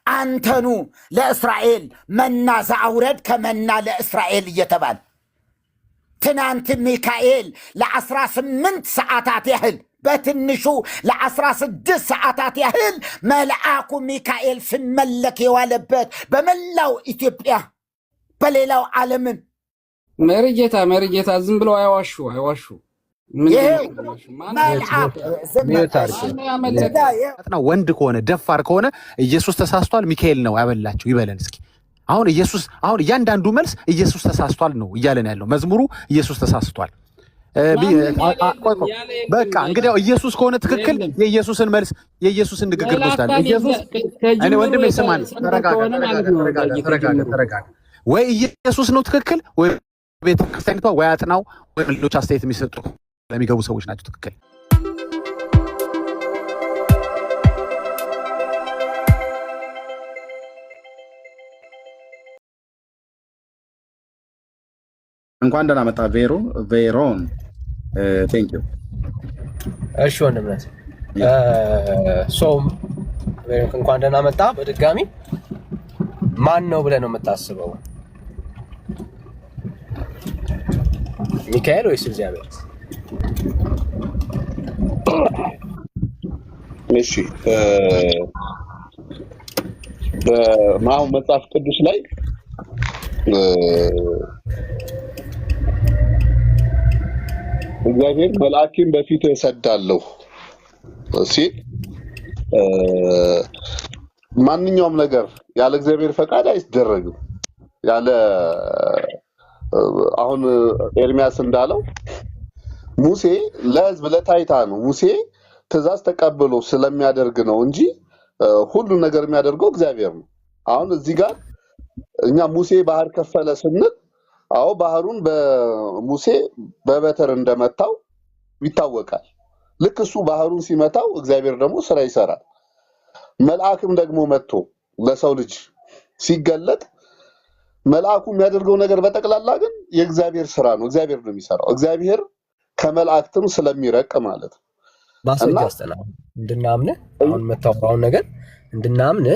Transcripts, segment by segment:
አንተኑ ለእስራኤል መና ዘአውረድ ከመና ለእስራኤል እየተባለ ትናንት ሚካኤል ለ18 ሰዓታት ያህል በትንሹ ለ16 ሰዓታት ያህል መልአኩ ሚካኤል ሲመለክ የዋለበት በመላው ኢትዮጵያ በሌላው ዓለምን መሪጌታ ዝም ብለው አይዋሹ ወንድ ከሆነ ደፋር ከሆነ ኢየሱስ ተሳስቷል ሚካኤል ነው ያበላቸው ይበለን እስኪ። አሁን እያንዳንዱ መልስ ኢየሱስ ተሳስቷል ነው እያለን ያለው መዝሙሩ። ኢየሱስ ተሳስቷል በቃ እንግዲህ ኢየሱስ ከሆነ ትክክል የኢየሱስን መልስ የኢየሱስን ንግግር ወስዳለሁ። ኢየሱስ እኔ ወንድሜ ስማኝ፣ ተረጋጋ። ወይ ኢየሱስ ነው ትክክል ወይ ቤተክርስቲያኒቷ ወይ አጥናው ወይ ሌሎች አስተያየት የሚሰጡ ለሚገቡ ሰዎች ናቸው ትክክል። እንኳን ደህና መጣ ቬሮን ቴንክ ዩ። እሺ ወንድምነት እንኳን ደህና መጣ በድጋሚ። ማን ነው ብለህ ነው የምታስበው? ሚካኤል ወይስ እግዚአብሔር? እሺ በማሁን መጽሐፍ ቅዱስ ላይ እግዚአብሔር መልአኬን በፊት እሰዳለሁ ሲል ማንኛውም ነገር ያለ እግዚአብሔር ፈቃድ አይደረግም። ያለ አሁን ኤርሚያስ እንዳለው ሙሴ ለሕዝብ ለታይታ ነው። ሙሴ ትእዛዝ ተቀብሎ ስለሚያደርግ ነው እንጂ ሁሉ ነገር የሚያደርገው እግዚአብሔር ነው። አሁን እዚህ ጋር እኛ ሙሴ ባህር ከፈለ ስንል አዎ ባህሩን በሙሴ በበትር እንደመታው ይታወቃል። ልክ እሱ ባህሩን ሲመታው እግዚአብሔር ደግሞ ስራ ይሰራል። መልአክም ደግሞ መጥቶ ለሰው ልጅ ሲገለጥ መልአኩ የሚያደርገው ነገር በጠቅላላ ግን የእግዚአብሔር ስራ ነው። እግዚአብሔር ነው የሚሰራው። እግዚአብሔር ከመላእክትም ስለሚረቅ ማለት ነው። ማስረጃ አስጠናው እንድናምነ አሁን መታወራውን ነገር እንድናምነ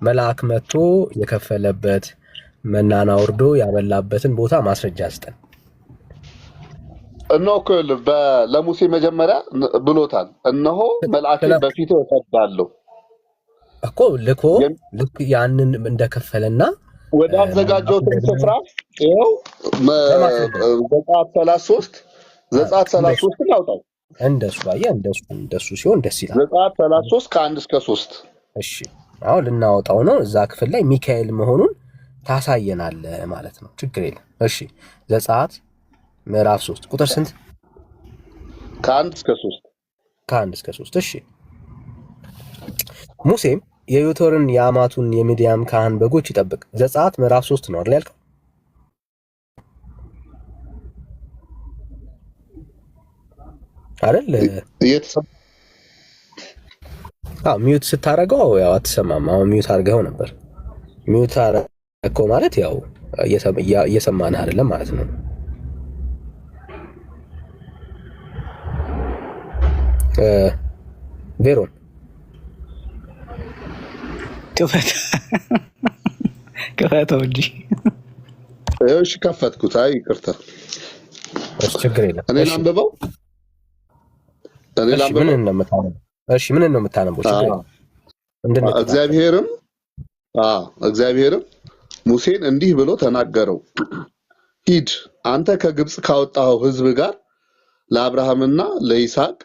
መልአክ መጥቶ የከፈለበት መናና ወርዶ ያበላበትን ቦታ ማስረጃ አስጠን። እነሆ ለሙሴ መጀመሪያ ብሎታል። እነሆ መልአኬን በፊት እሰዳለሁ እኮ ልክ ያንን እንደከፈለና ወደ አዘጋጀሁትም ስፍራ ይኸው ዘጸአት 33 ያውጣው። እንደሱ እንደሱ ሲሆን ደስ ይላል። ዘጸአት 33 ከ1 እስከ 3። እሺ አሁን ልናወጣው ነው። እዛ ክፍል ላይ ሚካኤል መሆኑን ታሳየናለ ማለት ነው። ችግር የለም። እሺ ዘጸአት ምዕራፍ 3 ቁጥር ስንት? ከ1 እስከ 3 ከ1 እስከ 3። እሺ ሙሴም የዮቶርን የአማቱን የሚዲያም ካህን በጎች ይጠብቅ። ዘጸአት ምዕራፍ 3 ነው አይደል ያልከው? አይደል? ሚዩት ስታረገው ያው አትሰማም። አሁን ሚዩት አድርገው ነበር። ሚዩት አረኮ ማለት ያው እየሰማንህ አይደለም ማለት ነው። ቬሮን ክፈተው እንጂ። እሺ ከፈትኩት። አይ ይቅርታ። እሺ ችግር የለም። እኔ ላንብበው። ምን እንደምታነበው? እሺ ምን ነው የምታነበው? ችግር የለም። እግዚአብሔርም ሙሴን እንዲህ ብሎ ተናገረው። ሂድ አንተ ከግብጽ ካወጣኸው ሕዝብ ጋር ለአብርሃምና ለይስሐቅ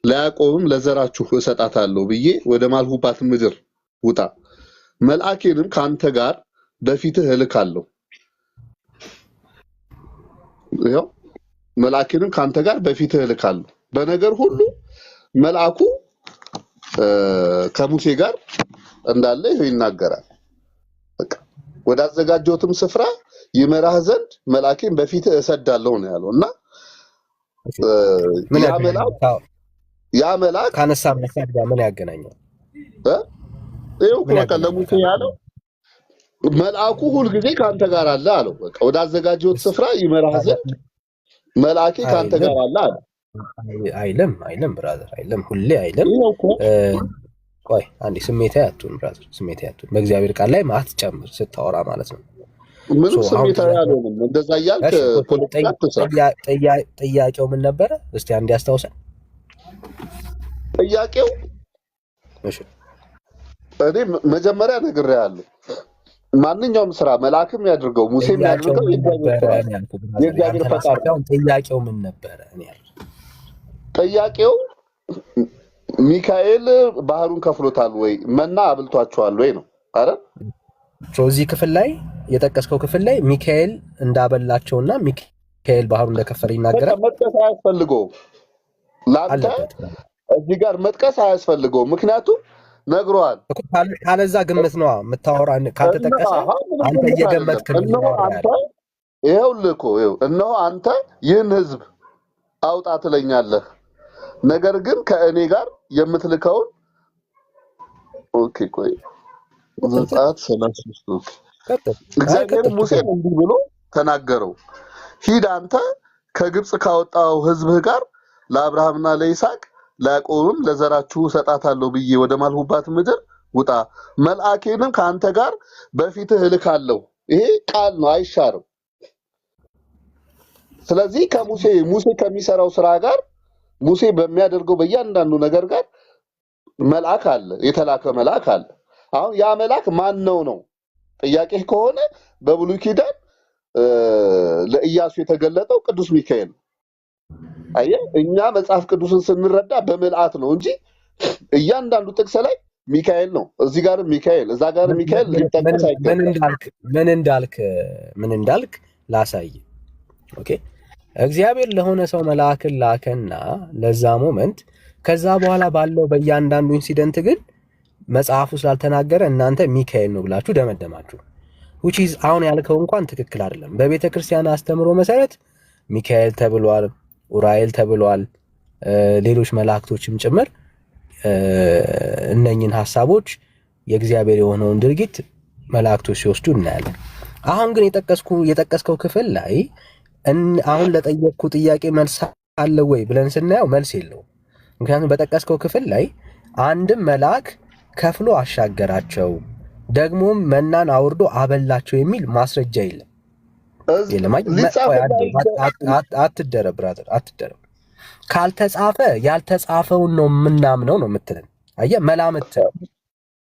ለያዕቆብም ለዘራችሁ እሰጣታለሁ ብዬ ወደ ማልሁባት ምድር ውጣ። መልአኬንም ካንተ ጋር በፊትህ እልካለሁ። ይኸው መልአኬንም ካንተ ጋር በፊትህ እልካለሁ። በነገር ሁሉ መልአኩ ከሙሴ ጋር እንዳለ ይናገራል። በቃ ወደ አዘጋጀሁትም ስፍራ ይመራህ ዘንድ መልአኬን በፊትህ እሰዳለሁ ነው ያለውና ያ መልአክ ካነሳ መሳድ ጋር ምን ያገናኛል? ይኸው በቃ ለሙሴ ያለው መልአኩ ሁልጊዜ ካንተ ጋር አለ አለው። በቃ ወደ አዘጋጀሁት ስፍራ ይመራህ ዘንድ መልአኬ ካንተ ጋር አለ አለ። አይልም ብራዘር፣ አይልም፣ ሁሌ አይልም። ቆይ አንዴ ስሜታዊ አትሁን ብራዘር፣ ስሜታዊ አትሁን። በእግዚአብሔር ቃል ላይ ማት ጨምር ስታወራ ማለት ነው። ምንም ስሜታዊ አልሆንም። እንደዛ እያልክ ፖለቲካ አትስራ። ጥያቄው ምን ነበረ? እስቲ አንዴ አስታውሰን። ጥያቄው እኔ መጀመሪያ ነግሬሃለሁ። ማንኛውም ስራ መልአክም ያድርገው ሙሴም ያድርገው የእግዚአብሔር ፈቃድ ነው። ጥያቄው ምን ነበረ? ጥያቄው ሚካኤል ባህሩን ከፍሎታል ወይ መና አብልቷቸዋል ወይ ነው አይደል? እዚህ ክፍል ላይ የጠቀስከው ክፍል ላይ ሚካኤል እንዳበላቸውና ሚካኤል ባህሩን እንደከፈለ ይናገራል። መጥቀስ አያስፈልገውም ለአንተ እዚህ ጋር መጥቀስ አያስፈልገውም፣ ምክንያቱም ነግሯል። ካለዛ ግምት ነው የምታወራ። ካልተጠቀሰ አንተ እየገመትክ ነው። ይኸውልህ እኮ እነሆ አንተ ይህን ህዝብ አውጣ ትለኛለህ፣ ነገር ግን ከእኔ ጋር የምትልከውን ኦኬ ቆይ ዘጸአት 33 እግዚአብሔር ሙሴን እንዲህ ብሎ ተናገረው፣ ሂድ አንተ ከግብፅ ካወጣው ህዝብህ ጋር ለአብርሃምና ለይስሐቅ ለያዕቆብም ለዘራችሁ እሰጣታለሁ ብዬ ወደ ማልሁባት ምድር ውጣ፣ መልአኬንም ከአንተ ጋር በፊትህ እልካለሁ። ይሄ ቃል ነው፣ አይሻርም። ስለዚህ ሙሴ ከሚሰራው ስራ ጋር ሙሴ በሚያደርገው በእያንዳንዱ ነገር ጋር መልአክ አለ፣ የተላከ መልአክ አለ። አሁን ያ መልአክ ማን ነው ጥያቄ ከሆነ በብሉይ ኪዳን ለኢያሱ የተገለጠው ቅዱስ ሚካኤል ነው። አየህ፣ እኛ መጽሐፍ ቅዱስን ስንረዳ በመልአክ ነው እንጂ እያንዳንዱ ጥቅስ ላይ ሚካኤል ነው። እዚህ ጋር ሚካኤል፣ እዛ ጋር ሚካኤል ሊጠቀስ አይገባም። ምን እንዳልክ ላሳይ። ኦኬ፣ እግዚአብሔር ለሆነ ሰው መልአክን ላከና ለዛ ሞመንት፣ ከዛ በኋላ ባለው በእያንዳንዱ ኢንሲደንት ግን መጽሐፉ ስላልተናገረ እናንተ ሚካኤል ነው ብላችሁ ደመደማችሁ። which is አሁን ያልከው እንኳን ትክክል አይደለም። በቤተ ክርስቲያን አስተምሮ መሰረት ሚካኤል ተብሏል፣ ኡራኤል ተብሏል፣ ሌሎች መላእክቶችም ጭምር እነኝን ሐሳቦች የእግዚአብሔር የሆነውን ድርጊት መላእክቶች ሲወስዱ እናያለን። አሁን ግን የጠቀስከው ክፍል ላይ አሁን ለጠየቅኩ ጥያቄ መልስ አለ ወይ ብለን ስናየው መልስ የለውም። ምክንያቱም በጠቀስከው ክፍል ላይ አንድም መልአክ ከፍሎ አሻገራቸው ደግሞም መናን አውርዶ አበላቸው የሚል ማስረጃ የለም። አትደረብ ብራዘር፣ አትደረብ። ካልተጻፈ ያልተጻፈውን ነው የምናምነው ነው የምትለን። አየህ መላምት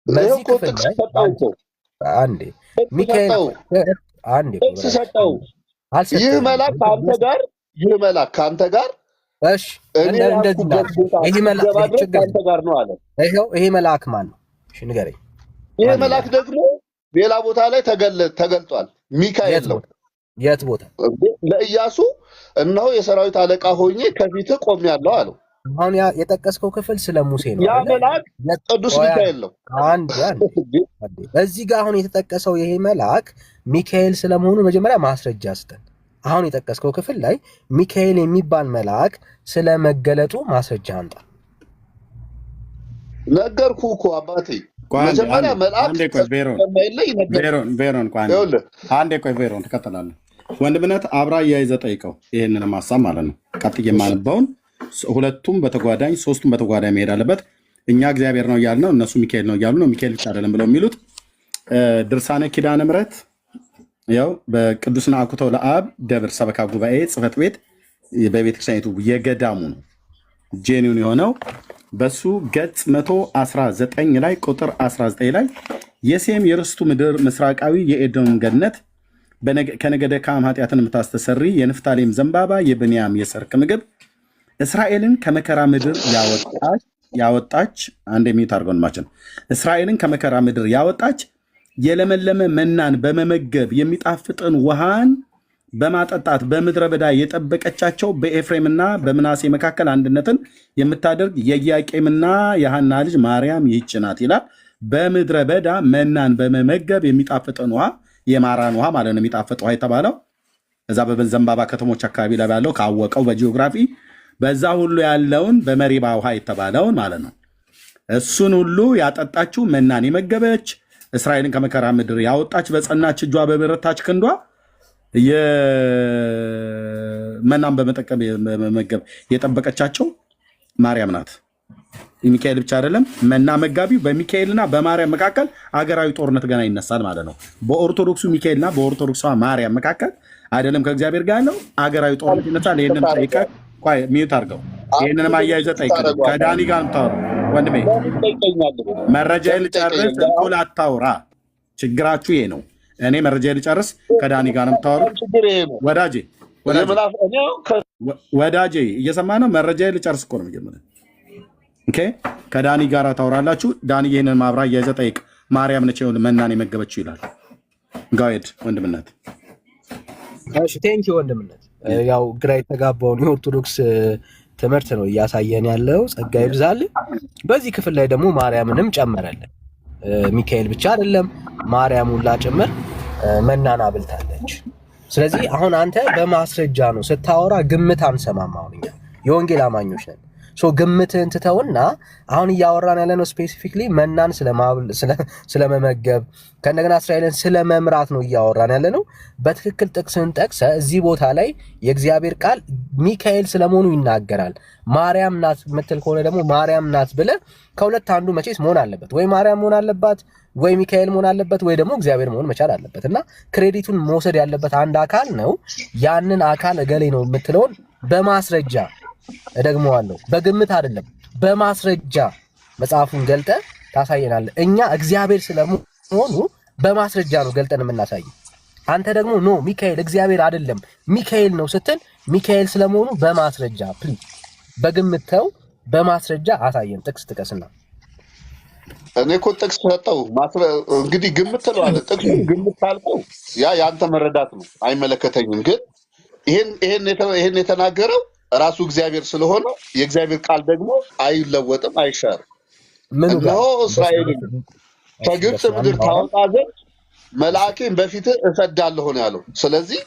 በዚህ ክፍል ላይ አንዴ ሚካኤል ሰጠው። ይህ መልአክ ከአንተ ጋር እሺ፣ እንደዚህ ይሄ መልአክ ከአንተ ጋር ነው አለ። ይሄ መልአክ ማን ነው? እሺ ንገረኝ። ይሄ መልአክ ደግሞ ሌላ ቦታ ላይ ተገልጧል። ሚካኤል ነው። የት ቦታ? ለኢያሱ እነሆ የሰራዊት አለቃ ሆኜ ከፊትህ ቆሜያለሁ አለው። አሁን የጠቀስከው ክፍል ስለ ሙሴ ነው። ያ መልአክ ቅዱስ ሚካኤል ነው። እዚህ ጋር አሁን የተጠቀሰው ይሄ መልአክ ሚካኤል ስለመሆኑ መጀመሪያ ማስረጃ ስጠን። አሁን የጠቀስከው ክፍል ላይ ሚካኤል የሚባል መልአክ ስለመገለጡ ማስረጃ አምጣ። ነገርኩህ እኮ አባቴ። መጀመሪያ መልአክ ቬሮን ትቀጥላለህ። ወንድምነት አብራ እያይዘህ ጠይቀው ይህንንም ሀሳብ ማለት ነው። ቀጥዬ የማነበውን ሁለቱም በተጓዳኝ ሶስቱም በተጓዳኝ መሄድ አለበት። እኛ እግዚአብሔር ነው እያልን ነው፣ እነሱ ሚካኤል ነው እያሉ ነው። ሚካኤል ብቻ አይደለም ብለው የሚሉት ድርሳነ ኪዳነ ምሕረት ያው በቅዱስ ናኩቶ ለአብ ደብር ሰበካ ጉባኤ ጽሕፈት ቤት በቤተክርስቲያኒቱ የገዳሙ ነው ጄኒውን የሆነው በሱ ገጽ 119 ላይ ቁጥር 19 ላይ የሴም የርስቱ ምድር ምስራቃዊ የኤዶም ገነት ከነገደ ካም ኃጢአትን የምታስተሰሪ የንፍታሌም ዘንባባ የብንያም የሰርክ ምግብ እስራኤልን ከመከራ ምድር ያወጣች አንድ የሚዩት አድርገን እስራኤልን ከመከራ ምድር ያወጣች የለመለመ መናን በመመገብ የሚጣፍጥን ውሃን በማጠጣት በምድረ በዳ የጠበቀቻቸው በኤፍሬምና በምናሴ መካከል አንድነትን የምታደርግ የኢያቄምና የሐና ልጅ ማርያም ይህች ናት ይላል። በምድረ በዳ መናን በመመገብ የሚጣፍጥን ውሃ የማራን ውሃ ማለት ነው። የሚጣፍጥ ውሃ የተባለው እዛ በዘንባባ ከተሞች አካባቢ ላይ ያለው ካወቀው በጂኦግራፊ በዛ ሁሉ ያለውን በመሪባ ውሃ የተባለውን ማለት ነው። እሱን ሁሉ ያጠጣችው መናን የመገበች እስራኤልን ከመከራ ምድር ያወጣች በጸናች እጇ በበረታች ክንዷ የመናን በመመገብ የጠበቀቻቸው ማርያም ናት። ሚካኤል ብቻ አይደለም መና መጋቢው በሚካኤልና በማርያም መካከል አገራዊ ጦርነት ገና ይነሳል ማለት ነው። በኦርቶዶክሱ ሚካኤልና በኦርቶዶክሷ ማርያም መካከል አይደለም ከእግዚአብሔር ጋር ያለው አገራዊ ጦርነት ይነሳል። ይሄንን ጠይቀህ ቆይ ሚዩት አድርገው። ይሄንንም አያይዘህ ጠይቀህ ከዳኒ ጋር የምታወራው ወንድሜ መረጃ ልጨርስ፣ እንቁል አታውራ። ችግራችሁ ይሄ ነው። እኔ መረጃ ልጨርስ፣ ከዳኒ ጋር ነው የምታወሩት። ወዳጄ እየሰማህ ነው? መረጃ ልጨርስ እኮ ነው መጀመሪያ። ኦኬ ከዳኒ ጋር ታወራላችሁ። ዳኒ ይህንን ማብራ እያይዘህ ጠይቅ። ማርያም ነች መናን የመገበችው ይላል። ጋይድ ወንድምነት። እሺ ቴንኪ ወንድምነት። ያው ግራ የተጋባውን የኦርቶዶክስ ትምህርት ነው እያሳየን ያለው። ጸጋ ይብዛል። በዚህ ክፍል ላይ ደግሞ ማርያምንም ጨመረልን። ሚካኤል ብቻ አይደለም ማርያም ሁላ ጭምር መናን አብልታለች። ስለዚህ አሁን አንተ በማስረጃ ነው ስታወራ፣ ግምት አንሰማም። አሁን እኛ የወንጌል አማኞች ነን። ግምትህን ትተውና አሁን እያወራን ያለነው ስፔሲፊክሊ መናን ስለመመገብ ከእንደገና እስራኤልን ስለመምራት ነው እያወራን ያለነው። በትክክል ጥቅስን ጠቅሰ እዚህ ቦታ ላይ የእግዚአብሔር ቃል ሚካኤል ስለመሆኑ ይናገራል። ማርያም ናት የምትል ከሆነ ደግሞ ማርያም ናት ብለህ ከሁለት አንዱ መቼስ መሆን አለበት። ወይ ማርያም መሆን አለባት፣ ወይ ሚካኤል መሆን አለበት፣ ወይ ደግሞ እግዚአብሔር መሆን መቻል አለበት። እና ክሬዲቱን መውሰድ ያለበት አንድ አካል ነው። ያንን አካል እገሌ ነው የምትለውን በማስረጃ እደግመዋለሁ፣ በግምት አይደለም፣ በማስረጃ መጽሐፉን ገልጠ ታሳየናለህ። እኛ እግዚአብሔር ስለመሆኑ በማስረጃ ነው ገልጠን የምናሳይ። አንተ ደግሞ ኖ ሚካኤል እግዚአብሔር አይደለም ሚካኤል ነው ስትል ሚካኤል ስለመሆኑ በማስረጃ ፕሊዝ፣ በግምት ተው፣ በማስረጃ አሳየን። ጥቅስ ጥቀስና። እኔ እኮ ጥቅስ ሰጠው። እንግዲህ ግምት ትለዋለህ። ጥቅሱን ግምት ካልከው ያ የአንተ መረዳት ነው፣ አይመለከተኝም። ግን ይሄን የተናገረው ራሱ እግዚአብሔር ስለሆነ የእግዚአብሔር ቃል ደግሞ አይለወጥም፣ አይሻርም። እነሆ እስራኤልን ከግብፅ ምድር ታወጣ ዘንድ መልአኬን በፊትህ እሰዳለሁ ነው ያለው። ስለዚህ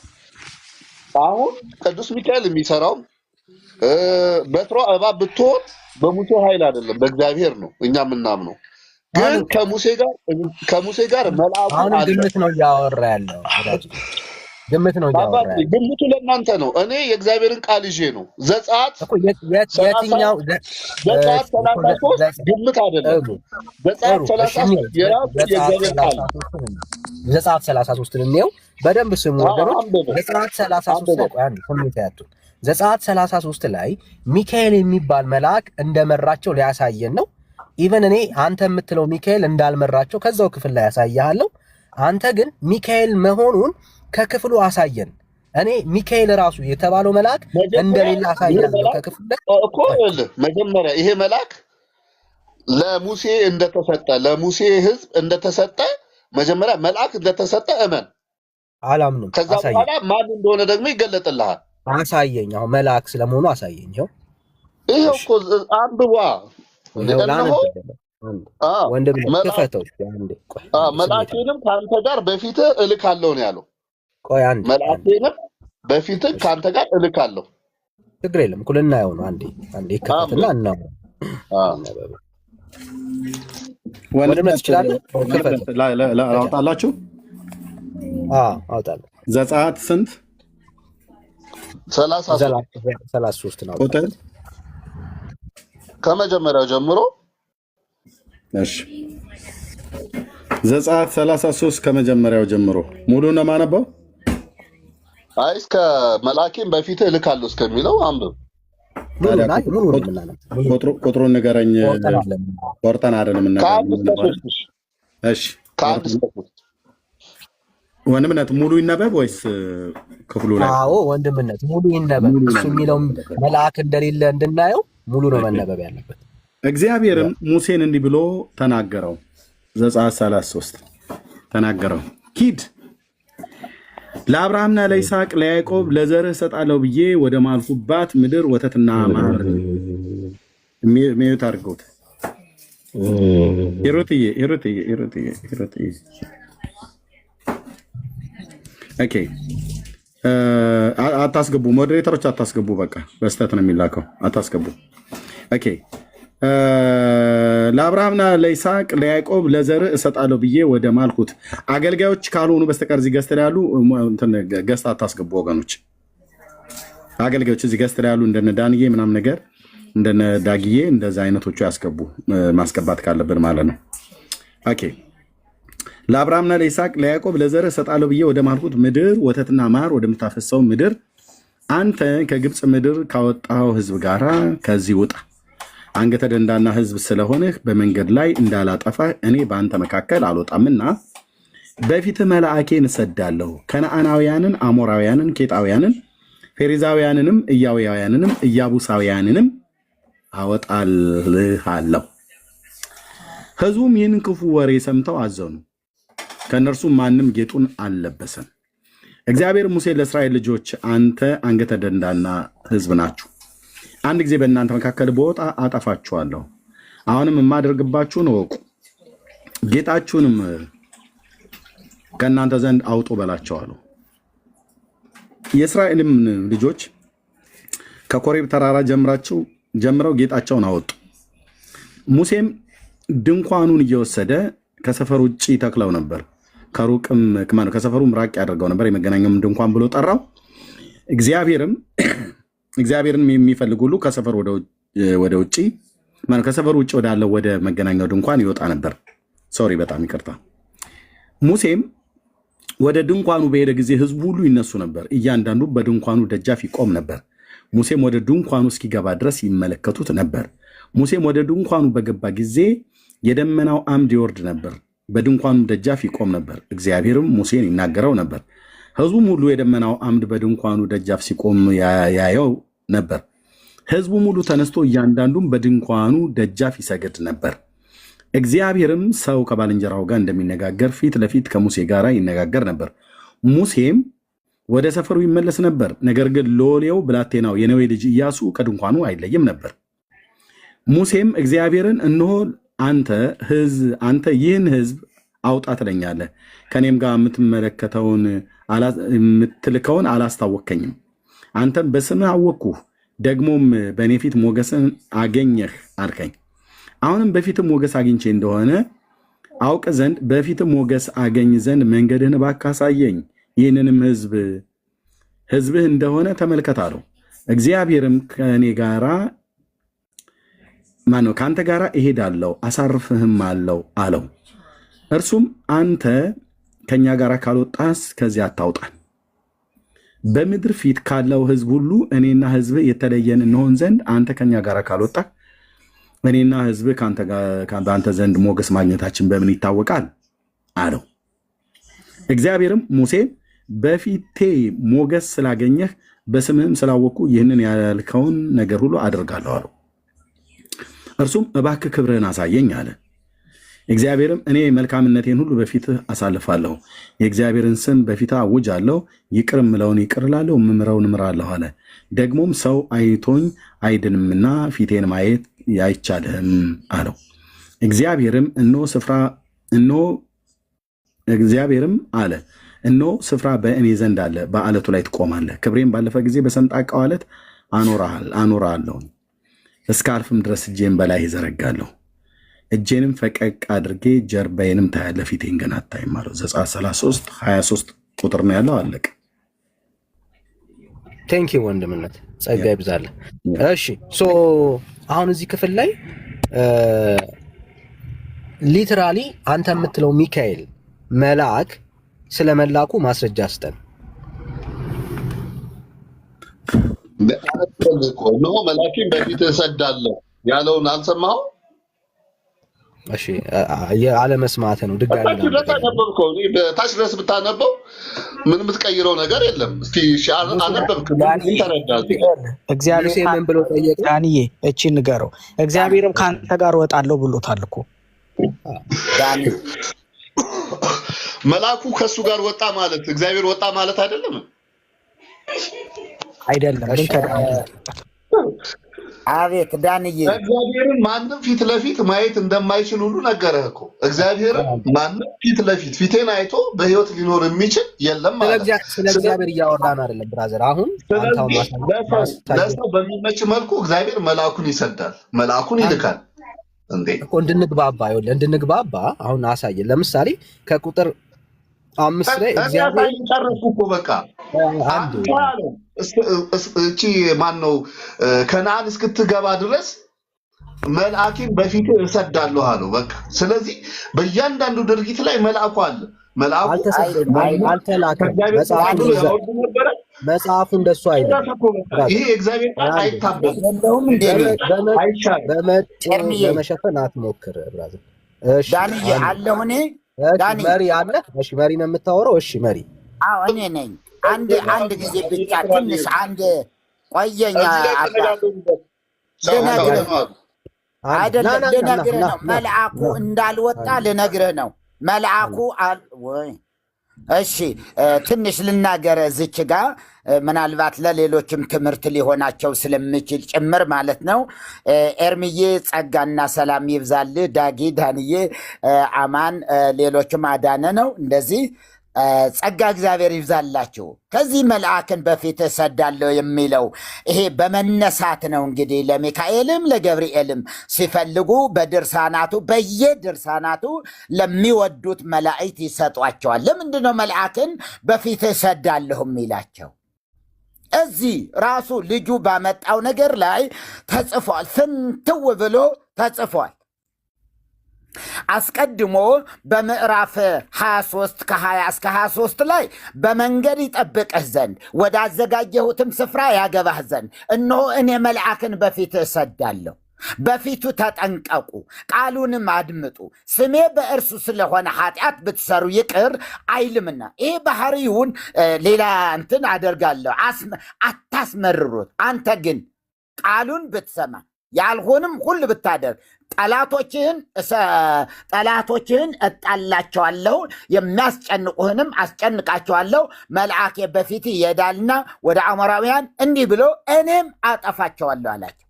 አሁን ቅዱስ ሚካኤል የሚሰራው በትሯ እባብ ብትሆን በሙሴ ኃይል አይደለም፣ በእግዚአብሔር ነው እኛ የምናምነው። ግን ከሙሴ ጋር መልአኩ አሁን ግምት ነው እያወራ ያለው። ግምት ነው እያወራ ያለው። ግምቱ ለእናንተ ነው። እኔ የእግዚአብሔርን ቃል ይዤ ነው። ዘጸአት የትኛው ዘጸአት 33 ግምት አይደለም። ዘጸአት 33 የራሱ የእግዚአብሔር ቃል። ዘጸአት 33 እንየው በደንብ ስሙ ወገኖች። ዘጸአት 33 ላይ ቆይ አንዴ ኮሜንት ያቱ። ዘጸአት 33 ላይ ሚካኤል የሚባል መልአክ እንደመራቸው ሊያሳየን ነው። ኢቨን እኔ አንተ የምትለው ሚካኤል እንዳልመራቸው ከዛው ክፍል ላይ ያሳያለሁ። አንተ ግን ሚካኤል መሆኑን ከክፍሉ አሳየን። እኔ ሚካኤል ራሱ የተባለው መልአክ እንደሌላ አሳያለሁ ከክፍሉ ላይ እኮ። መጀመሪያ ይሄ መልአክ ለሙሴ እንደተሰጠ ለሙሴ ሕዝብ እንደተሰጠ መጀመሪያ መልአክ እንደተሰጠ እመን። አላምንም። ከዛ በኋላ ማን እንደሆነ ደግሞ ይገለጥልሃል። አሳየኝ። አሁን መልአክ ስለመሆኑ አሳየኝ። ይሄው እኮ አንብቧ። ወንድም ክፈተው። መልአኬንም ከአንተ ጋር በፊትህ እልካለሁ ነው ያለው። ቆይ አንዴ፣ መልአኬንም በፊትህ ከአንተ ጋር እልካለሁ። ችግር የለም እኮ ልናየው ነው። አንዴ ይከፈትና እናየው። ወንድም ትችላለህ። አውጣላችሁ። አውጣለሁ። ዘጸአት ስንት? 33 ነው ቁጥር ከመጀመሪያው ጀምሮ። እሺ ዘጸአት 33 ከመጀመሪያው ጀምሮ ሙሉ ነው ማነበው? አይ እስከ መልአኬን በፊትህ እልካለሁ እስከሚለው አንብብ። ቁጥሩን ንገረኝ። ቆርጠን አይደለም እና እሺ ከአንድ እስከ 3 ወንድምነት ሙሉ ይነበብ ወይስ ክፍሉ ላይ? አዎ ወንድምነት ሙሉ ይነበብ። እሱ የሚለው መልአክ እንደሌለ እንድናየው ሙሉ ነው መነበብ ያለበት። እግዚአብሔርም ሙሴን እንዲህ ብሎ ተናገረው። ዘጸአት 33 ተናገረው። ሂድ ለአብርሃምና ለይስሐቅ ለያዕቆብ ለዘርህ እሰጣለሁ ብዬ ወደ ማልሁባት ምድር ወተትና ማር ሚዩት አድርገውት። ሂሩትዬ ኦኬ አታስገቡ፣ ሞዴሬተሮች አታስገቡ። በቃ በስተት ነው የሚላከው፣ አታስገቡ። ኦኬ ለአብርሃምና ለይስሐቅ ለያዕቆብ ለዘርህ እሰጣለሁ ብዬ ወደ ማልኩት አገልጋዮች ካልሆኑ በስተቀር እዚህ ገዝት ላይ ያሉ ገዝት አታስገቡ ወገኖች። አገልጋዮች እዚህ ገዝት ላይ ያሉ እንደነ ዳንዬ ምናምን ነገር እንደነ ዳግዬ እንደዛ አይነቶቹ ያስገቡ ማስገባት ካለብን ማለት ነው። ኦኬ ለአብርሃምና ለይስሐቅ ለያዕቆብ ለዘርህ እሰጣለሁ ብዬ ወደ ማልኩት ምድር ወተትና ማር ወደምታፈሰው ምድር አንተ ከግብፅ ምድር ካወጣው ሕዝብ ጋራ ከዚህ ውጣ። አንገተ ደንዳና ሕዝብ ስለሆንህ በመንገድ ላይ እንዳላጠፋህ እኔ በአንተ መካከል አልወጣምና በፊትህ መልአኬን እሰዳለሁ። ከነዓናውያንን፣ አሞራውያንን፣ ኬጣውያንን፣ ፌሪዛውያንንም፣ ኢያውያውያንንም ኢያቡሳውያንንም አወጣልሃለሁ። ሕዝቡም ይህን ክፉ ወሬ ሰምተው አዘኑ። ከእነርሱም ማንም ጌጡን አልለበሰም። እግዚአብሔር ሙሴ ለእስራኤል ልጆች አንተ አንገተ ደንዳና ሕዝብ ናችሁ። አንድ ጊዜ በእናንተ መካከል በወጣ አጠፋችኋለሁ። አሁንም የማደርግባችሁን እወቁ። ጌጣችሁንም ከእናንተ ዘንድ አውጡ በላቸዋለሁ። የእስራኤልም ልጆች ከኮሬብ ተራራ ጀምረው ጌጣቸውን አወጡ። ሙሴም ድንኳኑን እየወሰደ ከሰፈር ውጭ ተክለው ነበር። ከሰፈሩም ራቅ ያደርገው ነበር። የመገናኛውም ድንኳን ብሎ ጠራው። እግዚአብሔርን የሚፈልግ ሁሉ ከሰፈር ወደ ውጭ ከሰፈሩ ውጭ ወዳለው ወደ መገናኛው ድንኳን ይወጣ ነበር። ሶሪ፣ በጣም ይቅርታ። ሙሴም ወደ ድንኳኑ በሄደ ጊዜ ሕዝቡ ሁሉ ይነሱ ነበር። እያንዳንዱ በድንኳኑ ደጃፍ ይቆም ነበር። ሙሴም ወደ ድንኳኑ እስኪገባ ድረስ ይመለከቱት ነበር። ሙሴም ወደ ድንኳኑ በገባ ጊዜ የደመናው አምድ ይወርድ ነበር፣ በድንኳኑ ደጃፍ ይቆም ነበር። እግዚአብሔርም ሙሴን ይናገረው ነበር። ሕዝቡም ሁሉ የደመናው አምድ በድንኳኑ ደጃፍ ሲቆም ያየው ነበር። ሕዝቡም ሁሉ ተነስቶ እያንዳንዱም በድንኳኑ ደጃፍ ይሰግድ ነበር። እግዚአብሔርም ሰው ከባልንጀራው ጋር እንደሚነጋገር ፊት ለፊት ከሙሴ ጋር ይነጋገር ነበር። ሙሴም ወደ ሰፈሩ ይመለስ ነበር። ነገር ግን ሎሌው ብላቴናው የነዌ ልጅ ኢያሱ ከድንኳኑ አይለይም ነበር። ሙሴም እግዚአብሔርን እነሆ አንተ ይህን ሕዝብ አውጣ ትለኛለህ፣ ከኔም ጋር የምትልከውን አላስታወከኝም። አንተም በስምህ አወቅኩህ፣ ደግሞም በእኔ ፊት ሞገስን አገኘህ አልከኝ። አሁንም በፊትም ሞገስ አግኝቼ እንደሆነ አውቅ ዘንድ በፊትም ሞገስ አገኝ ዘንድ መንገድህን እባክህ አሳየኝ። ይህንንም ሕዝብህ እንደሆነ ተመልከት አለው። እግዚአብሔርም ከአንተ ጋር እሄዳለሁ አሳርፍህም አለው። እርሱም አንተ ከእኛ ጋር ካልወጣስ ከዚያ አታውጣን። በምድር ፊት ካለው ሕዝብ ሁሉ እኔና ሕዝብህ የተለየን እንሆን ዘንድ አንተ ከእኛ ጋር ካልወጣ እኔና ሕዝብህ በአንተ ዘንድ ሞገስ ማግኘታችን በምን ይታወቃል አለው። እግዚአብሔርም ሙሴ በፊቴ ሞገስ ስላገኘህ በስምህም ስላወቅኩ ይህንን ያልከውን ነገር ሁሉ አደርጋለሁ አለው። እርሱም እባክህ ክብርህን አሳየኝ አለ። እግዚአብሔርም እኔ መልካምነቴን ሁሉ በፊትህ አሳልፋለሁ፣ የእግዚአብሔርን ስም በፊትህ አውጃለሁ። ይቅር እምለውን ይቅር እላለሁ፣ እምምረውን እምራለሁ አለ። ደግሞም ሰው አይቶኝ አይድንምና ፊቴን ማየት አይቻልህም አለው። እግዚአብሔርም አለ እነሆ ስፍራ በእኔ ዘንድ አለ፣ በአለቱ ላይ ትቆማለህ። ክብሬም ባለፈ ጊዜ በሰንጣቃው አለት አኖራለሁ፣ እስካልፍም ድረስ እጄን በላይ ይዘረጋለሁ። እጄንም ፈቀቅ አድርጌ ጀርባዬንም ታያለህ፣ ፊቴን ግን አታይም አለው። ዘጸአት 33:23 ቁጥር ነው ያለው። አለቅ ቴንኪ ወንድምነት ጸጋ ይብዛልህ። እሺ አሁን እዚህ ክፍል ላይ ሊትራሊ አንተ የምትለው ሚካኤል መልአክ ስለ መላኩ ማስረጃ ስጠን። ነው መልአኬን በፊት እሰዳለሁ ያለውን አልሰማኸው? እሺ አለመስማት ነው። ድጋሚ በታች ድረስ ብታነበው ምን የምትቀይረው ነገር የለም። እስቲ አነበብክ ምን ተረዳህ? እግዚአብሔር ምን ብሎ ጠየቀ? ዳንዬ እቺ ንገረው። እግዚአብሔርም ከአንተ ጋር እወጣለሁ ብሎታል እኮ ዳኒ። መልአኩ ከሱ ጋር ወጣ ማለት እግዚአብሔር ወጣ ማለት አይደለም። አቤት ዳንዬ፣ እግዚአብሔርን ማንም ፊት ለፊት ማየት እንደማይችል ሁሉ ነገረህ እኮ። እግዚአብሔርን ማንም ፊት ለፊት ፊቴን አይቶ በህይወት ሊኖር የሚችል የለም ማለት ነው። ስለ እግዚአብሔር እያወራን አይደለም ብራዘር። አሁን ለሰው በሚመች መልኩ እግዚአብሔር መልአኩን ይሰዳል፣ መልአኩን ይልካል። እንዴ እንድንግባባ አሁን አሳየን። ለምሳሌ ከቁጥር 5 ላይ እኔ እግዚአብሔር ጨረስኩ እኮ በቃ አንድ እቺ ማን ነው ከነዓን እስክትገባ ድረስ መልአኪን በፊት እሰዳለሁ አለው። በቃ ስለዚህ በእያንዳንዱ ድርጊት ላይ መልአኩ አለ። መልአኩ አልተላከም። መጽሐፉ እንደሱ አይደለም። ይሄ እግዚአብሔር ቃል አይታበልም፣ በመሸፈን አትሞክር ብራዘር። እሺ ዳንዬ አለሁ እኔ መሪ አለ። እሺ መሪ ነው የምታወራው? እሺ መሪ አዎ እኔ ነኝ። አንድ ጊዜ ብቻ ትንሽ አንድ ቆየኛ አይደለም ልነግርህ ነው። መልአኩ እንዳልወጣ ልነግርህ ነው። መልአኩ ወይ እሺ ትንሽ ልናገር እዚች ጋር ምናልባት ለሌሎችም ትምህርት ሊሆናቸው ስለምችል ጭምር ማለት ነው። ኤርምዬ ጸጋና ሰላም ይብዛልህ። ዳጊ ዳንዬ አማን ሌሎችም አዳነ ነው እንደዚህ ጸጋ እግዚአብሔር ይብዛላችሁ። ከዚህ መልአክን በፊት እሰዳለሁ የሚለው ይሄ በመነሳት ነው። እንግዲህ ለሚካኤልም ለገብርኤልም ሲፈልጉ በድርሳናቱ በየድርሳናቱ ለሚወዱት መላእክት ይሰጧቸዋል። ለምንድን ነው መልአክን በፊት እሰዳለሁ የሚላቸው? እዚህ ራሱ ልጁ ባመጣው ነገር ላይ ተጽፏል። ፍንትው ብሎ ተጽፏል። አስቀድሞ በምዕራፍ 23 ከ20 እስከ 23 ላይ በመንገድ ይጠብቅህ ዘንድ ወደ አዘጋጀሁትም ስፍራ ያገባህ ዘንድ እነሆ እኔ መልአክን በፊት እሰዳለሁ። በፊቱ ተጠንቀቁ፣ ቃሉንም አድምጡ። ስሜ በእርሱ ስለሆነ ኃጢአት ብትሰሩ ይቅር አይልምና። ይህ ባህሪውን ሌላ እንትን አደርጋለሁ፣ አታስመርሩት። አንተ ግን ቃሉን ብትሰማ ያልሆንም ሁሉ ብታደርግ ጠላቶችህን እጣላቸዋለሁ፣ የሚያስጨንቁህንም አስጨንቃቸዋለሁ። መልአኬ በፊት ይሄዳልና ወደ አሞራውያን እንዲህ ብሎ እኔም አጠፋቸዋለሁ አላቸው።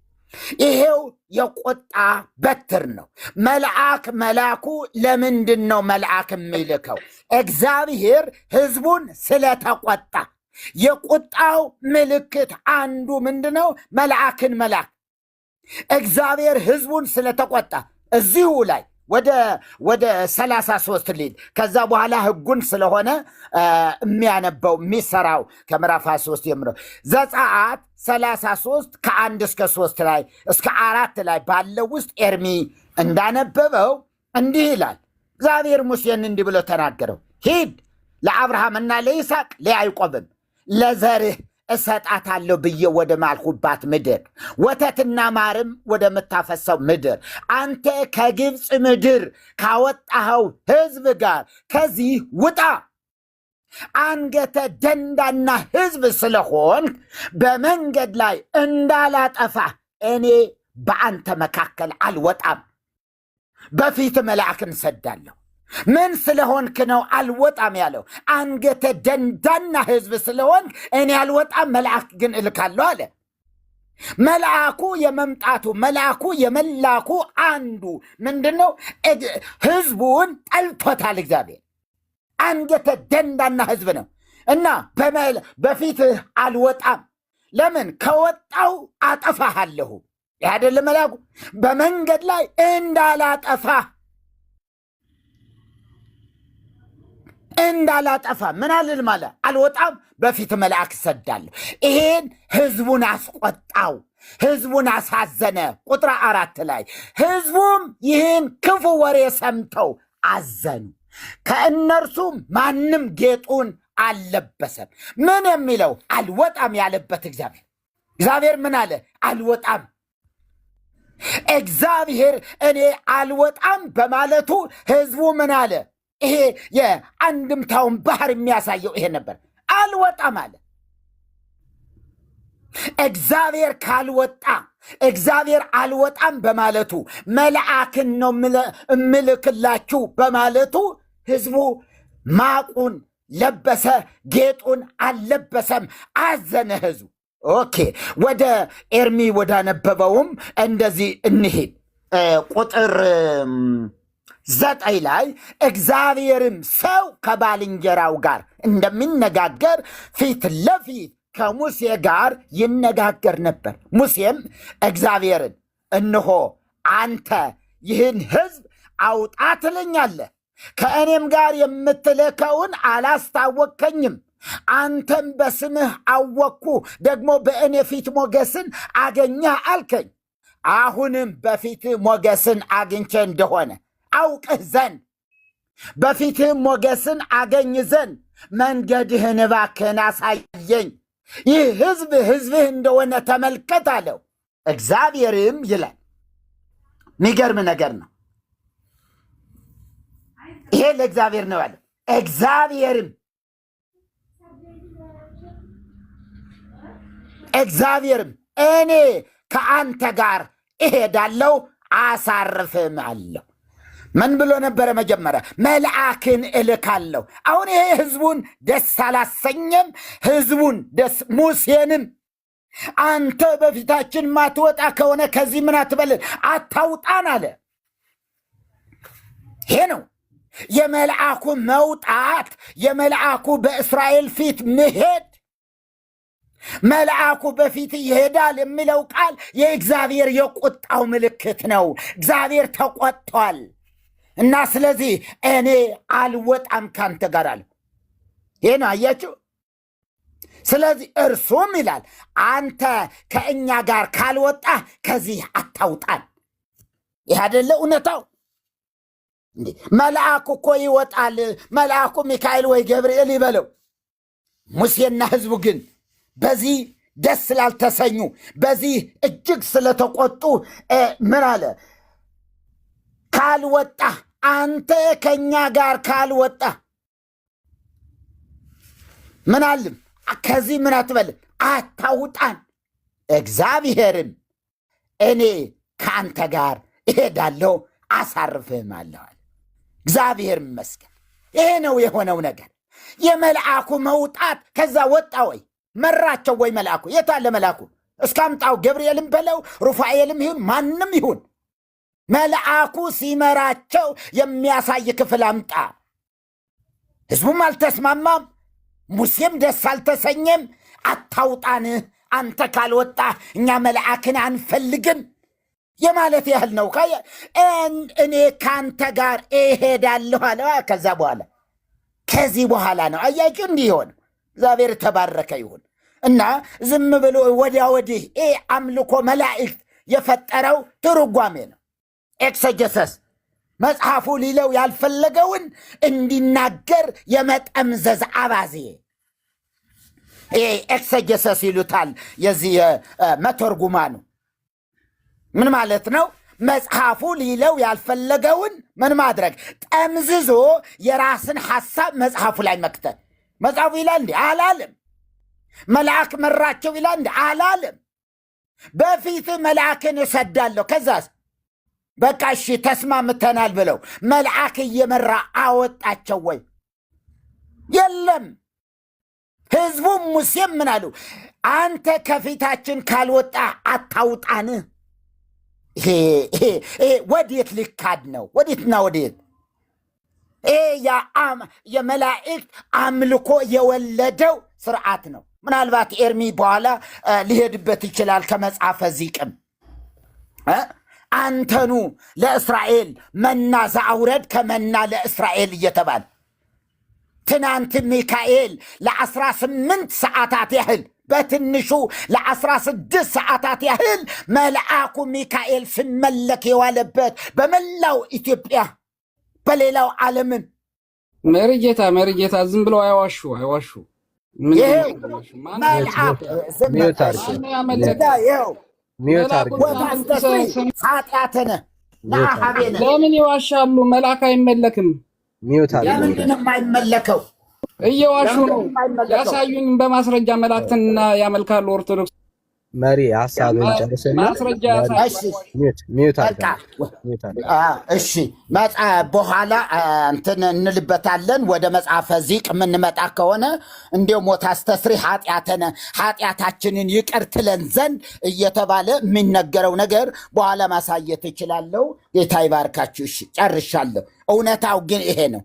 ይሄው የቁጣ በትር ነው። መልአኩ ለምንድን ነው መልአክ የሚልከው? እግዚአብሔር ሕዝቡን ስለተቆጣ። የቁጣው ምልክት አንዱ ምንድነው? መልአክን መላክ። እግዚአብሔር ሕዝቡን ስለተቆጣ እዚሁ ላይ ወደ 33 ሊል ከዛ በኋላ ሕጉን ስለሆነ የሚያነበው የሚሰራው ከምዕራፍ 23 ጀምሮ ዘጸአት 33 ከ1 እስከ 3 ላይ እስከ 4 ላይ ባለው ውስጥ ኤርሚ እንዳነበበው እንዲህ ይላል። እግዚአብሔር ሙሴን እንዲህ ብሎ ተናገረው፣ ሂድ ለአብርሃምና ለይስሐቅ ለያዕቆብም ለዘርህ እሰጣታለሁ ብዬ ወደ ማልሁባት ምድር ወተትና ማርም ወደምታፈሰው ምድር አንተ ከግብፅ ምድር ካወጣኸው ሕዝብ ጋር ከዚህ ውጣ። አንገተ ደንዳና ሕዝብ ስለሆን በመንገድ ላይ እንዳላጠፋ እኔ በአንተ መካከል አልወጣም። በፊት መልአክን ሰዳለሁ። ምን ስለሆንክ ነው አልወጣም ያለው? አንገተ ደንዳና ሕዝብ ስለሆንክ እኔ አልወጣም፣ መልአክ ግን እልካለሁ አለ። መልአኩ የመላኩ አንዱ ምንድን ነው? ሕዝቡን ጠልቶታል እግዚአብሔር። አንገተ ደንዳና ሕዝብ ነው እና በፊትህ አልወጣም። ለምን? ከወጣው አጠፋሃለሁ። ይህ አይደለም መልአኩ በመንገድ ላይ እንዳላጠፋህ ምን አልል ማለት አልወጣም፣ በፊት መልአክ እሰዳለሁ። ይሄን ሕዝቡን አስቆጣው፣ ሕዝቡን አሳዘነ። ቁጥር 4 ላይ ሕዝቡም ይህን ክፉ ወሬ ሰምተው አዘኑ። ከእነርሱም ማንም ጌጡን አልለበሰም። ምን የሚለው አልወጣም ያለበት እግዚአብሔር ምን አለ? አልወጣም። እግዚአብሔር እኔ አልወጣም በማለቱ ሕዝቡ ምን አለ? ይሄ የአንድምታውን ባህር የሚያሳየው ይሄ ነበር። አልወጣም አለ። እግዚአብሔር አልወጣም በማለቱ መልአክን ነው እምልክላችሁ በማለቱ ሕዝቡ ማቁን ለበሰ፣ ጌጡን አልለበሰም፣ አዘነ ሕዝቡ። ኦኬ ወደ ኤርሚ ወዳነበበውም እንደዚህ እንሂድ። ቁጥር 9 ላይ እግዚአብሔርም ሰው ከባልንጀራው ጋር እንደሚነጋገር ፊት ለፊት ከሙሴ ጋር ይነጋገር ነበር። ሙሴም እግዚአብሔርን እነሆ አንተ ይህን ሕዝብ አውጣ ትለኛለህ ከእኔም ጋር የምትልከውን አላስታወቅከኝም። አንተም በስምህ አወቅኩ፣ ደግሞ በእኔ ፊት ሞገስን አገኘህ አልከኝ። አሁንም በፊትህ ሞገስን አግኝቼ እንደሆነ አውቅህ ዘንድ በፊትህም ሞገስን አገኝ ዘንድ መንገድህን እባክህን አሳየኝ። ይህ ሕዝብ ሕዝብህ እንደሆነ ተመልከት አለው። እግዚአብሔርም ይላል። የሚገርም ነገር ነው ይሄ። ለእግዚአብሔር ነው ያለው። እግዚአብሔርም እኔ ከአንተ ጋር እሄዳለሁ አሳርፍም አለው። ምን ብሎ ነበረ መጀመሪያ? መልአክን እልካለሁ። አሁን ይሄ ህዝቡን ደስ አላሰኘም። ህዝቡን ደስ ሙሴንም አንተ በፊታችን ማትወጣ ከሆነ ከዚህ ምን አትበልን አታውጣን አለ። ይሄ ነው የመልአኩ መውጣት፣ የመልአኩ በእስራኤል ፊት መሄድ። መልአኩ በፊት ይሄዳል የሚለው ቃል የእግዚአብሔር የቁጣው ምልክት ነው። እግዚአብሔር ተቆጥቷል እና ስለዚህ እኔ አልወጣም ካንተ ጋር አለ። ይሄ ነው አያችሁ። ስለዚህ እርሱም ይላል አንተ ከእኛ ጋር ካልወጣህ ከዚህ አታውጣን። ይህ አይደለ እውነታው? እንዴ መልአኩ እኮ ይወጣል። መልአኩ ሚካኤል ወይ ገብርኤል ይበለው። ሙሴና ህዝቡ ግን በዚህ ደስ ስላልተሰኙ፣ በዚህ እጅግ ስለተቆጡ ምን አለ? ካልወጣህ አንተ ከእኛ ጋር ካልወጣህ ምን አልም ከዚህ ምን አትበልን አታውጣን። እግዚአብሔርም እኔ ከአንተ ጋር እሄዳለሁ አሳርፍህም አለዋል። እግዚአብሔር ይመስገን። ይሄ ነው የሆነው ነገር። የመልአኩ መውጣት ከዛ ወጣ ወይ መራቸው ወይ መልአኩ? የታለ መልአኩ? እስካምጣው ገብርኤልም በለው ሩፋኤልም ይሁን ማንም ይሁን መልአኩ ሲመራቸው የሚያሳይ ክፍል አምጣ። ህዝቡም አልተስማማም። ሙሴም ደስ አልተሰኘም። አታውጣን፣ አንተ ካልወጣ እኛ መልአክን አንፈልግም የማለት ያህል ነው። እኔ ከአንተ ጋር እሄዳለሁ አለ። ከዛ በኋላ ከዚህ በኋላ ነው አያችሁ እንዲህ ይሆን። እግዚአብሔር ተባረከ ይሁን እና ዝም ብሎ ወዲያ ወዲህ አምልኮ መላእክት የፈጠረው ትርጓሜ ነው። ኤክሰጀሰስ መጽሐፉ ሊለው ያልፈለገውን እንዲናገር የመጠምዘዝ አባዜ ኤክሰጀሰስ ይሉታል። የዚህ መተርጉማኑ ምን ማለት ነው? መጽሐፉ ሊለው ያልፈለገውን ምን ማድረግ? ጠምዝዞ የራስን ሐሳብ መጽሐፉ ላይ መክተት። መጽሐፉ ይላል እንዲ አላለም። መልአክ መራቸው ይላል እንዲ አላለም። በፊት መልአክን እሰዳለሁ ከዛስ በቃ እሺ ተስማምተናል ብለው መልአክ እየመራ አወጣቸው ወይ? የለም። ህዝቡም ሙሴም ምን አሉ? አንተ ከፊታችን ካልወጣ አታውጣን። ወዴት ሊካድ ነው? ወዴትና ወዴት? የመላእክት አምልኮ የወለደው ስርዓት ነው። ምናልባት ኤርሚ በኋላ ሊሄድበት ይችላል ከመጽሐፈ ዚቅም አንተኑ ለእስራኤል መና ዘአውረድ ከመና ለእስራኤል እየተባለ ትናንት ሚካኤል ለ18 ሰዓታት ያህል በትንሹ ለ16 ሰዓታት ያህል መልአኩ ሚካኤል ሲመለክ የዋለበት በመላው ኢትዮጵያ በሌላው ዓለምን መሪጌታ ዝም ብለው አይዋሹ። ይሄው መልአክ ኃጢአተነ ለአሃቤነ ለምን ይዋሻሉ? መልአክ አይመለክም። ለምንድን ነው የማይመለከው? እየዋሹ ነው። ያሳዩን በማስረጃ መላእክትና ያመልካሉ ኦርቶዶክስ። መሪ ሐሳብን ጨርስና ማስረጃ እሺ በኋላ እንትን እንልበታለን። ወደ መጽሐፈ ዚቅ የምንመጣ ከሆነ እንዲሁ ሞት አስተስሪ ኃጢአታችንን ይቅር ትለን ዘንድ እየተባለ የሚነገረው ነገር በኋላ ማሳየት እችላለሁ። ጌታ ይባርካችሁ። እሺ ጨርሻለሁ። እውነታው ግን ይሄ ነው።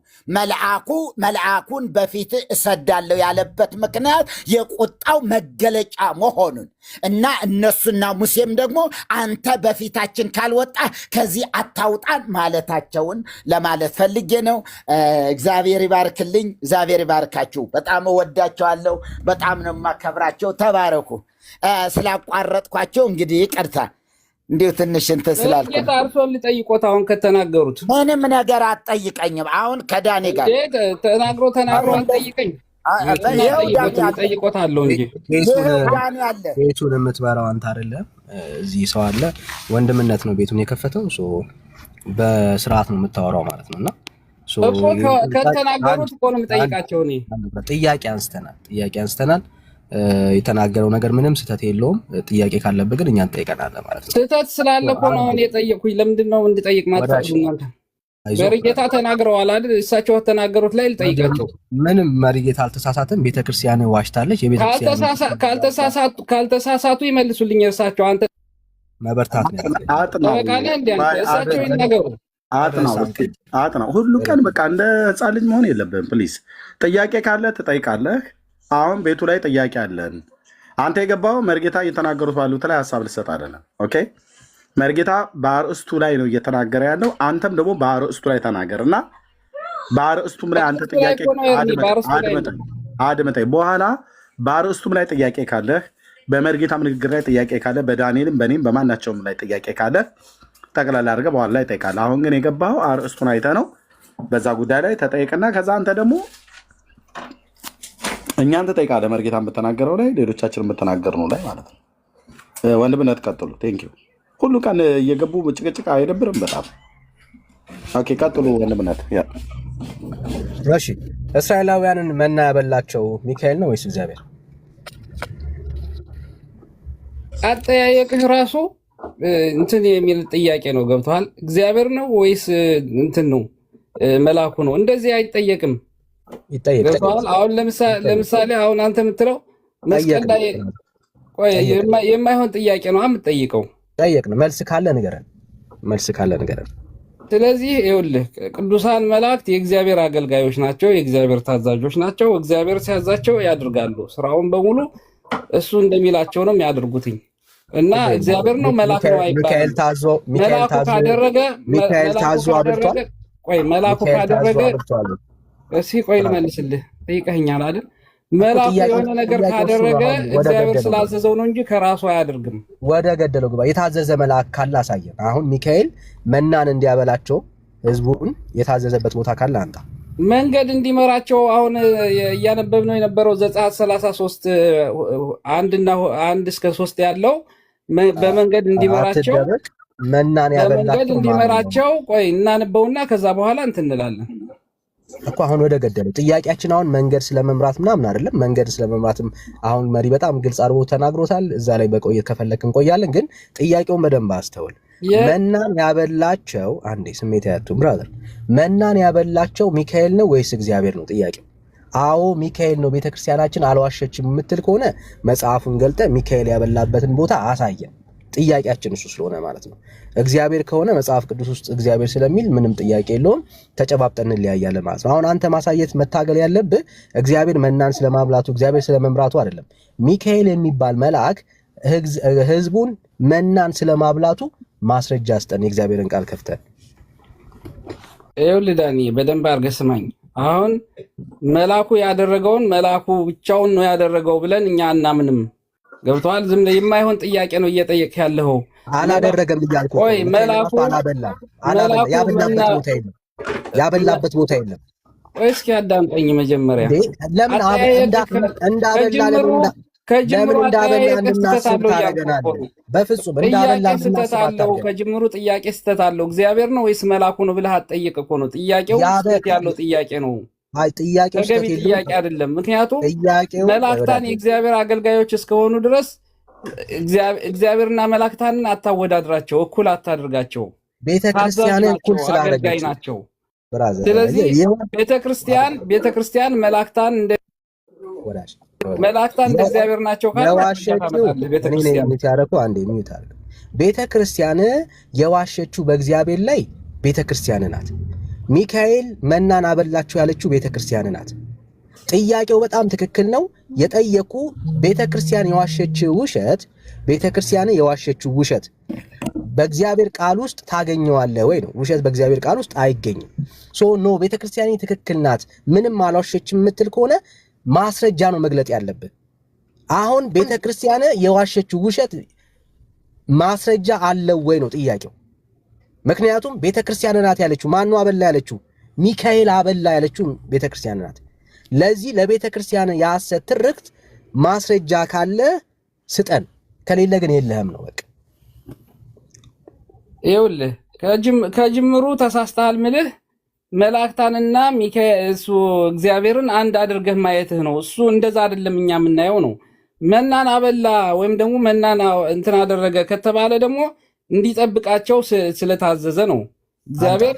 መልአኩን በፊት እሰዳለሁ ያለበት ምክንያት የቁጣው መገለጫ መሆኑን እና እነሱና ሙሴም ደግሞ አንተ በፊታችን ካልወጣ ከዚህ አታውጣን ማለታቸውን ለማለት ፈልጌ ነው። እግዚአብሔር ይባርክልኝ። እግዚአብሔር ይባርካችሁ። በጣም እወዳቸዋለሁ። በጣም ነው የማከብራቸው። ተባረኩ። ስላቋረጥኳቸው እንግዲህ ይቅርታ። እንዲሁ ትንሽ እንትን ስላልኩ ጌታ እርሶን ሊጠይቆት አሁን ከተናገሩት ምንም ነገር አትጠይቀኝም። አሁን ከዳኔ ጋር ተናግሮ አልጠይቀኝ ጠይቆታለሁ እንጂ ቤቱን የምትበራው አንተ አይደለም። እዚህ ሰው አለ፣ ወንድምነት ነው ቤቱን የከፈተው። በስርዓት ነው የምታወራው ማለት ነው። እና ከተናገሩት እኮ ነው የምጠይቃቸው። ጥያቄ አንስተናል። የተናገረው ነገር ምንም ስህተት የለውም። ጥያቄ ካለብህ ግን እኛን ጠይቀናለህ ማለት ነው። ስህተት ስላለ እኮ ነው እኔ የጠየኩኝ። ለምንድን ነው እንድጠይቅ ማጥፋት? መሪጌታ ተናግረዋል አይደል? እሳቸው ተናገሩት ላይ ልጠይቃቸው። ምንም መሪጌታ አልተሳሳትም። ቤተክርስቲያን ዋሽታለች። ካልተሳሳቱ ይመልሱልኝ። እርሳቸው አንተ መበርታት እሳቸው ይናገሩ። አጥናው ሁሉ ቀን በቃ እንደ ህፃን ልጅ መሆን የለብህም ፕሊዝ። ጥያቄ ካለ ትጠይቃለህ። አሁን ቤቱ ላይ ጥያቄ አለን። አንተ የገባው መርጌታ እየተናገሩት ባሉት ላይ ሀሳብ ልሰጥ አይደለም። ኦኬ መርጌታ በአርእስቱ ላይ ነው እየተናገረ ያለው። አንተም ደግሞ በአርእስቱ ላይ ተናገር እና በአርእስቱም ላይ አንተ ጥያቄ አድምጠኝ። በኋላ በአርእስቱም ላይ ጥያቄ ካለህ፣ በመርጌታም ንግግር ላይ ጥያቄ ካለ፣ በዳንኤልም በእኔም በማናቸውም ላይ ጥያቄ ካለ ጠቅላላ አድርገህ በኋላ ላይ ጠይቃለህ። አሁን ግን የገባው አርእስቱን አይተህ ነው። በዛ ጉዳይ ላይ ተጠይቅና ከዛ አንተ ደግሞ እኛን ትጠይቃለህ። መርጌታ የምትናገረው ላይ ሌሎቻችን የምትናገር ነው ላይ ማለት ነው። ወንድምነት ቀጥሉ። ቴንኪው። ሁሉ ቀን እየገቡ ጭቅጭቅ አይደብርም? በጣም ኦኬ። ቀጥሉ ወንድምነት። እሺ እስራኤላውያንን መና ያበላቸው ሚካኤል ነው ወይስ እግዚአብሔር? አጠያየቅህ ራሱ እንትን የሚል ጥያቄ ነው። ገብቶሃል? እግዚአብሔር ነው ወይስ እንትን ነው መልአኩ ነው? እንደዚህ አይጠየቅም። ይጠየቃል። አሁን ለምሳሌ አሁን አንተ የምትለው መስቀል ላይ የማይሆን ጥያቄ ነው የምትጠይቀው። ጠየቅን። መልስ ካለ ንገረን። ስለዚህ ይኸውልህ ቅዱሳን መላእክት የእግዚአብሔር አገልጋዮች ናቸው፣ የእግዚአብሔር ታዛዦች ናቸው። እግዚአብሔር ሲያዛቸው ያደርጋሉ። ስራውን በሙሉ እሱ እንደሚላቸው ነው የሚያደርጉትኝ እና እግዚአብሔር ነው መልአክ ነው አይባልም። መልአኩ ካደረገ እስኪ ቆይ ልመልስልህ። ጠይቀኸኛል አይደል? መልአኩ የሆነ ነገር ካደረገ እግዚአብሔር ስላዘዘው ነው እንጂ ከራሱ አያደርግም። ወደ ገደለው ግባ። የታዘዘ መልአክ ካለ አሳየን። አሁን ሚካኤል መናን እንዲያበላቸው ህዝቡን የታዘዘበት ቦታ ካለ አንተ መንገድ እንዲመራቸው አሁን እያነበብነው የነበረው ዘጸአት 33 1 እስከ 3 ያለው በመንገድ እንዲመራቸው መናን እንዲመራቸው ቆይ እናነበውና ከዛ በኋላ እንትን እንላለን እኮ። አሁን ወደ ገደለው ጥያቄያችን አሁን መንገድ ስለመምራት ምናምን አይደለም። መንገድ ስለመምራትም አሁን መሪ በጣም ግልጽ አድርጎ ተናግሮታል። እዛ ላይ በቆየት ከፈለክ እንቆያለን። ግን ጥያቄውን በደንብ አስተውል። መናን ያበላቸው አንዴ ስሜት ያቱ ብራዘር፣ መናን ያበላቸው ሚካኤል ነው ወይስ እግዚአብሔር ነው ጥያቄው? አዎ ሚካኤል ነው። ቤተክርስቲያናችን አልዋሸችም የምትል ከሆነ መጽሐፉን ገልጠ ሚካኤል ያበላበትን ቦታ አሳየን። ጥያቄያችን እሱ ስለሆነ ማለት ነው። እግዚአብሔር ከሆነ መጽሐፍ ቅዱስ ውስጥ እግዚአብሔር ስለሚል ምንም ጥያቄ የለውም። ተጨባብጠን እንለያያለን ማለት ነው። አሁን አንተ ማሳየት መታገል ያለብህ እግዚአብሔር መናን ስለማብላቱ እግዚአብሔር ስለመምራቱ አይደለም። ሚካኤል የሚባል መልአክ ህዝቡን መናን ስለማብላቱ ማስረጃ አስጠን። የእግዚአብሔርን ቃል ከፍተን ይኸውልህ ዳኒ በደንብ አድርገህ ስማኝ። አሁን መልአኩ ያደረገውን መልአኩ ብቻውን ነው ያደረገው ብለን እኛ አናምንም። ገብቶሃል? ዝም ብለህ የማይሆን ጥያቄ ነው እየጠየቅህ ያለኸው። አላደረገም እያልኩ ቆይ መልአኩ ያበላበት ቦታ የለም። ቆይ እስኪ አዳምጠኝ መጀመሪያ። ለምን እንዳበላ ከጅምሩ በፍጹም እንዳበላ ስተታለው ከጅምሩ ጥያቄ ስተታለው እግዚአብሔር ነው ወይስ መልአኩ ነው ብለህ አትጠይቅ እኮ ነው ጥያቄው። ስህተት ያለው ጥያቄ ነው። ጥያቄው ተገቢ ጥያቄ አይደለም። ምክንያቱም መላእክታን የእግዚአብሔር አገልጋዮች እስከሆኑ ድረስ እግዚአብሔርና መላእክታንን አታወዳድራቸው፣ እኩል አታድርጋቸው። ቤተክርስቲያንን እኩል አገልጋይ ናቸው። ስለዚህ ቤተክርስቲያን መላእክታን እንደ መላእክታን እንደ እግዚአብሔር ናቸው ካለ ቤተ ክርስቲያን የዋሸችው በእግዚአብሔር ላይ ቤተ ክርስቲያን ናት። ሚካኤል መናን አበላችሁ ያለችው ቤተ ክርስቲያን ናት። ጥያቄው በጣም ትክክል ነው። የጠየቁ ቤተ ክርስቲያን የዋሸችው ውሸት ቤተ ክርስቲያን የዋሸችው ውሸት በእግዚአብሔር ቃል ውስጥ ታገኘዋለህ ወይ ነው። ውሸት በእግዚአብሔር ቃል ውስጥ አይገኝም። ኖ ቤተ ክርስቲያን ትክክል ናት ምንም አልዋሸችም የምትል ከሆነ ማስረጃ ነው መግለጥ ያለብህ። አሁን ቤተ ክርስቲያን የዋሸችው ውሸት ማስረጃ አለው ወይ ነው ጥያቄው። ምክንያቱም ቤተ ክርስቲያን ናት ያለችው ማን አበላ ያለችው? ሚካኤል አበላ ያለችው ቤተ ክርስቲያን ናት። ለዚህ ለቤተ ክርስቲያን የሐሰት ትርክት ማስረጃ ካለ ስጠን፣ ከሌለ ግን የለህም ነው በቃ። ይኸውልህ ከጅምሩ ተሳስተሃል ምልህ መላእክታንና ሚካኤል እሱ እግዚአብሔርን አንድ አድርገህ ማየትህ ነው። እሱ እንደዛ አይደለም እኛ የምናየው ነው። መናን አበላ ወይም ደግሞ መናን እንትን አደረገ ከተባለ ደግሞ እንዲጠብቃቸው ስለታዘዘ ነው። እግዚአብሔር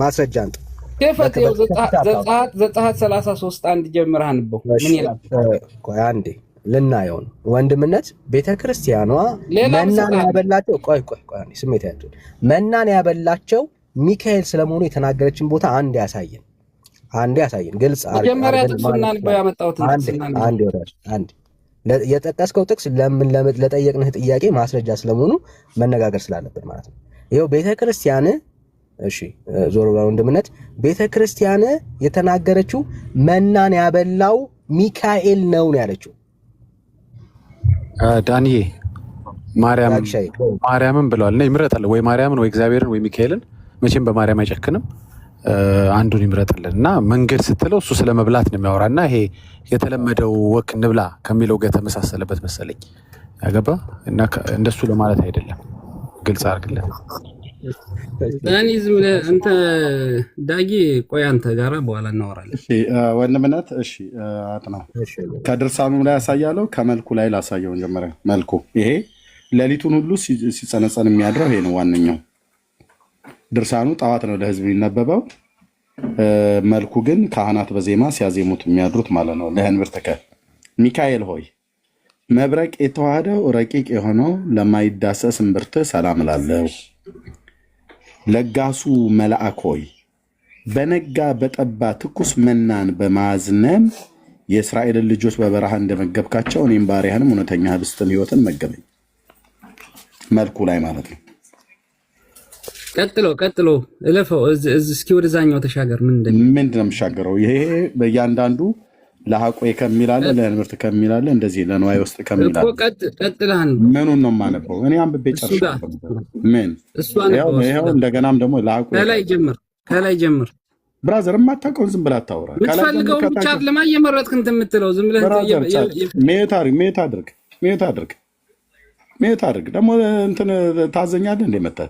ማስረጃ አንተ ከፈተው ዘጸአት 33 አንድ ጀምረህ አንበው ምን ይላል? ቆይ አንዴ ልናየው ነው። ወንድምነት ቤተክርስቲያኗ መናን ያበላቸው ቆይ አንዴ ስሜት ያለው መናን ያበላቸው ሚካኤል ስለመሆኑ የተናገረችን ቦታ አንድ ያሳየን ግልጽ መጀመሪያ ጥቅሱናን ያመጣሁት አንድ የጠቀስከው ጥቅስ ለምን ለጠየቅንህ ጥያቄ ማስረጃ ስለመሆኑ መነጋገር ስላለበት ማለት ነው። ይሄው ቤተክርስቲያን እሺ ዞሮ ወንድምነት ቤተክርስቲያን የተናገረችው መናን ያበላው ሚካኤል ነው ያለችው። ዳንኤ ማርያምን ብለዋል እና ይምረጣል ወይ ማርያምን ወይ እግዚአብሔርን ወይ ሚካኤልን መቼም በማርያም አይጨክንም። አንዱን ይምረጥልን እና መንገድ ስትለው እሱ ስለ መብላት ነው የሚያወራ እና ይሄ የተለመደው ወክ እንብላ ከሚለው ጋር ተመሳሰለበት መሰለኝ ያገባ እና እንደሱ ለማለት አይደለም። ግልጽ አድርግልን ዳኒ። ዝም ብለህ አንተ ዳጊ ቆይ አንተ ጋራ በኋላ እናወራለን። እሺ ወንድምነት እሺ አጥናው ከድርሳኑ ላይ ያሳያለው ከመልኩ ላይ ላሳየው። መጀመሪያ መልኩ ይሄ ሌሊቱን ሁሉ ሲጸነጸን የሚያድረው ይሄ ነው ዋነኛው። ድርሳኑ ጠዋት ነው ለህዝብ የሚነበበው። መልኩ ግን ካህናት በዜማ ሲያዜሙት የሚያድሩት ማለት ነው። ለህንብርትከ ሚካኤል ሆይ መብረቅ የተዋሃደው ረቂቅ የሆነው ለማይዳሰስ እምብርት ሰላም ላለው ለጋሱ መልአክ ሆይ በነጋ በጠባ ትኩስ መናን በማዝነም የእስራኤልን ልጆች በበረሃ እንደመገብካቸው እኔም ባሪያህንም እውነተኛ ህብስትን ህይወትን መገበኝ። መልኩ ላይ ማለት ነው። ቀጥሎ እለፈው እስኪ ወደዛኛው ተሻገር። ምንድነው የምሻገረው? ይሄ በእያንዳንዱ ለሐቆ ከሚላለ ለህንብርት ከሚላለ እንደዚህ ለንዋይ ውስጥ ከሚላለ እኮ ቀጥላን ምኑን ነው የማነበው? እኔ አንብቤ ጨርሻለሁ። ምን ይሄው እንደገናም ደግሞ ለሐቆ ከላይ ጀምር ብራዘር። የማታውቀውን ዝም ብለህ አታውራ። የምትፈልገው ብቻ ለማየመረጥክ እንትን የምትለው ዝም ብለህ ሜት አድርግ ደግሞ እንትን ታዘኛለህ እንደ መጣህ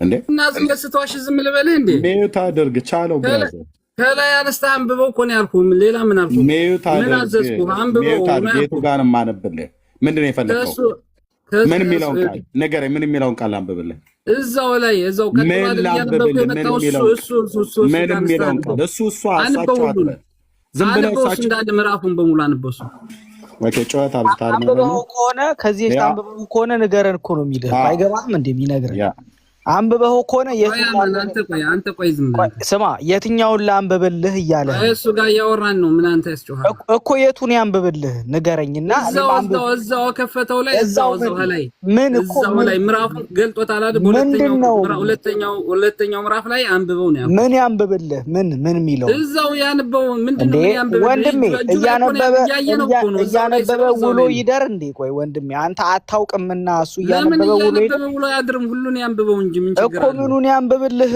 እንዴ እና ዝም ስትዋሽ ዝም ልበልህ እንዴ? ሜት አድርግ ቻለው ብራዘር። ከላይ አነስተህ አንብበው እኮ ነው ያልኩህ። ሌላ ምን አልኩህ? ምን አዘዝኩህ? አንብበው። ቤቱ ጋር ማነብልህ ምንድን ነው የፈለከው? ምን የሚለውን ቃል ንገረኝ። ምን የሚለውን ቃል አንብብልህ? እዛው ላይ እዛው ከተባለ ያነበብኩ የመጣው እሱ ምን የሚለውን ቃል እሱ አሳቸው አለ። ዝም ብለህ ሳቸው እንዳለ ምዕራፉን በሙሉ አንበሱ። ወኬ ጨዋታ አብታር ነው ከሆነ ከዚህ አንብበው ከሆነ ንገረን እኮ ነው የሚልህ። አይገባም እንዴ የሚነግረን? አንብበው ከሆነ አንተ ቆይ ዝም ብለህ ስማ፣ የትኛውን ላንብብልህ እያለ እሱ ጋር እያወራን ነው። ምን አንተ ያስጮሃል እኮ የቱን ያንብብልህ ንገረኝና እዛው ከፈተው ላይ እዛው ላይ ምን እኮ ላይ ምዕራፉን ገልጦታል አይደል? ሁለተኛው ምዕራፍ ላይ አንብበው ነው ያለው። ምን ያንብብልህ? ምን የሚለው እዛው ያንብበው። ምንድነው ያንብበው? ወንድሜ እያነበበ ውሎ ይደር እንዴ? ቆይ ወንድሜ አንተ አታውቅምና እሱ እያነበበ ውሎ ያድርም። ሁሉን ያንብበው እንጂ ምን ችግር አለ እኮ። ምኑን ያንብብልህ?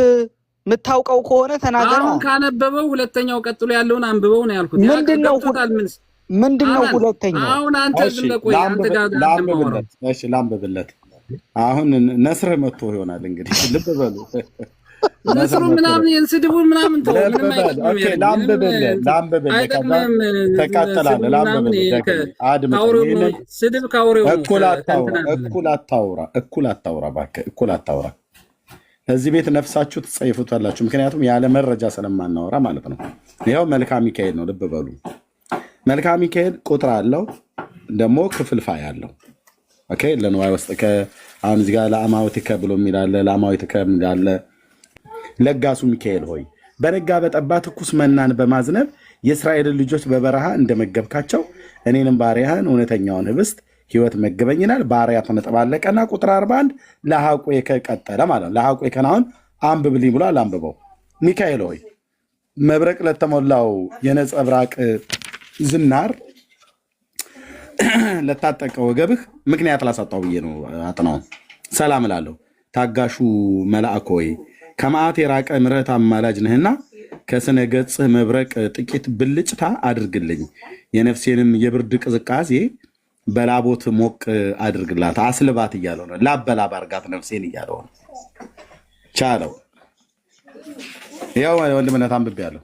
የምታውቀው ከሆነ ተናገር። አሁን ካነበበው ሁለተኛው ቀጥሎ ያለውን አንብበው ነው ያልኩት። ምንድነው ሁለተኛው? አሁን አንተ ዝም ብለህ ቆይ። አንተ ጋር ላንብብለት። አሁን ነስርህ መጥቶ ይሆናል እንግዲህ። ልብ በሉ ነስሩ ምናምን ስድቡ ምናምን ተው። ላንብብለት ተቃጠላለህ። ላንብብለት። ስድብ ካውሬው እኩል አታውራ እባክህ፣ እኩል አታውራ። እዚህ ቤት ነፍሳችሁ ትጸይፉታላችሁ። ምክንያቱም ያለ መረጃ ስለማናወራ ማለት ነው። ይኸው መልክአ ሚካኤል ነው። ልብ በሉ። መልክአ ሚካኤል ቁጥር አለው ደግሞ ክፍልፋይ አለው። ኦኬ ለንዋይ ውስጥ አሁን እዚህ ጋር ለአማውቲከ ብሎ የሚላለ ለአማውቲከ የሚላለ ለጋሱ ሚካኤል ሆይ በነጋ በጠባ ትኩስ መናን በማዝነብ የእስራኤልን ልጆች በበረሃ እንደመገብካቸው እኔንም ባሪያህን እውነተኛውን ህብስት ህይወት መገበኝናል። ባሪያ ተመጠባለቀና ቁጥር 41 ለሐቆከ ቀጠለ ማለት ነው። ለሐቆከን አሁን አንብብልኝ ብሎ አላንብበው። ሚካኤል ሆይ መብረቅ ለተሞላው የነጸብራቅ ዝናር ለታጠቀ ወገብህ ምክንያት ላሳጣው ብዬ ነው። አጥናውን ሰላም እላለሁ። ታጋሹ መልአክ ሆይ ከመዓት የራቀ ምሕረት አማላጅ ነህና ከስነ ገጽህ መብረቅ ጥቂት ብልጭታ አድርግልኝ። የነፍሴንም የብርድ ቅዝቃዜ በላቦት ሞቅ አድርግላት፣ አስልባት እያለው ነው። ላበላብ አርጋት ነፍሴን እያለው ነው። ቻለው ያው ወንድምነት አንብቤ ያለው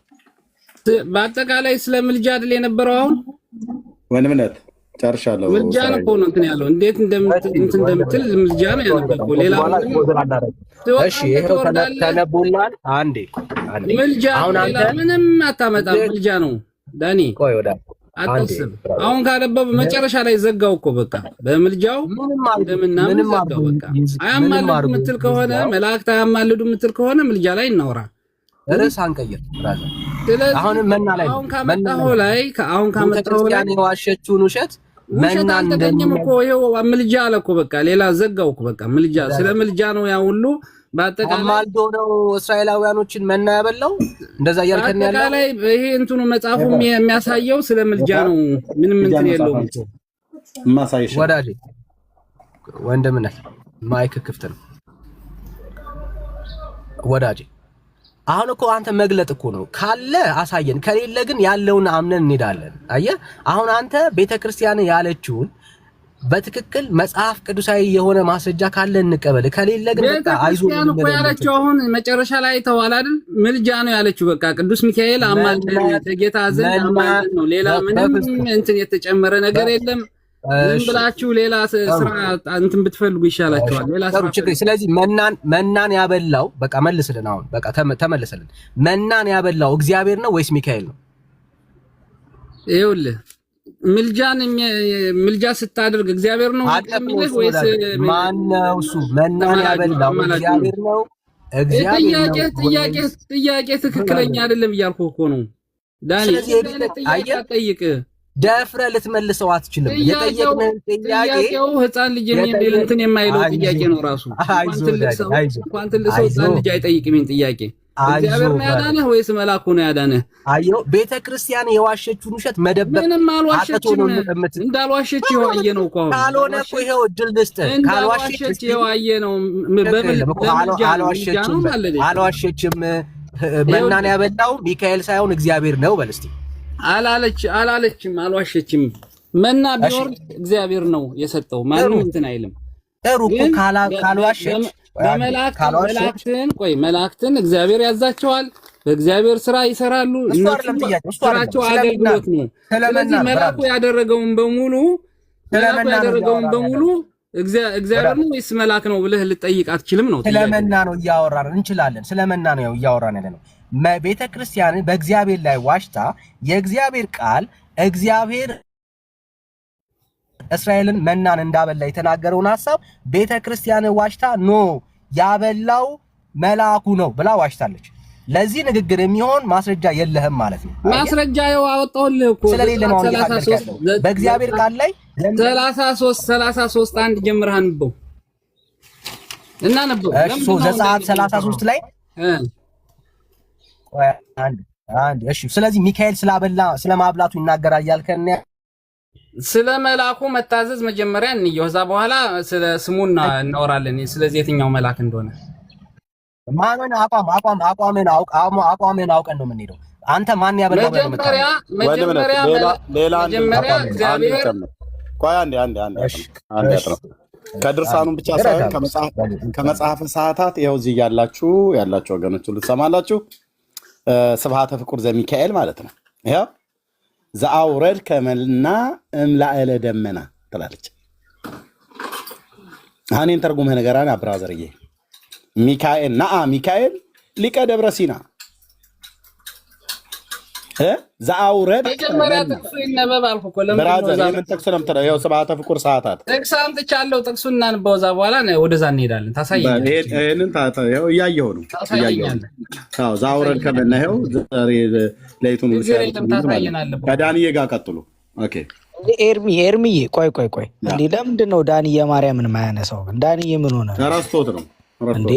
በአጠቃላይ ስለ ምልጃ አይደል የነበረው። አሁን ወንድምነት ጨርሻለሁ። ምልጃ ነው እኮ ነው እንትን ያለው እንዴት እንደምትል ምልጃ ነው ያነበብኩ። ሌላ እሺ ይሄው ተነቦላል። አንዴ ምልጃ ሌላ ምንም አታመጣም። ምልጃ ነው ዳኒ። ቆይ ወዳ አታስብ። አሁን ካነበብ መጨረሻ ላይ ዘጋው እኮ በቃ በምልጃው ምንም ዘጋው በቃ። አያማልዱ ምትል ከሆነ መላእክት አያማልዱ ምትል ከሆነ ምልጃ ላይ እናውራ። ርዕስ አንቀይር ብራዘር። አሁን መና ላይ አሁን ካመጣው ላይ የዋሸችውን ውሸት መና እንደኝም እኮ ይሄው ምልጃ አለ እኮ በቃ ሌላ ዘጋው እኮ በቃ ምልጃ ስለ ምልጃ ነው ያ ሁሉ በአጠቃላይ አማልዶ ነው እስራኤላውያኖችን መና ያበላው። እንደዛ እያልከኝ ያለው በአጠቃላይ ይሄ እንትኑ መጽሐፉ የሚያሳየው ስለ ምልጃ ነው። ምንም እንትን የለውም። ማሳየሽ ወዳጄ ወንድምነት ማይክ ክፍት ነው ወዳጄ። አሁን እኮ አንተ መግለጥ እኮ ነው ካለ አሳየን፣ ከሌለ ግን ያለውን አምነን እንሄዳለን። አየህ አሁን አንተ ቤተክርስቲያን ያለችውን በትክክል መጽሐፍ ቅዱሳዊ የሆነ ማስረጃ ካለ እንቀበል፣ ከሌለ ግን በቃ አይዞህ ነው ያለችው። አሁን መጨረሻ ላይ ተዋል አይደል? ምልጃ ነው ያለችው። በቃ ቅዱስ ሚካኤል አማልደን ከጌታ ዘንድ አማልደን ነው። ሌላ ምንም እንትን የተጨመረ ነገር የለም። ምን ብላችሁ ሌላ ስራ እንትን ብትፈልጉ ይሻላችኋል። ሌላ ስራ ችግር። ስለዚህ መናን ያበላው በቃ መልስልን። አሁን በቃ ተመለሰልን። መናን ያበላው እግዚአብሔር ነው ወይስ ሚካኤል ነው? ይኸውልህ ምልጃ ስታደርግ እግዚአብሔር ነው የሚልህ ወይስ ማን ነው? እሱ መናን ያበላው እግዚአብሔር ነው? ጥያቄ ትክክለኛ አይደለም እያልኩህ እኮ ነው ዳኒ። ጠይቅ ደፍረህ ልትመልሰው አትችልም። የጠየቅነው ጥያቄው ህፃን ልጅ የሚል እንትን የማይለው ጥያቄ ነው ራሱ። እንኳን ትልቅ ሰው ህፃን ልጅ አይጠይቅም ይሄን ጥያቄ። እግዚአብሔር ነው ያዳነህ ወይስ መልአኩ ነው ያዳነህ? አየው ቤተክርስቲያን የዋሸችውን ውሸት መደበቅ ምንም አልዋሸችም። እንዳልዋሸች የዋየ ነው እኮ ካልሆነ እኮ ይሄው እድል ልስጥህ። ካልዋሸች የዋየ ነው። አልዋሸችም። መናን ያበላው ሚካኤል ሳይሆን እግዚአብሔር ነው በል እስቲ። አላለችም፣ አልዋሸችም። መና ቢወርድ እግዚአብሔር ነው የሰጠው። ማንም እንትን አይልም። ሩቁ ካልዋሸች መላእክትን እግዚአብሔር ያዛቸዋል። በእግዚአብሔር ስራ ይሰራሉ። ስራቸው አገልግሎት ነው። ስለዚህ መልአኩ ያደረገውን በሙሉ እግዚአብሔር ነው ወይስ መልአክ ነው ብለህ ልጠይቅ አትችልም ነው። ስለመና ነው እያወራን እንችላለን። ስለመና ነው እያወራን ያለ ነው። ቤተ ክርስቲያን በእግዚአብሔር ላይ ዋሽታ የእግዚአብሔር ቃል እግዚአብሔር እስራኤልን መናን እንዳበላ የተናገረውን ሐሳብ ቤተ ክርስቲያን ዋሽታ ኖ ያበላው መልአኩ ነው ብላ ዋሽታለች። ለዚህ ንግግር የሚሆን ማስረጃ የለህም ማለት ነው። ማስረጃ ያው አወጣሁልህ እኮ ስለሌለ ነው። በእግዚአብሔር ቃል ላይ 33 አንድ ጀምረህ አንብበው እና ነበው ዘጸአት 33 ላይ አንድ እሺ። ስለዚህ ሚካኤል ስለማብላቱ ይናገራል ያልከን ስለ መልአኩ መታዘዝ መጀመሪያ እንየው፣ ከዛ በኋላ ስለ ስሙና እናወራለን። ስለዚህ የትኛው መልአክ እንደሆነ ማንን አቋምን አውቀን ነው የምንሄደው። አንተ ማን ያበላው? መጀመሪያ እግዚአብሔር ቆይ አንዴ ከድርሳኑን ብቻ ሳይሆን ከመጽሐፈ ሰዓታት ይኸው እዚህ ያላችሁ ወገኖች ሁሉ ትሰማላችሁ። ስብሐተ ፍቁር ዘሚካኤል ማለት ነው። ይኸው ዘአውረድ ከመልና እምላእለ ደመና ትላለች። አኔን ተርጉመህ ነገራን አብራዘርዬ ሚካኤል ሊቀ ደብረ ሲና ዘአውረድ መጀመሪያ ጥቅሱ ይነበብ አልኩ እኮ። ለምን ብራዘር የምን ጥቅስ ነው የምትለው? ይኸው ስብሐተ ፍቁር ሰዓታት ጥቅስ አምጥቻለሁ። ጥቅሱን እናንበው፣ እዛ በኋላ ወደዛ እንሄዳለን። ታሳየኛለህ። ይሄንን ይኸው እያየሁ ነው። አዎ ዘአውረድ ከመና ይኸው ዛሬ ለይቱን ከዳንዬ ጋር ቀጥሉ። ኦኬ ኤርሚዬ ቆይ እንዴ ለምንድን ነው ዳንዬ ማርያምን ማያነሳው? ዳንዬ ምን ሆነ? ረስቶት ነው እንዴ?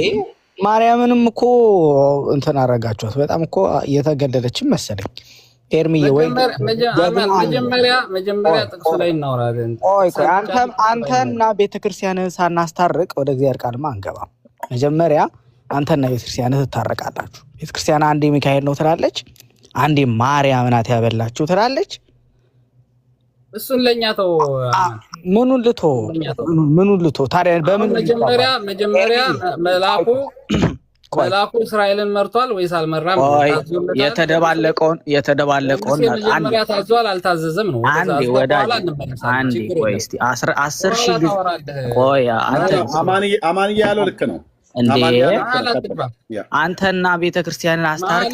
ማርያምንም እኮ እንትን አረጋችኋት። በጣም እኮ እየተገደለችም መሰለኝ። ኤርሚዬ ወይ መጀመሪያ ጥቅሱ ላይ እናወራለን። ቆይ አንተና ቤተክርስቲያንን ሳናስታርቅ ወደ እግዚአብሔር ቃልማ አንገባም። መጀመሪያ አንተና ቤተክርስቲያንን ትታረቃላችሁ። ቤተክርስቲያን አንዴ ሚካኤል ነው ትላለች፣ አንዴ ማርያም ናት ያበላችሁ ትላለች። እሱን ለኛ ተው። ምኑን ልቶ ታዲያ? በምን መጀመሪያ መልአኩ እስራኤልን መርቷል ወይስ አልመራም? የተደባለቀውን መጀመሪያ ታዟል አልታዘዘም ነው። አንዴ ወዳጅ አንዴ ቆይ እስቲ 10 ሺህ ቆይ አማንዬ ያለው ልክ ነው እንዴ? አንተና ቤተክርስቲያንን አስታርቅ።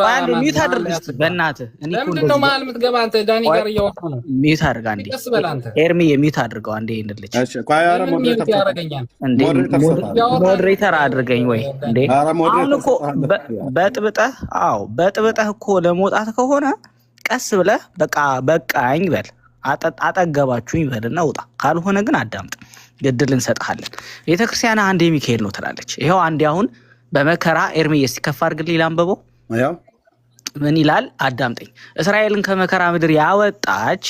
አንዴ ሚት አድርግ እስቲ በእናትህ። እኔ እኮ ምንድነው መሀል የምትገባ አንተ? ዳኒ ጋር እያወራሁ ነው። ሚት አድርግ አንዴ ኤርሚዬ፣ ሚት አድርገው አንዴ። ይንልች ሞዴሬተር አድርገኝ ወይ እንዴ? አሁን እኮ በጥብጠህ እኮ ለመውጣት ከሆነ ቀስ ብለህ በቃኝ በል፣ አጠገባችሁኝ በልና ውጣ። ካልሆነ ግን አዳምጥ፣ ግድል እንሰጥሃለን። ቤተክርስቲያን አንዴ ሚካኤል ነው ትላለች። ይኸው አንዴ አሁን በመከራ ኤርሚዬ ሲከፋ አድርግልኝ ላንበበው። ምን ይላል? አዳምጠኝ። እስራኤልን ከመከራ ምድር ያወጣች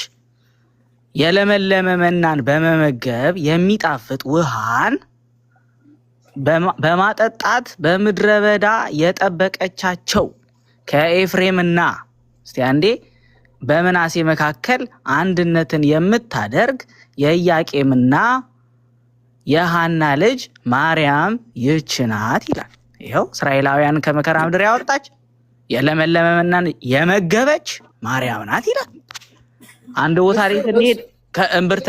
የለመለመ መናን በመመገብ የሚጣፍጥ ውሃን በማጠጣት በምድረ በዳ የጠበቀቻቸው ከኤፍሬምና እስቲ አንዴ በምናሴ መካከል አንድነትን የምታደርግ የኢያቄምና የሐና ልጅ ማርያም ይህች ናት ይላል። ይኸው እስራኤላውያን ከመከራ ምድር ያወጣች የለመለመ መናን የመገበች ማርያም ናት ይላል። አንድ ቦታ ላይ ስንሄድ ከእምብርት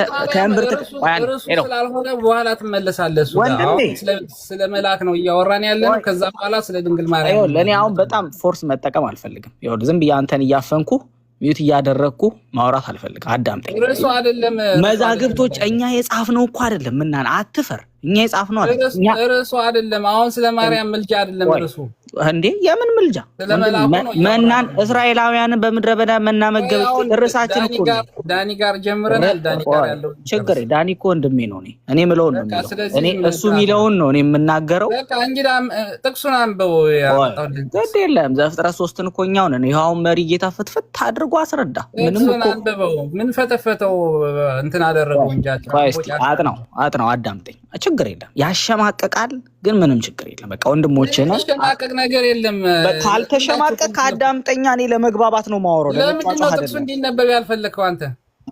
ስላልሆነ በኋላ ትመለሳለህ። ስለ መልአክ ነው እያወራን ያለነው። ከዛ በኋላ ስለ ድንግል ማርያም ለእኔ አሁን በጣም ፎርስ መጠቀም አልፈልግም። ዝም ብዬ አንተን እያፈንኩ ሚዩት እያደረግኩ ማውራት አልፈልግም። አዳምጠኝ። ርዕሱ አይደለም መዛግብቶች እኛ የጻፍነው እኮ አይደለም። ምናን አትፈር። እኛ የጻፍነው አይደለም። ርዕሱ አይደለም። አሁን ስለ ማርያም ምልጃ አይደለም ርዕሱ። እንዴ የምን ምልጃ? መናን እስራኤላውያንን በምድረ በዳ መና መገበች። ርዕሳችን እኮ ዳኒ ጋር ጀምረናል። ዳኒ ጋር ያለው ችግር ዳኒ እኮ ወንድሜ ነው። እኔ ምለውን ነው የሚለው። እኔ እሱ የሚለውን ነው እኔ የምናገረው። በቃ እንግዲህ ጥቅሱን አንብበው። ግድ የለም ዘፍጥረት 3ን እኮ እኛው ነን። ይኸው መሪ ጌታ ፍትፍት አድርጎ አስረዳ። ምንም እኮ አንብበው። ምን ፈተፈተው እንትን አደረገው እንጂ አጥናው አዳምጠኝ። ችግር የለም ያሸማቀቃል፣ ግን ምንም ችግር የለም። በቃ ወንድሞቼና ያሸማቀቅ ነገር የለም። ካልተሸማቀቅ አዳምጠኛ። እኔ ለመግባባት ነው ማወራው። ለምንድን ነው ጥቅሱ እንዲነበብ ያልፈለከው አንተ?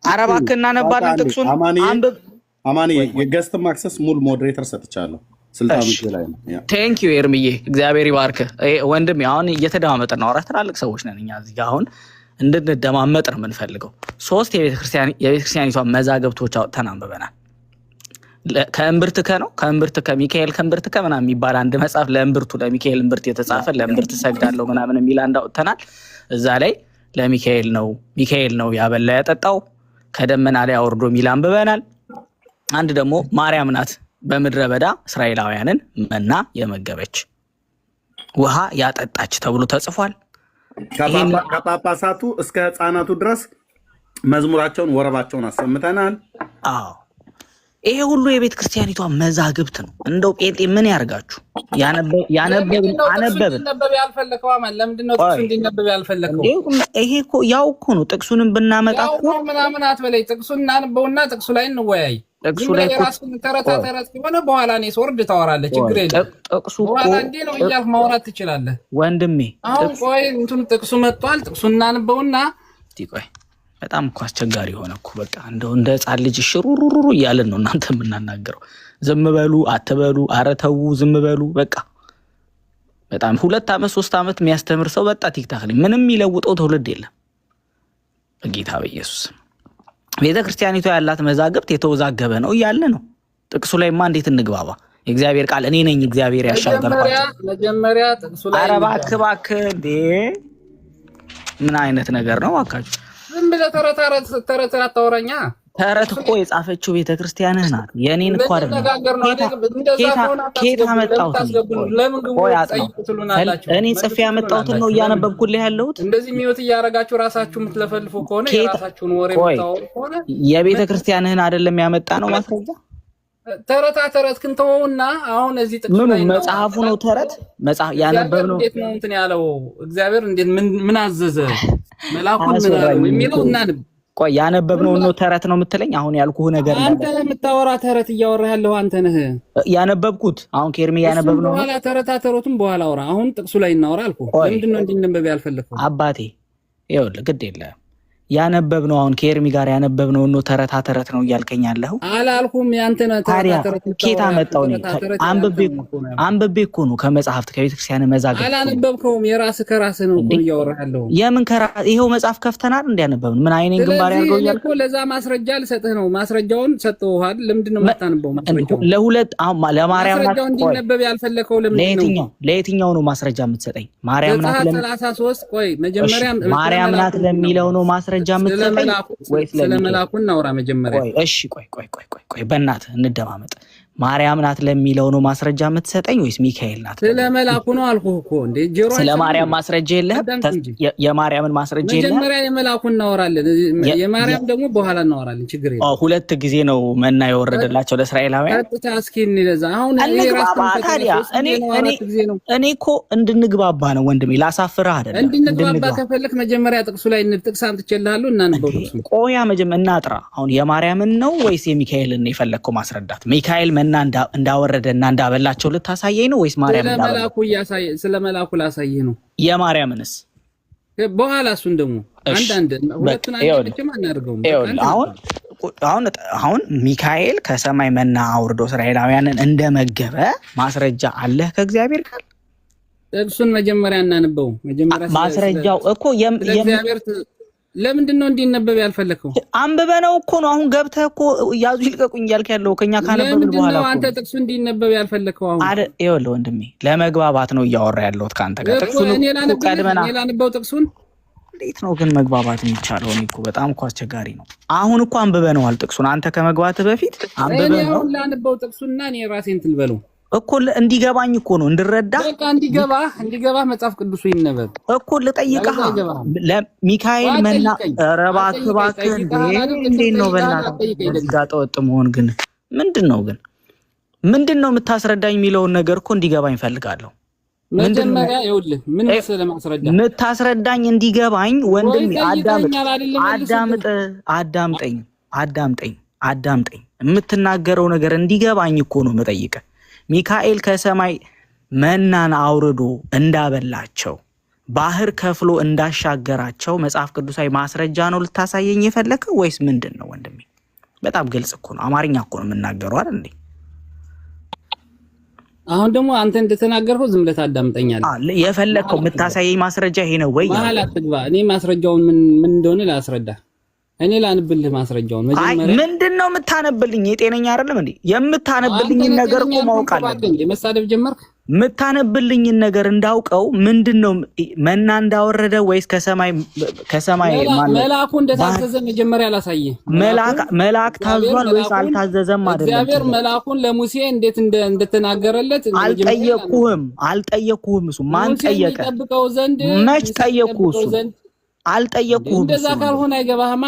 ኧረ እባክህ እናነባለን ጥቅሱን። አማኒ የገስት ማክሰስ ሙሉ ሞዴሬተር ሰጥቻለሁ። ስልጣኑ ላይ ነው። ቴንክ ዩ ኤርሚዬ፣ እግዚአብሔር ይባርክ ወንድሜ። አሁን እየተደማመጥን ነው። ትላልቅ ሰዎች ነን እኛ እዚህ ጋር አሁን እንድንደማመጥ ነው የምንፈልገው። 3 የቤተክርስቲያኒቷን መዛግብቶች አውጥተን አንብበናል። ከእምብርትከ ነው ከእምብርትከ ሚካኤል ከእምብርትከ ምናምን የሚባል አንድ መጽሐፍ ለእምብርቱ ለሚካኤል እምብርት የተጻፈ ለእምብርት ሰግዳለሁ ምናምን የሚል አንድ አውጥተናል። እዛ ላይ ለሚካኤል ነው ያበላ ያጠጣው ከደመና ላይ አውርዶ የሚል አንብበናል። አንድ ደግሞ ማርያም ናት በምድረ በዳ እስራኤላውያንን መና የመገበች ውሃ ያጠጣች ተብሎ ተጽፏል። ከጳጳሳቱ እስከ ሕፃናቱ ድረስ መዝሙራቸውን ወረባቸውን አሰምተናል። አዎ ይሄ ሁሉ የቤተ ክርስቲያኒቷ መዛግብት ነው። እንደው ጴንጤ ምን ያርጋችሁ? አነበብን። ይሄ እኮ ያው እኮ ነው። ጥቅሱንም ብናመጣ እኮ ምናምን አትበለኝ። ጥቅሱን እናንበውና ጥቅሱ ላይ እንወያይ። ጥቅሱ ላይ ራስን ተረት ከሆነ በኋላ እኔ ስወርድ ታወራለህ። ችግር የለም። ጥቅሱ በኋላ እንዴ ነው እያልክ ማውራት ትችላለህ ወንድሜ። አሁን ቆይ እንትን ጥቅሱ መጥቷል። ጥቅሱን እናንበውና ቆይ በጣም እኮ አስቸጋሪ ሆነ እኮ። በቃ እንደው እንደ ሕፃን ልጅ ሽሩሩሩ እያለን ነው እናንተ የምናናገረው። ዝም በሉ አትበሉ፣ ኧረ ተው ዝም በሉ በቃ። በጣም 2 ዓመት 3 ዓመት የሚያስተምር ሰው በቃ ቲክታክ ላይ ምንም የሚለውጠው ትውልድ የለም። በጌታ በኢየሱስ ቤተ ክርስቲያኒቷ ያላት መዛግብት የተወዛገበ ነው እያለ ነው። ጥቅሱ ላይማ እንዴት እንግባባ? የእግዚአብሔር ቃል እኔ ነኝ እግዚአብሔር ያሻገርኳቸው። መጀመሪያ ጥቅሱ ላይ ኧረ እባክህ እንዴ ምን አይነት ነገር ነው አካችሁ? ዝም ብለህ ተረት አታወራኛ። ተረት እኮ የጻፈችው ቤተክርስቲያንህ ናት። የኔን እኮ አይደለም። ኬታ አመጣሁት እኔ ጽፌ ያመጣሁትን ነው እያነበብኩልህ ያለሁት። እንደዚህ ሚወት እያደረጋችሁ ራሳችሁ የምትለፈልፉ ከሆነ የራሳችሁን ወሬ የምታወሩ ከሆነ የቤተክርስቲያንህን አይደለም ያመጣ ነው ማስረጃ። ተረት ክንተውና አሁን እዚህ ጥቅስ ላይ ነው መጽሐፉ ነው ተረት መጽሐፍ ያነበብነው። እንዴት ነው እንትን ያለው እግዚአብሔር እንዴት ምን አዘዘ መልአኩን ምን አለው የሚለው እናንብ። ቆይ ያነበብነው ነው ተረት ነው የምትለኝ? አሁን ያልኩህ ነገር አንተ የምታወራ ተረት እያወራህ ያለው አንተ ነህ። ያነበብኩት አሁን ከኤርሚ ያነበብነው በኋላ ተረቱን በኋላ አውራ። አሁን ጥቅሱ ላይ እናወራ አልኩህ። ለምንድን ነው እንድንነበብ ያልፈለከው? አባቴ ይኸውልህ ግድ የለም ያነበብነው አሁን ከኤርሚ ጋር ያነበብነው ነው ተረት ነው እያልከኝ ያለው አላልኩም። ያንተ ነው ተረት ኬታ መጣው ነው አንብቤ እኮ ነው ከመጽሐፍት ከቤተክርስቲያን መዛግብት አላነበብከውም። የራስህ ከራስህ ነው እኮ እያወራህ ያለው። የምን ይሄው መጽሐፍ ከፍተናል እንዲያነበብን ምን አይኔን ግንባር ያርገው እያልኩ እኮ ለዛ ማስረጃ ልሰጥህ ነው። ማስረጃውን ሰጥተውሃል። ለምንድን ነው የማታነበው? ማስረጃው ለሁለት ለማርያም ናት። እንዲነበብ ያልፈለከው ለምንድን ነው? ለየትኛው ነው ማስረጃ የምትሰጠኝ? ማርያም ናት 33 ቆይ መጀመሪያ ማርያም ናት ለሚለው ነው ማስረጃ የምትሰጠኝ ወይስ ስለመላኩ እናውራ መጀመሪያ? እሺ ቆይ በእናትህ እንደማመጥ። ማርያም ናት ለሚለው ነው ማስረጃ የምትሰጠኝ ወይስ ሚካኤል ናት? ስለመላኩ ነው አልኩህ እኮ እንዴ ጆሮ። ስለማርያም ማስረጃ የለህም? የማርያምን ማስረጃ የለህም? መጀመሪያ የመላኩ እናወራለን። የማርያም ደግሞ በኋላ እናወራለን። ችግር የለም። ሁለት ጊዜ ነው መና የወረደላቸው ለእስራኤላውያን። ቀጥታ እስኪ እንለዛ አሁን ታዲያ እኔ እኮ እንድንግባባ ነው ወንድሜ፣ ላሳፍርህ አይደለም። እንድንግባባ ከፈለክ መጀመሪያ ጥቅሱ ላይ ጥቅስ አምጥቼልሃለሁ እና ነው ጥቅሱ። ቆያ መጀመሪያ እናጥራ። አሁን የማርያምን ነው ወይስ የሚካኤልን ነው የፈለግከው ማስረዳት? ሚካኤል እና እንዳወረደና እንዳበላቸው ልታሳየኝ ነው ወይስ ማርያም ስለመላኩ ላሳየህ ነው? የማርያምንስ በኋላ እሱን ደግሞ አንድ ሁለቱን አንድም አናደርገውም። አሁን ሚካኤል ከሰማይ መና አውርዶ እስራኤላውያንን እንደመገበ ማስረጃ አለህ ከእግዚአብሔር ጋር? እሱን መጀመሪያ እናንበው። መጀመሪያ ማስረጃው እኮ የእግዚአብሔር ለምንድን ነው እንዲነበብ ያልፈለከው? አንብበነው እኮ ነው። አሁን ገብተህ እኮ ያዙ ይልቀቁኝ እያልክ ያለው ከኛ ካነበብን በኋላ እኮ አንተ ጥቅሱ እንዲነበብ ያልፈለከው አሁን አይደል? ይኸውልህ ወንድሜ ለመግባባት ነው እያወራ ያለሁት ካንተ ጋር። ጥቅሱን ቀድመና ላንበው ጥቅሱን። እንዴት ነው ግን መግባባት የሚቻለው? እኔ እኮ በጣም እኮ አስቸጋሪ ነው። አሁን እኮ አንብበነዋል ጥቅሱን። አንተ ከመግባትህ በፊት አንብበነው። እኔ ላንበው ጥቅሱንና እኔ ራሴን ትልበለው እኮ እንዲገባኝ እኮ ነው እንድረዳ። በቃ እንዲገባህ መጽሐፍ ቅዱሱ ይነበብ እኮ ልጠይቅህ። ለሚካኤል መና እባክህ እንዴት ነው በእናትህ ጋር ጠወጥ መሆን ግን ምንድን ነው የምታስረዳኝ የሚለውን ነገር እኮ እንዲገባኝ እፈልጋለሁ። መጀመሪያ ይኸውልህ ምን ስለማስረዳ የምታስረዳኝ እንዲገባኝ ወንድሜ አዳምጠኝ። የምትናገረው ነገር እንዲገባኝ እኮ ነው የምጠይቅህ። ሚካኤል ከሰማይ መናን አውርዶ እንዳበላቸው ባህር ከፍሎ እንዳሻገራቸው መጽሐፍ ቅዱሳዊ ማስረጃ ነው ልታሳየኝ የፈለከው ወይስ ምንድን ነው ወንድሜ? በጣም ግልጽ እኮ ነው። አማርኛ እኮ ነው የምናገረው አይደል እንዴ? አሁን ደግሞ አንተ እንደተናገርከው ዝም ብለህ ታዳምጠኛለህ። የፈለከው የምታሳየኝ ማስረጃ ይሄ ነው ወይ? መሀል አትግባ። እኔ ማስረጃውን ምን እንደሆነ ላስረዳ። እኔ ላንብልህ ማስረጃውን። መጀመሪያ ምንድነው የምታነብልኝ? የጤነኛ አይደለም እንዴ? የምታነብልኝን ነገር እኮ ማወቅ አለብኝ። መሳደብ ጀመርክ። የምታነብልኝን ነገር እንዳውቀው ምንድነው መና እንዳወረደ ወይስ ከሰማይ መልአኩ እንደታዘዘ መጀመሪያ ላሳየህ። መልአክ ታዟል ወይስ አልታዘዘም? አይደለም እግዚአብሔር መልአኩን ለሙሴ እንዴት እንደተናገረለት አልጠየቅኩህም። እሱ ማን ጠየቀ? መች ጠየቅኩህ? እሱ አልጠየቅኩህም። እንደዛ ካልሆነ አይገባህማ።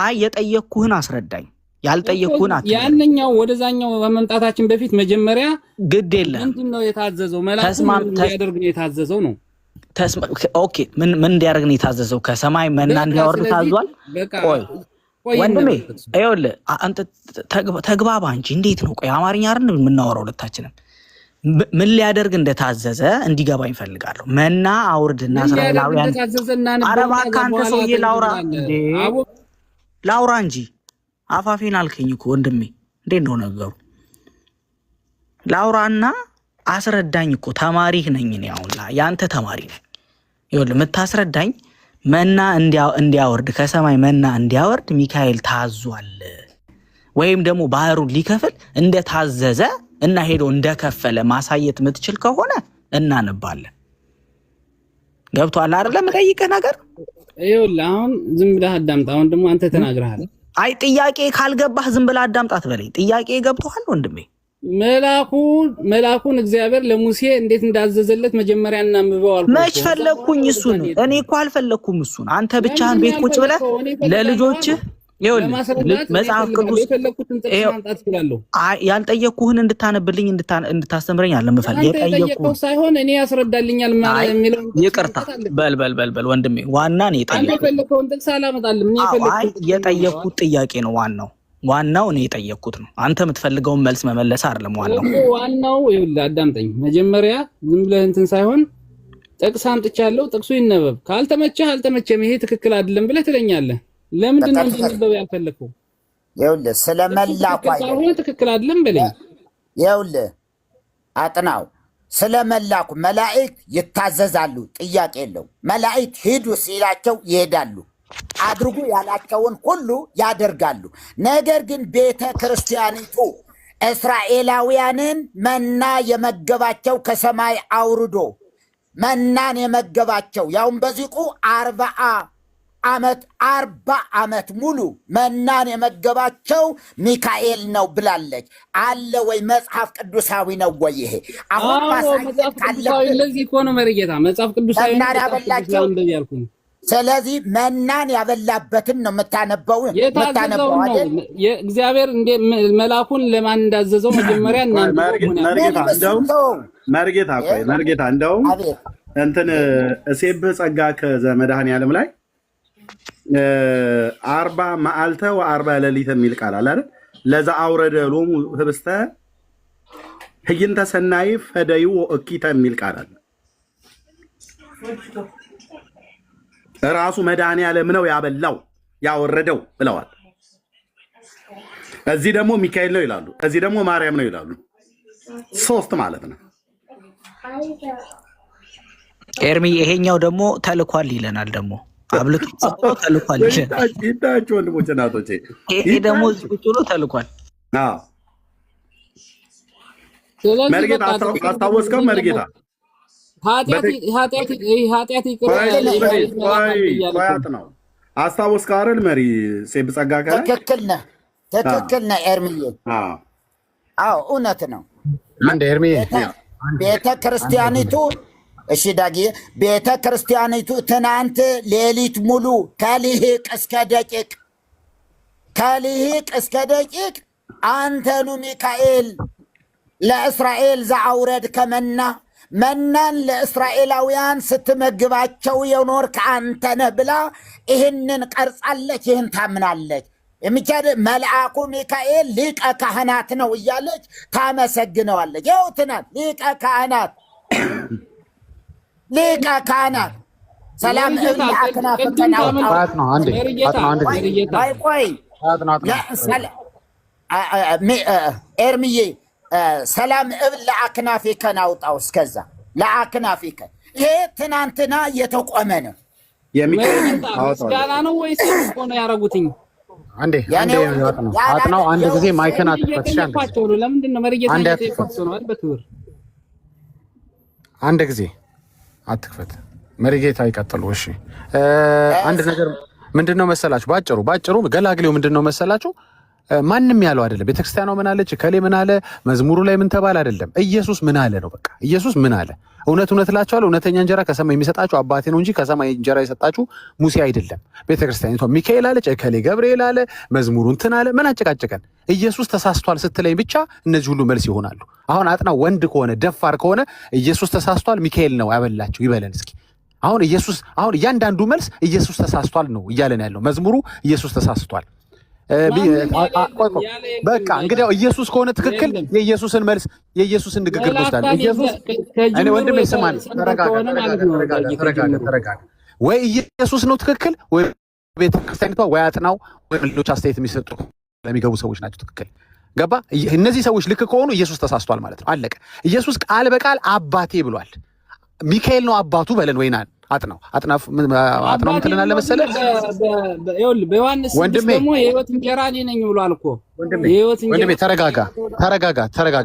አይ የጠየቅኩህን አስረዳኝ። ያልጠየቅኩህን ያንኛው ወደዛኛው በመምጣታችን በፊት መጀመሪያ ግድ የለም ምንድነው የታዘዘው? መልአኩ እንዲያደርግ ነው የታዘዘው ነው። ኦኬ ምን እንዲያደርግ ነው የታዘዘው? ከሰማይ መና እንዲያወርድ ታዟል። ቆይ ወንድሜ ይኸውልህ አንተ ተግባባ እንጂ እንዴት ነው? ቆይ አማርኛ አይደል የምናወራው ሁለታችንም። ምን ሊያደርግ እንደታዘዘ እንዲገባኝ እፈልጋለሁ። መና አውርድና እስራኤላውያን አረባ ካንተ ሰውዬ ላውራ እንጂ አፋፌን አልከኝ እኮ ወንድሜ። እንዴት ነው ነገሩ? ላውራና አስረዳኝ እኮ ተማሪህ ነኝ እኔ። አሁን ያንተ ተማሪ ነኝ። ይኸውልህ የምታስረዳኝ መና እንዲያወርድ ከሰማይ መና እንዲያወርድ ሚካኤል ታዟል ወይም ደግሞ ባህሩን ሊከፍል እንደታዘዘ እና ሄዶ እንደከፈለ ማሳየት የምትችል ከሆነ እናነባለን። ገብቶሃል አይደለም? ጠይቀህ ነገር ይኸውልህ አሁን ዝም ብለህ አዳምጥ። አሁን ደግሞ አንተ ተናግረሃል። አይ ጥያቄ ካልገባህ ዝም ብለህ አዳምጣት በለኝ። ጥያቄ ገብቶሃል ወንድሜ? መልአኩን እግዚአብሔር ለሙሴ እንዴት እንዳዘዘለት መጀመሪያ እናንብበው አልኩህ። መች ፈለግኩኝ እሱን? እኔ እኮ አልፈለግኩም እሱን። አንተ ብቻህን ቤት ቁጭ ብለህ ለልጆችህ መጽሐፍ ቅዱስ ያልጠየቅኩህን እንድታነብልኝ እንድታስተምረኝ አለ የጠየቅኩህ ሳይሆን እኔ ያስረዳልኛል የሚለው ይቅርታ በል ወንድሜ፣ ዋና ነው የጠየቅኩት ጥያቄ ነው ዋናው እኔ የጠየቅኩት ነው። አንተ የምትፈልገውን መልስ መመለስ አይደለም ዋናው። ይኸውልህ አዳምጠኝ። መጀመሪያ ዝም ብለህ እንትን ሳይሆን ጥቅስ አምጥቻለሁ፣ ጥቅሱ ይነበብ። ካልተመቸህ አልተመቸም፣ ይሄ ትክክል አይደለም ብለህ ትለኛለህ። ለምንድን ነው እንዲነበብ ያልፈለከው? ይኸውልህ ስለመላኩ አይደለም ትክክል አይደለም በለኝ። ይኸውልህ አጥናው፣ ስለመላኩ መላእክት ይታዘዛሉ፣ ጥያቄ የለው። መላእክት ሂዱ ሲላቸው ይሄዳሉ፣ አድርጉ ያላቸውን ሁሉ ያደርጋሉ። ነገር ግን ቤተ ክርስቲያኒቱ እስራኤላውያንን መና የመገባቸው ከሰማይ አውርዶ መናን የመገባቸው ያውም በዚቁ 40 ዓመት ሙሉ መናን የመገባቸው ሚካኤል ነው ብላለች። አለ ወይ? መጽሐፍ ቅዱሳዊ ነው ወይ ይሄ? አሁን ማሳየት ካለብን ለዚህ እኮ ነው መርጌታ መጽሐፍ ቅዱሳዊ መናን ያበላቸው። ስለዚህ መናን ያበላበትን ነው የምታነበው አይደል? እግዚአብሔር መልአኩን ለማን እንዳዘዘው መጀመሪያ መርጌታ እንደውም እንትን እሴብህ ጸጋ ከዘመድኃኔዓለም ላይ 40 መዓልተ ወ40 ሌሊት የሚል ቃል አለ አይደል? ለዛ አውረደ ሎሙ ህብስተ ህይንተ ሰናይ ፈደዩ ወእኪተ የሚል ቃል አለ። ራሱ መድኃኔዓለም ነው ያበላው ያወረደው ብለዋል። እዚህ ደግሞ ሚካኤል ነው ይላሉ፣ እዚህ ደግሞ ማርያም ነው ይላሉ። ሶስት ማለት ነው። ኤርሚ ይሄኛው ደግሞ ተልኳል ይለናል። ደግሞ አብልቶ ተልኳል ይለናል። ይታችሁ ወንድሞቼ እናቶቼ፣ ይሄ ደግሞ ቁጭ ብሎ ተልኳል። አዎ መርጌታ አስታወስከው? መርጌታ ኃጢአት ይቅር ነው አስታወስከው አይደል? መሪ ሴብ ጸጋ ጋር ትክክል ነህ ኤርሚዬ። አዎ እውነት ነው። አንድ ኤርሚዬ ቤተ ክርስቲያኒቱ እሺ ዳጊ፣ ቤተ ክርስቲያኒቱ ትናንት ሌሊት ሙሉ ከልሂቅ እስከ ደቂቅ አንተኑ ሚካኤል ለእስራኤል ዘአውረድ ከመና መናን ለእስራኤላውያን ስትመግባቸው የኖርክ አንተ ነህ ብላ ይህንን ቀርጻለች። ይህን ታምናለች። የሚቻል መልአኩ ሚካኤል ሊቀ ካህናት ነው እያለች ታመሰግነዋለች። ይኸው ትናንት ሊቀ ካህናት ሰላም ለአክናፍከን ቆይ ኤርምዬ ሰላም ለአክናፊከን አውጣው። እስከዛ ለአክናፊከ ይሄ ትናንትና የተቆመ ነው። ምስጋና ነው ወይስ ሆነ ያረጉትኝ? አጥናው አንድ ጊዜ ማይከን አትፈትሽ። ለምንድን ነው መርጌታ ነው በክብር አንድ ጊዜ አትክፈት። መርጌታ ይቀጥሉ። እሺ አንድ ነገር ምንድነው መሰላችሁ? ባጭሩ ገላግሌው ምንድነው መሰላችሁ? ማንም ያለው አይደለም። ቤተክርስቲያኗ ምን አለች? ከሌ ምን አለ? መዝሙሩ ላይ ምን ተባለ? አይደለም። ኢየሱስ ምን አለ ነው። በቃ ኢየሱስ ምን አለ? እውነት እላችኋለሁ እውነተኛ እንጀራ ከሰማይ የሚሰጣችሁ አባቴ ነው እንጂ ከሰማይ እንጀራ የሰጣችሁ ሙሴ አይደለም። ቤተክርስቲያኒቷ ሚካኤል አለች፣ እከሌ ገብርኤል አለ፣ መዝሙሩ እንትን አለ። ምን አጨቃጨቀን? ኢየሱስ ተሳስቷል ስትለኝ ብቻ እነዚህ ሁሉ መልስ ይሆናሉ። አሁን አጥናው ወንድ ከሆነ ደፋር ከሆነ ኢየሱስ ተሳስቷል ሚካኤል ነው ያበላችሁ ይበለን እስኪ። አሁን እያንዳንዱ መልስ ኢየሱስ ተሳስቷል ነው እያለን ያለው። መዝሙሩ ኢየሱስ ተሳስቷል። በቃ እንግዲህ ኢየሱስ ከሆነ ትክክል የኢየሱስን መልስ የኢየሱስን ንግግር ወስዳለሁ። ኢየሱስ እኔ ወንድሜ ስማኝ፣ ተረጋጋ። ወይ ኢየሱስ ነው ትክክል፣ ወይ ቤተክርስቲያኒቷ፣ ወይ አጥናው፣ ወይ ሌሎች አስተያየት የሚሰጡ ለሚገቡ ሰዎች ናቸው ትክክል። ገባ? እነዚህ ሰዎች ልክ ከሆኑ ኢየሱስ ተሳስቷል ማለት ነው። አለቀ። ኢየሱስ ቃል በቃል አባቴ ብሏል። ሚካኤል ነው አባቱ በለን ወይና አጥናው ምን ትለናለህ መሰለህ? በዮሐንስ ደግሞ የህይወት እንጀራ እኔ ነኝ ብሏል እኮ። ወንድሜ ተረጋጋ።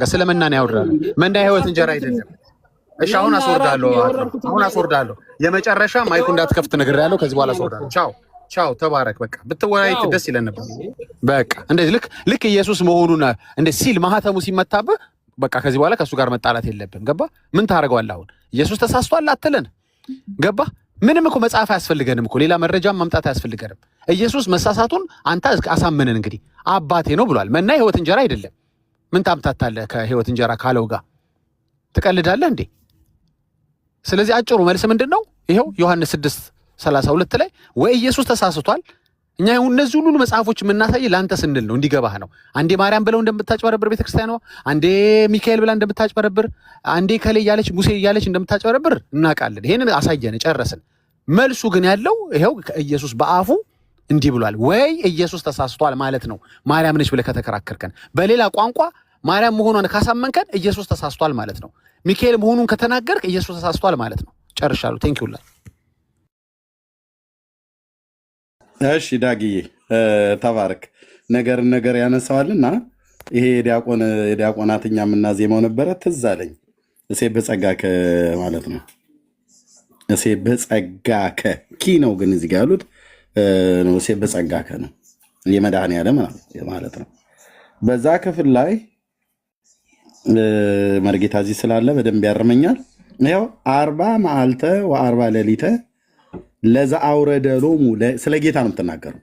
ስለመና ነው ያወራል። መና የህይወት እንጀራ አይደለም። እሺ አሁን አስወርዳለሁ። አሁን አስወርዳለሁ። የመጨረሻ ማይኩ እንዳትከፍት ነግሬሃለሁ። ከዚህ በኋላ አስወርዳለሁ። ቻው ቻው፣ ተባረክ። በቃ ብትወያይት ደስ ይለን ነበር። በቃ እንደዚህ ልክ ኢየሱስ መሆኑን እንደ ሲል ማህተሙ ሲመታብህ በቃ ከዚህ በኋላ ከእሱ ጋር መጣላት የለብን። ገባ? ምን ታደርገዋለህ? አሁን ኢየሱስ ተሳስቷል አትለን? ገባ? ምንም እኮ መጽሐፍ አያስፈልገንም እኮ ሌላ መረጃም ማምጣት አያስፈልገንም። ኢየሱስ መሳሳቱን አንተ አሳመንን። እንግዲህ አባቴ ነው ብሏል። መና የህይወት እንጀራ አይደለም። ምን ታምታታለህ? ከህይወት እንጀራ ካለው ጋር ትቀልዳለህ እንዴ? ስለዚህ አጭሩ መልስ ምንድን ነው? ይኸው ዮሐንስ 6:32 ላይ ወይ ኢየሱስ ተሳስቷል። እኛ እነዚህ ሁሉ መጽሐፎች የምናሳይ ለአንተ ስንል ነው፣ እንዲገባህ ነው። አንዴ ማርያም ብለው እንደምታጭበረብር ቤተክርስቲያኗ፣ አንዴ ሚካኤል ብላ እንደምታጭበረብር፣ አንዴ ከሌ እያለች ሙሴ እያለች እንደምታጭበረብር እናውቃለን። ይሄንን አሳየን፣ ጨረስን። መልሱ ግን ያለው ይኸው ኢየሱስ በአፉ እንዲህ ብሏል። ወይ ኢየሱስ ተሳስቷል ማለት ነው ማርያም ነች ብለህ ከተከራከርከን፣ በሌላ ቋንቋ ማርያም መሆኗን ካሳመንከን ኢየሱስ ተሳስቷል ማለት ነው። ሚካኤል መሆኑን ከተናገርክ ኢየሱስ ተሳስቷል ማለት ነው። ጨርሻለሁ። ቴንኪው ላ እሺ ዳግዬ ተባረክ። ነገር ያነሳዋልና ይሄ የዲያቆናትኛ የምናዜመው ነበረ ትዝ አለኝ። እሴ በጸጋከ ማለት ነው። እሴ በጸጋከ ኪ ነው ግን እዚህ ጋር ያሉት ነው። እሴ በጸጋከ ነው የመድኃኔዓለም ማለት ነው። በዛ ክፍል ላይ መርጌታ እዚህ ስላለ በደንብ ያርመኛል። ያው 40 መዓልተ ወ40 ሌሊተ ለዛ አውረደ ሎሙ ስለ ጌታ ነው የምትናገረው።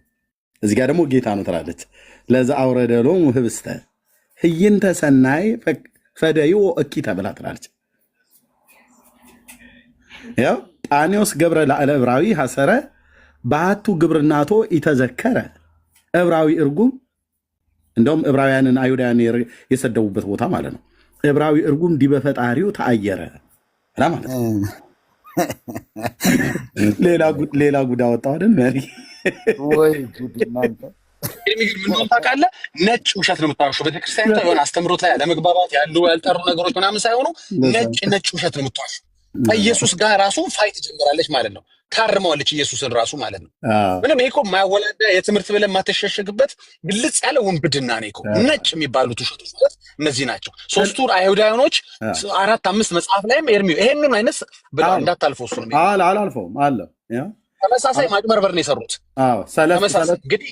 እዚህ ጋር ደግሞ ጌታ ነው ትላለች። ለዛ አውረደ ሎሙ ህብስተ ህይንተ ሰናይ ፈደዩ እኪተ ብላ ትላለች። ያው ጣኔዎስ ገብረ ላዕለ ዕብራዊ ሐሰረ ባህቱ ግብርናቶ ኢተዘከረ ዕብራዊ እርጉም፣ እንደውም ዕብራውያንን አይሁዳውያን የሰደቡበት ቦታ ማለት ነው። ዕብራዊ እርጉም ዲበ ፈጣሪው ተአየረ ማለት ነው። ሌላ ጉዳ ወጣ አይደል? መሪ ወይ ጉድ እናንተ ምን ታውቃለህ? ነጭ ውሸት ነው የምታወራው። ቤተክርስቲያን የሆነ አስተምሮት ላይ ለመግባባት ያሉ ያልጠሩ ነገሮች ምናምን ሳይሆኑ ነጭ ውሸት ነው የምታወራው። ከኢየሱስ ጋር ራሱ ፋይት ጀምራለች ማለት ነው። ታርመዋለች ኢየሱስን ራሱ ማለት ነው። ምንም ይሄ እኮ የማያወላዳ የትምህርት ብለን የማትሸሸግበት ግልጽ ያለ ውንብድና ነው እኮ። ነጭ የሚባሉት ውሸቶች ማለት እነዚህ ናቸው። ሶስቱ አይሁዳውያኖች 4-5 መጽሐፍ ላይም ኤርሚው ይሄንን አይነት ብላ እንዳታልፈው እሱ ነው አላልፈውም አለ። ተመሳሳይ ማጭበርበር ነው የሰሩት። ተመሳሳይ እንግዲህ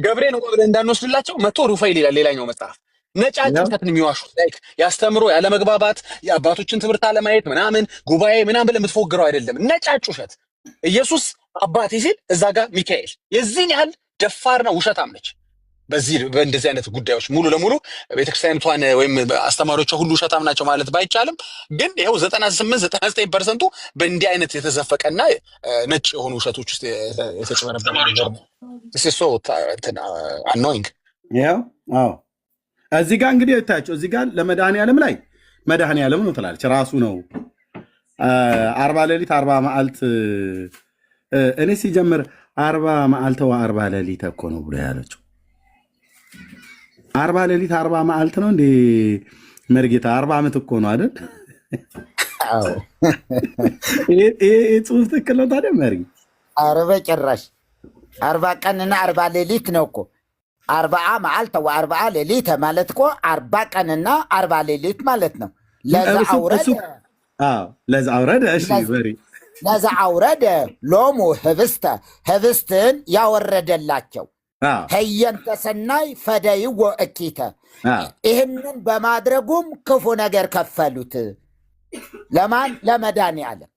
ገብሬ ነው ብለን እንዳንወስድላቸው መቶ ሩፋኤል ይላል ሌላኛው መጽሐፍ። ነጫጭ ውሸትን የሚዋሹት ላይክ ያስተምሮ ያለመግባባት የአባቶችን ትምህርት አለማየት ምናምን ጉባኤ ምናምን ብለህ የምትፎግረው አይደለም። ነጫጭ ውሸት ኢየሱስ አባቴ ሲል እዛ ጋር ሚካኤል የዚህን ያህል ደፋርና ውሸታም ነች። በእንደዚህ አይነት ጉዳዮች ሙሉ ለሙሉ ቤተክርስቲያኒቷን ወይም አስተማሪዎቿ ሁሉ ውሸታም ናቸው ማለት ባይቻልም ግን ይኸው 98-99% በእንዲህ አይነት የተዘፈቀና ነጭ የሆኑ ውሸቶች ውስጥ የተጨመረበት ነገር ነው። አኖይንግ እዚህ ጋር እንግዲህ የታያቸው እዚህ ጋር ለመድኃኔዓለም ላይ መድኃኔዓለም ነው ትላለች ራሱ ነው 40 ሌሊት 40 መዓልት እኔ ሲጀምር 40 መዓልተ ወ40 ሌሊት እኮ ነው ብሎ ያለችው 40 ሌሊት 40 መዓልት ነው እንዴ መርጌታ 40 ዓመት እኮ ነው አይደል? አዎ ይሄ ጽሑፍ ትክክል ነው ታዲያ መሪ? ኧረ በጭራሽ 40 ቀንና 40 ሌሊት ነው እኮ 40 መዓልተ ወ40 ሌሊት ማለት እኮ 40 ቀንና 40 ሌሊት ማለት ነው። ለዛ አውረደ ሎሙ ህብስተ ህብስትን ያወረደላቸው ህየንተ ሰናይ ፈደይዎ እኪተ ይህንን በማድረጉም ክፉ ነገር ከፈሉት። ለማን? ለመድኃኔዓለም።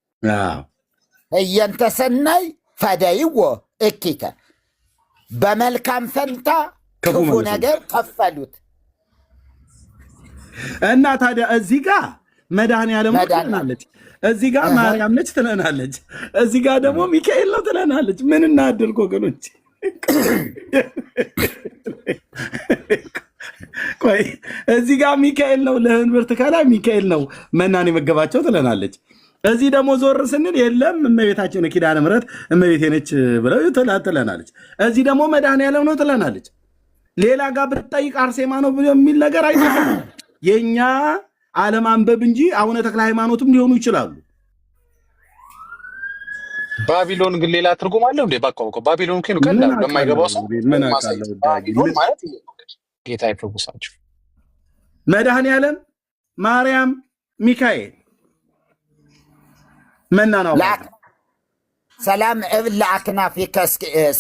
ህየንተ ሰናይ ፈደይዎ እኪተ በመልካም ፈንታ ክፉ ነገር ከፈሉት። እና ታዲያ እዚህ ጋር መድኃኔዓለም ትለናለች፣ እዚህ ጋር ማርያም ነች ትለናለች፣ እዚህ ጋር ደግሞ ሚካኤል ነው ትለናለች። ምን እናድርግ ወገኖች? ቆይ እዚህ ጋር ሚካኤል ነው ለህንብርት ከላይ ሚካኤል ነው መናን የመገባቸው ትለናለች። እዚህ ደግሞ ዞር ስንል የለም እመቤታችን ኪዳነ ምሕረት እመቤቴ ነች ብለው ትለናለች። እዚህ ደግሞ መድኃኔዓለም ነው ትለናለች። ሌላ ጋር ብትጠይቅ አርሴማ ነው የሚል ነገር አይደለም። የኛ አለማንበብ እንጂ አቡነ ተክለ ሃይማኖትም ሊሆኑ ይችላሉ። ባቢሎን ግን ሌላ ትርጉም አለው እንዴ? ባቆቆ ባቢሎን ከኑ ከንዳ በማይገባው ሰው ምን አቃለው? ባቢሎን ማለት ጌታ ይፈውሳችሁ። መድኃኔዓለም፣ ማርያም፣ ሚካኤል መና ነው። ሰላም እብል ለአክናፊከ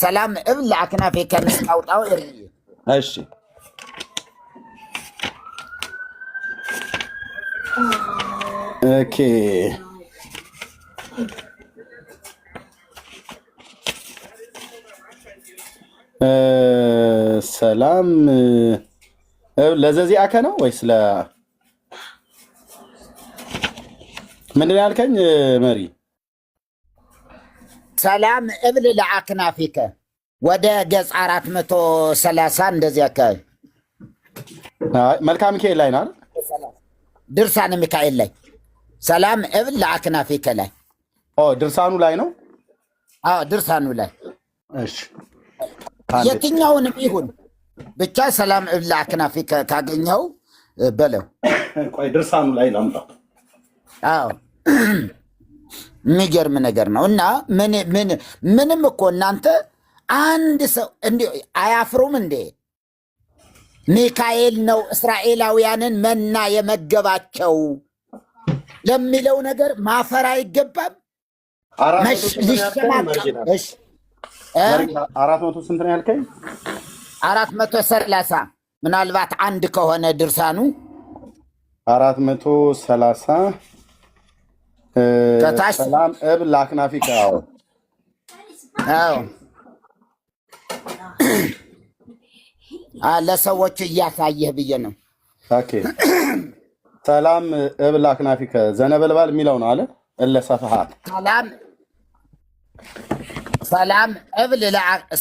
ሰላም እብል ለአክናፊከ ምስቃውጣው እርይ እሺ ኦኬ ሰላም ለዘዚአከ ነው ወይስ ምንድን ያልከኝ መሪ? ሰላም እብል ለአክናፊከ ወደ ገጽ 430 እንደዚህ አካባቢ መልክአ ሚካኤል ላይ ነው። ድርሳነ ሚካኤል ላይ ሰላም እብል ለአክናፊከ ላይ ድርሳኑ ላይ ነው። ድርሳኑ ላይ እሺ፣ የትኛውንም ይሁን ብቻ ሰላም እብል ለአክናፊከ ካገኘው በለው። ቆይ ድርሳኑ ላይ ላምጣ። የሚገርም ነገር ነው። እና ምንም እኮ እናንተ አንድ ሰው እንዲ አያፍሩም እንዴ? ሚካኤል ነው እስራኤላውያንን መና የመገባቸው ለሚለው ነገር ማፈር አይገባም። ሊሸማቀቅ 400 ስንት ነው ያልከኝ? 430 ምናልባት አንድ ከሆነ ድርሳኑ 430 ከታች ሰላም እብል ለአክናፊከ ለሰዎች እያሳየህ ብዬ ነው። ኦኬ ሰላም እብል ለአክናፊከ ዘነበልባል የሚለው ነው አለ እለ ሰፍሃት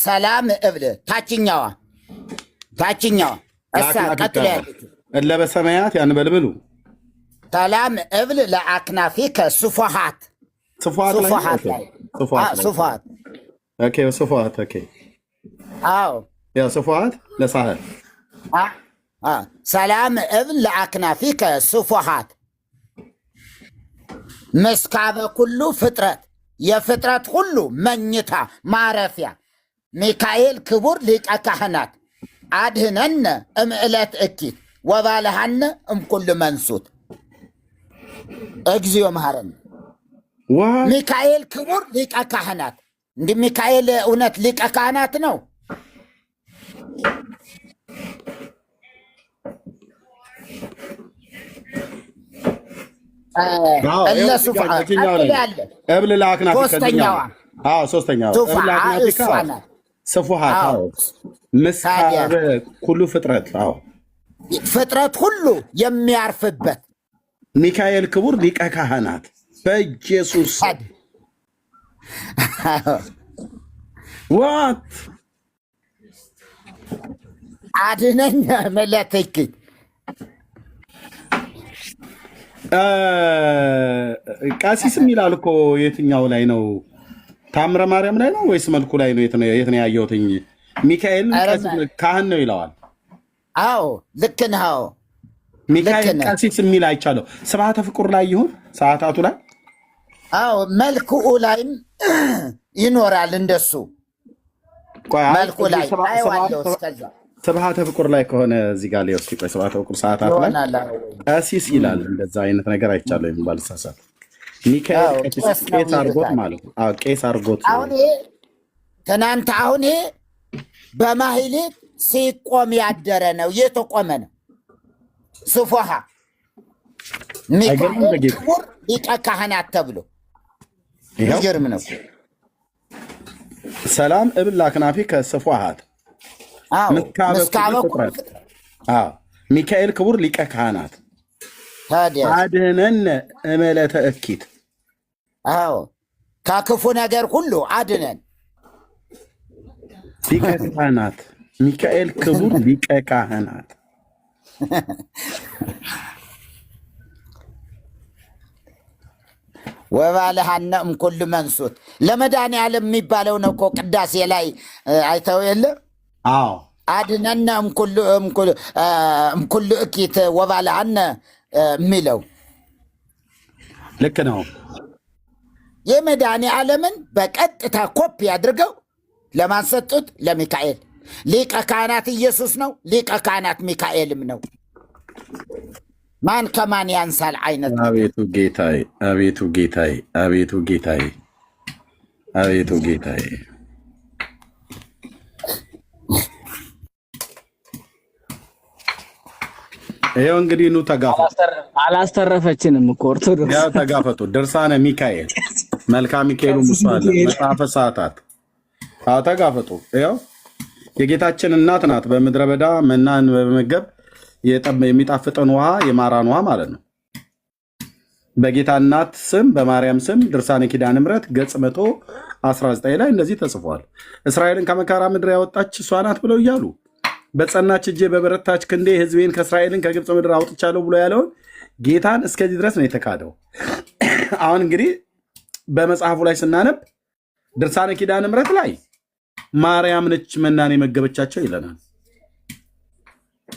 ሰላም እብል ታችኛዋ እሳ ቀጥሎ ያለችው እለ በሰማያት ያንበልብሉ ሰላም እብል ለአክናፊከ ሱፉሃት ላይ ሱፉሃት ኦኬ ሱፉሃት ኦኬ ያ ሱፉሃት ለሳህል ሰላም እብል ለአክናፊከ ሱፉሃት መስካበ ኩሉ ፍጥረት የፍጥረት ሁሉ መኝታ ማረፊያ ሚካኤል ክቡር ሊቀ ካህናት አድህነነ እምዕለት እኪት ወባልሃነ እምኩሉ መንሱት እግዚኦ መሐረነ። ሚካኤል ክቡር ሊቀ ካህናት። እንዲህ ሚካኤል እውነት ሊቀ ካህናት ነው? እብል ለአክናፊከ ሶስተኛዋ ምስካበ ኩሉ ፍጥረት ፍጥረት ሁሉ የሚያርፍበት ሚካኤል ክቡር ሊቀ ካህናት በኢየሱስ ዋት አድነኝ መለተክ ቀሲስም ይላል እኮ የትኛው ላይ ነው? ታምረ ማርያም ላይ ነው ወይስ መልኩ ላይ ነው? የት ነው ያየሁትኝ? ሚካኤል ካህን ነው ይለዋል። አዎ ልክ ነው። ሚካኤል ቀሲስ የሚል አይቻለሁ። ስብሐተ ፍቁር ላይ ይሁን ሰዓታቱ ላይ መልክኡ ላይም ይኖራል እንደሱ መልኩ ላይ አይዋለው። እስከዛ ስብሐተ ፍቁር ላይ ከሆነ እዚህ ጋር ላይ እስኪ ቆይ ስብሐተ ፍቁር ሰዓታት ላይ ቀሲስ ይላል። እንደዛ አይነት ነገር አይቻለሁ የሚባል ሳሳት ሚካኤል ቄስ አርጎት ማለት ነው። ቄስ አርጎት ትናንት አሁን በማህሌት ሲቆም ያደረ ነው። የተቆመ ነው። ሱፉሃ ሚካኤል ክቡር ሊቀ ካህናት ተብሎ ይገርም ነው። ሰላም እብል ለአክናፊከ ሱፉሃት ሚካኤል ክቡር ሊቀ ካህናት አድህነን እምዕለተ እኪት ከክፉ ነገር ሁሉ አድነን። ሊቀ ካህናት ሚካኤል ክቡር ሊቀ ካህናት ወባልሃነ እምኩሉ መንሱት ለመድኃኒዓለም የሚባለው ነው እኮ ቅዳሴ ላይ አይተው የለ? አድነነ እምኩሉ እኪት ወባልሃነ የሚለው ልክ ነው። የመድኃኒዓለምን በቀጥታ ኮፒ አድርገው ለማን ሰጡት? ለሚካኤል። ሊቀ ካህናት ኢየሱስ ነው፣ ሊቀ ካህናት ሚካኤልም ነው። ማን ከማን ያንሳል አይነት ነገር። አቤቱ ጌታዬ፣ አቤቱ ጌታዬ፣ አቤቱ ጌታዬ፣ አቤቱ ጌታዬ። ይኸው እንግዲህ ኑ ተጋፈጡ። አላስተረፈችንም እኮ ኦርቶዶክስ። ያው ተጋፈጡ። ድርሳነ ሚካኤል መልካ ሚካኤሉ ሙሳ አለ መጽሐፈ ሰዓታት። አዎ ተጋፈጡ። ይኸው የጌታችን እናት ናት። በምድረ በዳ መናን በመመገብ የሚጣፍጥን ውሃ የማራን ውሃ ማለት ነው። በጌታ እናት ስም በማርያም ስም ድርሳነ ኪዳነ ምሕረት ገጽ 119 ላይ እንደዚህ ተጽፏል። እስራኤልን ከመካራ ምድር ያወጣች እሷ ናት ብለው እያሉ በጸናች እጄ በበረታች ክንዴ ሕዝቤን ከእስራኤልን ከግብፅ ምድር አውጥቻለሁ ብሎ ያለውን ጌታን እስከዚህ ድረስ ነው የተካደው። አሁን እንግዲህ በመጽሐፉ ላይ ስናነብ ድርሳነ ኪዳነ ምሕረት ላይ ማርያም ነች መናን የመገበቻቸው ይለናል።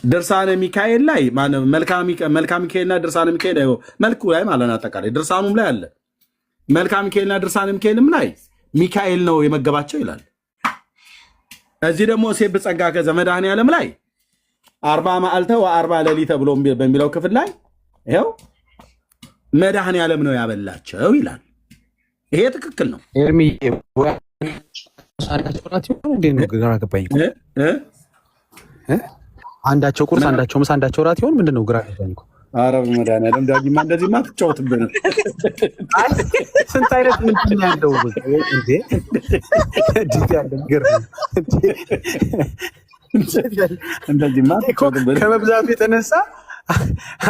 ድርሳነ ሚካኤል ላይ መልካ ሚካኤልና ድርሳነ ሚካኤል መልኩ ላይ ማለት ነው። አጠቃላይ ድርሳኑም ላይ አለ። መልካ ሚካኤልና ድርሳነ ሚካኤልም ላይ ሚካኤል ነው የመገባቸው ይላል። እዚህ ደግሞ ሴብ ጸጋ ከዘመድኃኔዓለም ላይ 40 መዓልተ ወ40 ሌሊተ ብሎ በሚለው ክፍል ላይ ይኸው መድኃኔዓለም ነው ያበላቸው ይላል። ይሄ ትክክል ነው። አንዳቸው ቁርስ፣ አንዳቸው ምሳ፣ አንዳቸው ራት ይሆን? ምንድን ነው ግራ ገባኝ እኮ። ኧረ በመድኃኒዓለም ዳጊማ እንደዚህማ አትጫወትብን። ስንት አይነት ምንድን ነው ያለው እንዴ? እንዴት ያለ ነገር ነው እንደዚህማ አትጫወትብን። ከመብዛቱ የተነሳ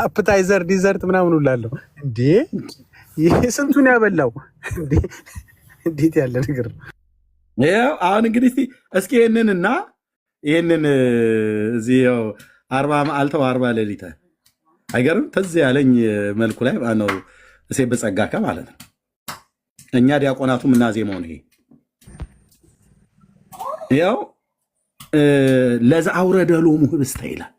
አፕታይዘር ዲዘርት ምናምን ሁላለሁ እንዴ! ይሄ ስንቱን ያበላው እንዴ! እንዴት ያለ ነገር ነው። ይኸው አሁን እንግዲህ እስኪ ይህንንና ይህንን እዚህ 40 መዓልተ ወ40 ሌሊተ አይገርም? ተዝ ያለኝ መልኩ ላይ ማነው ሴብ ጸጋከ ማለት ነው። እኛ ዲያቆናቱ ምናዜመው ነው። ይኸው ለዘአውረደ ሎሙ ህብስተ ይላል።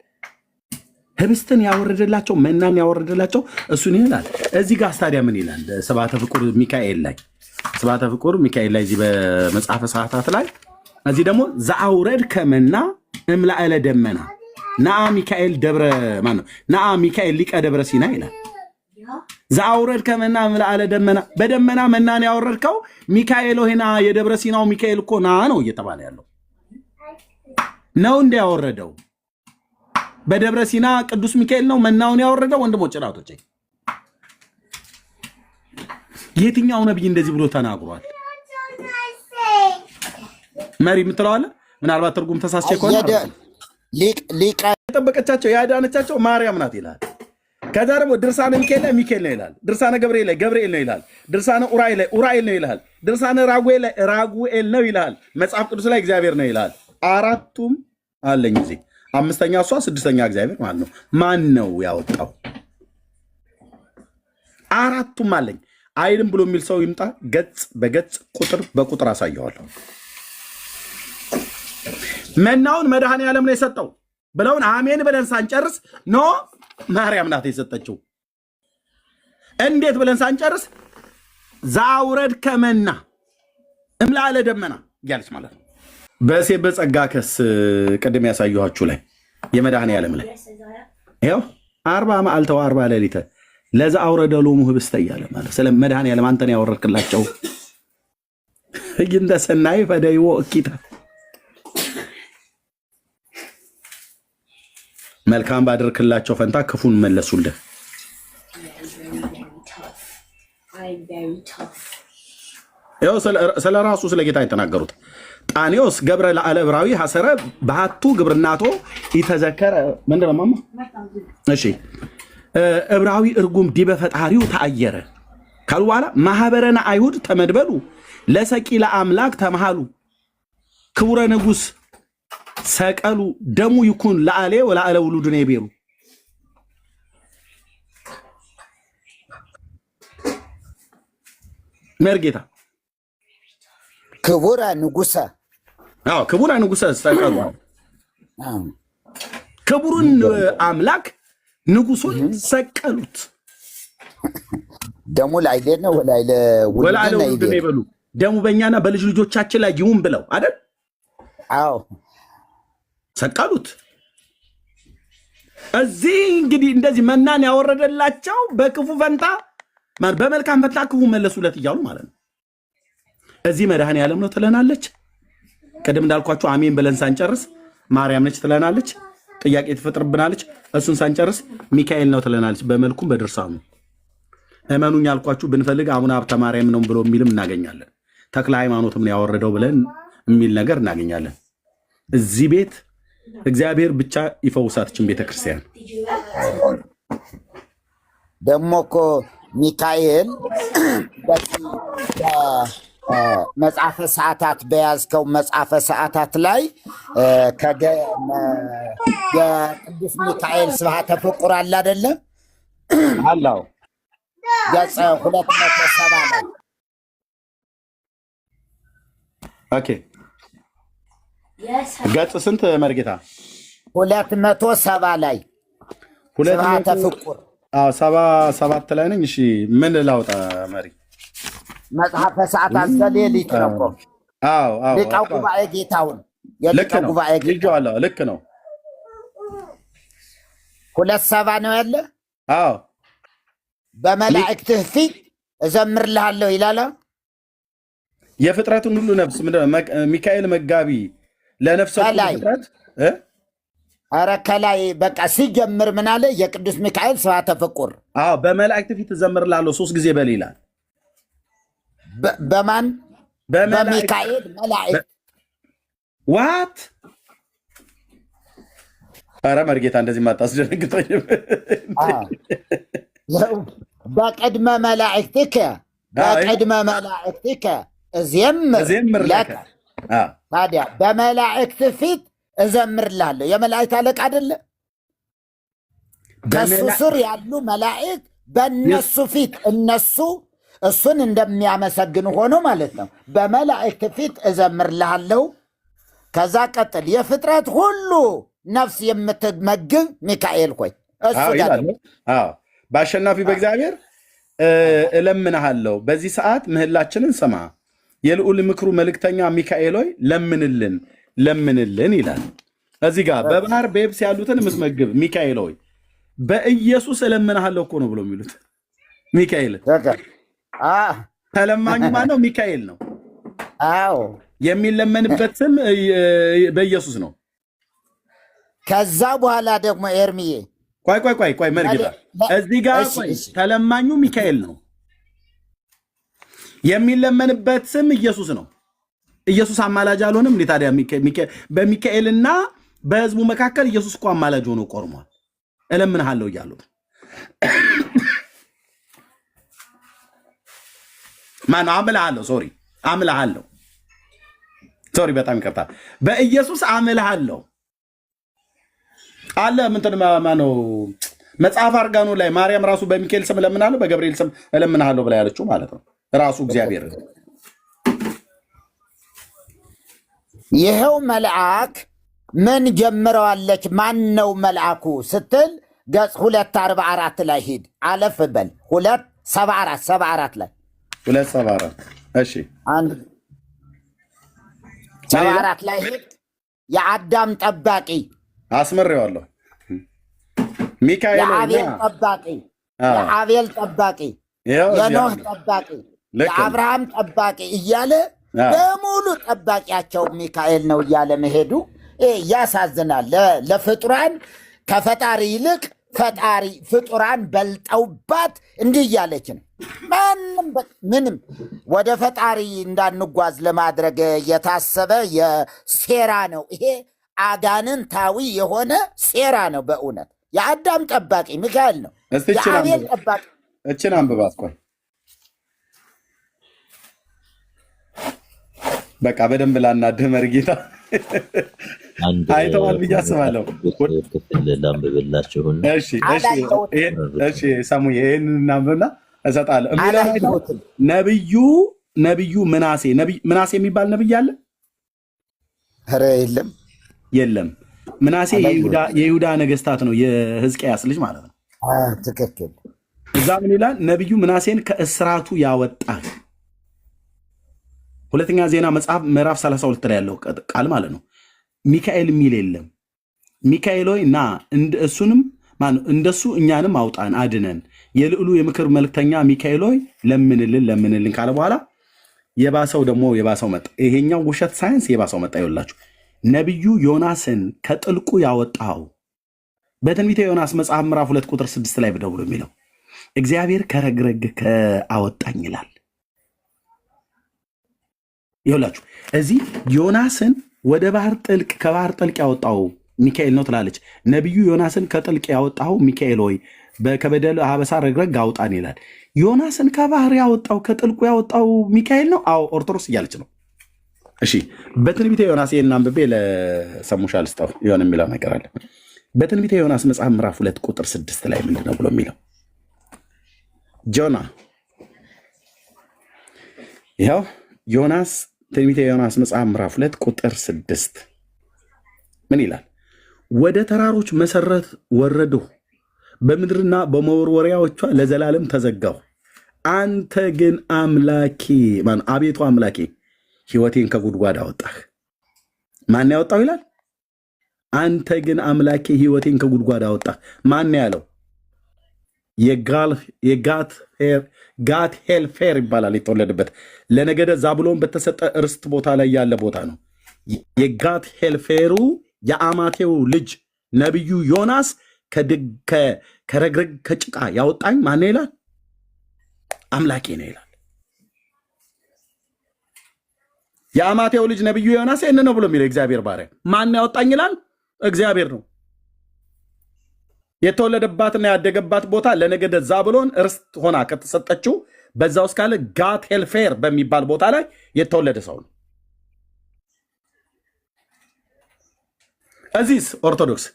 ህብስትን ያወረደላቸው መናን ያወረደላቸው እሱን ይላል። እዚህ ጋር ስታዲያ ምን ይላል? ስብሐተ ፍቁር ሚካኤል ላይ ስብሐተ ፍቁር ሚካኤል ላይ እዚህ በመጽሐፈ ሰዓታት ላይ እዚህ ደግሞ ዘአውረድ ከመና እምላዕለ ደመና ነአ ሚካኤል ደብረ ማን ነው? ነአ ሚካኤል ሊቀ ደብረ ሲና ይላል። ዘአውረድ ከመና እምላዕለ ደመና፣ በደመና መናን ያወረድከው ሚካኤል ሆና የደብረ ሲናው ሚካኤል እኮ ና ነው እየተባለ ያለው ነው። እንደ ያወረደው በደብረ ሲና ቅዱስ ሚካኤል ነው መናውን ያወረደው። ወንድሞች እናቶቼ፣ የትኛው ነብይ እንደዚህ ብሎ ተናግሯል? መሪ የምትለዋለ ምናልባት ትርጉም ተሳስቼ ከሆነ ሊቃ የጠበቀቻቸው ያዳነቻቸው ማርያም ናት ይላል። ከዛ ደግሞ ድርሳነ ሚካኤል ላይ ሚካኤል ነው ይላል። ድርሳነ ገብርኤል ላይ ገብርኤል ነው ይላል። ድርሳነ ኡራኤል ላይ ኡራኤል ነው ይላል። ድርሳነ ራጉኤል ላይ ራጉኤል ነው ይላል። መጽሐፍ ቅዱስ ላይ እግዚአብሔር ነው ይላል። አራቱም አለኝ እዚህ። አምስተኛ እሷ፣ ስድስተኛ እግዚአብሔር ማለት ነው። ማን ነው ያወጣው? አራቱም አለኝ አይልም ብሎ የሚል ሰው ይምጣ። ገጽ በገጽ ቁጥር በቁጥር አሳየዋለሁ። መናውን መድኃኔዓለም ነው የሰጠው ብለውን አሜን ብለን ሳንጨርስ ኖ ማርያም ናት የሰጠችው። እንዴት ብለን ሳንጨርስ ዘአውረድ ከመና እምላዕለ ደመና እያለች ማለት ነው። በሴብ በጸጋ ከስ ቅድም ያሳየኋችሁ ላይ የመድኃኔዓለም ላይ ይኸው 40 መዓልተ ወ40 ሌሊተ ለዘአውረደ ሎሙ ህብስተ እያለ ማለት ስለ መድኃኔዓለም አንተን ያወረድክላቸው እንደ ሰናይ ፈደይዎ እኪታ መልካም ባደረክላቸው ፈንታ ክፉን መለሱልህ። ይኸው ስለ ራሱ ስለ ጌታ የተናገሩት ጣኔዎስ ገብረ ለአለ ዕብራዊ ሐሰረ ባህቱ ግብርናቶ ይተዘከረ ምንድን ነው ማማ? እሺ ዕብራዊ እርጉም ዲበ ፈጣሪው ተአየረ ካሉ በኋላ ማህበረና አይሁድ ተመድበሉ ለሰቂ ለአምላክ ተመሃሉ ክቡረ ንጉሥ ሰቀሉ ደሙ ይኩን ለአሌ ወለአለ ውሉድ ነው የቤሩ መርጌታ ክቡረ ንጉሰ ክቡረ ንጉሰ ሰቀሉ ክቡሩን አምላክ ንጉሱን ሰቀሉት። ደሙ ላይሌ ነው ወላይለ ውሉድ ነው ይበሉ። ደሙ በእኛና በልጅ ልጆቻችን ላይ ይሁን ብለው አይደል? አዎ ሰቀሉት። እዚህ እንግዲህ እንደዚህ መናን ያወረደላቸው በክፉ ፈንታ በመልካም ፈንታ ክፉ መለሱለት እያሉ ማለት ነው። እዚህ መድኃኔዓለም ነው ትለናለች። ቅድም እንዳልኳችሁ አሜን ብለን ሳንጨርስ ማርያም ነች ትለናለች። ጥያቄ ትፈጥርብናለች። እሱን ሳንጨርስ ሚካኤል ነው ትለናለች። በመልኩም በድርሳኑ እመኑኝ ያልኳችሁ ብንፈልግ አቡነ ሀብተ ማርያም ነው ብሎ የሚልም እናገኛለን። ተክለ ሃይማኖትም ነው ያወረደው ብለን የሚል ነገር እናገኛለን። እዚህ ቤት እግዚአብሔር ብቻ ይፈውሳትችን ቤተክርስቲያን። ደግሞ እኮ ሚካኤል መጽሐፈ ሰዓታት በያዝከው መጽሐፈ ሰዓታት ላይ የቅዱስ ሚካኤል ስብሐተ ፍቁር አለ አይደለም? አላው ገጽ 270 ላይ ኦኬ። ገጽ ስንት መርጌታ? 270 ላይ ስብሐተ ፍቁር 77 ላይ ነኝ። እሺ ምን ላውጣ መሪ? መጽሐፈ ሰዓታት ዘሌሊት ነው እኮ። ሊቃው ጉባኤ ጌታውን የሊቃው ጉባኤ ጌታውን ልክ ነው። 270 ነው ያለ። አዎ በመላእክትህ ፊት እዘምርልሃለሁ ይላል። የፍጥረቱን ሁሉ ነፍስ ሚካኤል መጋቢ ለነፍሰ ፍጥረት ኧረ ከላይ በቃ ሲጀምር ምን አለ? የቅዱስ ሚካኤል ስብሐተ ፍቁር። አዎ በመላእክት ፊት እዘምርልሃለሁ 3 ጊዜ በል ይላል። በማን? በሚካኤል መላእክት። ዋት? ኧረ መርጌታ እንደዚህ ማታስደነግጠኝ። በቅድመ መላእክትከ በቅድመ መላእክትከ እዘምር ለከ። ታዲያ በመላእክት ፊት እዘምርልሃለሁ። የመላእክት አለቃ አይደለ? ከሱ ስር ያሉ መላእክት በእነሱ ፊት እነሱ እሱን እንደሚያመሰግኑ ሆኖ ማለት ነው። በመላእክት ፊት እዘምርልሃለሁ። ከዛ ቀጥል፣ የፍጥረት ሁሉ ነፍስ የምትመግብ ሚካኤል ሆይ እሱ ጋር በአሸናፊ በእግዚአብሔር እለምንሃለሁ። በዚህ ሰዓት ምህላችንን ስማ። የልዑል ምክሩ መልእክተኛ ሚካኤል ሆይ ለምንልን ይላል። እዚህ ጋር በባህር በየብስ ያሉትን የምትመግብ ሚካኤል ሆይ በኢየሱስ እለምንሃለሁ እኮ ነው ብሎ የሚሉት ሚካኤል። ተለማኙ ማነው? ሚካኤል ነው። አዎ የሚለመንበት ስም በኢየሱስ ነው። ከዛ በኋላ ደግሞ ኤርሚዬ ቆይ መርጌታ እዚህ ጋር ተለማኙ ሚካኤል ነው። የሚለመንበት ስም ኢየሱስ ነው። ኢየሱስ አማላጅ አልሆነም እንዴ ታዲያ? በሚካኤልና በህዝቡ መካከል ኢየሱስ እኮ አማላጅ ሆኖ ቆርሟል። እለምንሃለሁ እያሉት ማነው? አምልሃለሁ ሶሪ በጣም ይቅርታ። በኢየሱስ አምልሃለሁ አለ። ምንትን ማነው? መጽሐፍ አርጋኑ ላይ ማርያም ራሱ በሚካኤል ስም እለምናለሁ በገብርኤል ስም እለምንሃለሁ ብላ ያለችው ማለት ነው። ራሱ እግዚአብሔር ይሄው መልአክ ምን ጀምረዋለች? ማን ነው መልአኩ ስትል ገጽ 244 ላይ ሂድ፣ አለፍ በል 274 ላይ 274 እሺ 74 ላይ ሂድ። የአዳም ጠባቂ አስመሬዋለሁ። ሚካኤል የአቤል ጠባቂ፣ የኖህ ጠባቂ፣ የአብርሃም ጠባቂ እያለ በሙሉ ጠባቂያቸው ሚካኤል ነው እያለ መሄዱ ያሳዝናል። ለፍጡራን ከፈጣሪ ይልቅ ፈጣሪ ፍጡራን በልጠውባት እንዲህ እያለች ነው። ምንም ወደ ፈጣሪ እንዳንጓዝ ለማድረግ የታሰበ የሴራ ነው። ይሄ አጋንንታዊ የሆነ ሴራ ነው። በእውነት የአዳም ጠባቂ ሚካኤል ነው። የአቤል ጠባቂ እችን አንብባት። ቆይ በቃ በደንብ ላናድህ መርጌታ አይተዋል ብዬ አስባለሁ። ላንብብላችሁና ሳሙዬ ይህን እናንብብና እሰጣለሁ። ነቢዩ ምናሴ የሚባል ነቢይ አለ? ኧረ የለም። ምናሴ የይሁዳ ነገስታት ነው፣ የሕዝቅያስ ልጅ ማለት ነው። ትክክል። እዛ ምን ይላል? ነቢዩ ምናሴን ከእስራቱ ያወጣህ። ሁለተኛ ዜና መጽሐፍ ምዕራፍ 32 ላይ ያለው ቃል ማለት ነው። ሚካኤል የሚል የለም። ሚካኤል ሆይ ና እሱንም ማን እንደሱ እኛንም አውጣን አድነን፣ የልዑሉ የምክር መልክተኛ ሚካኤል ሆይ ለምንልን ካለ በኋላ የባሰው መጣ። ይሄኛው ውሸት ሳይንስ የባሰው መጣ። ይኸውላችሁ ነቢዩ ዮናስን ከጥልቁ ያወጣው በትንቢተ ዮናስ መጽሐፍ ምዕራፍ 2 ቁጥር 6 ላይ ብለው የሚለው እግዚአብሔር ከረግረግ አወጣኝ ይላል። ይኸውላችሁ እዚህ ዮናስን ወደ ከባህር ጥልቅ ያወጣው ሚካኤል ነው ትላለች። ነቢዩ ዮናስን ከጥልቅ ያወጣው ሚካኤል ሆይ ከበደል አበሳ ረግረግ አውጣን ይላል። ዮናስን ከባህር ያወጣው ከጥልቁ ያወጣው ሚካኤል ነው። አዎ ኦርቶዶክስ እያለች ነው። እሺ በትንቢተ ዮናስ ይሄን አንብቤ ለሰሙሻ ልስጠው የሆነ የሚለው ነገር አለ። በትንቢተ ዮናስ መጽሐፍ ምዕራፍ 2 ቁጥር 6 ላይ ምንድን ነው ብሎ የሚለው ይኸው ዮናስ ትንቢተ ዮናስ መጽሐፍ ምዕራፍ 2 ቁጥር 6 ምን ይላል? ወደ ተራሮች መሰረት ወረድሁ፣ በምድርና በመወርወሪያዎቿ ለዘላለም ተዘጋሁ። አንተ ግን አቤቱ አምላኬ ሕይወቴን ከጉድጓድ አወጣህ። ማን ያወጣው ይላል? አንተ ግን አምላኬ ሕይወቴን ከጉድጓድ አወጣህ። ማን ያለው? ጋት ሄልፌር ይባላል የተወለደበት። ለነገደ ዛብሎን በተሰጠ ርስት ቦታ ላይ ያለ ቦታ ነው። የጋት ሄልፌሩ የአማቴው ልጅ ነቢዩ ዮናስ ከረግረግ ከጭቃ ያወጣኝ ማን ይላል? አምላኬ ነው ይላል። የአማቴው ልጅ ነቢዩ ዮናስ ይህን ነው ብሎ የሚለው እግዚአብሔር ባሪያ ማን ያወጣኝ ይላል? እግዚአብሔር ነው። የተወለደባትና ያደገባት ቦታ ለነገደ ዛብሎን ርስት ሆና ከተሰጠችው በዛ ውስጥ ካለ ጋት ሄልፌር በሚባል ቦታ ላይ የተወለደ ሰው ነው። እዚህስ ኦርቶዶክስ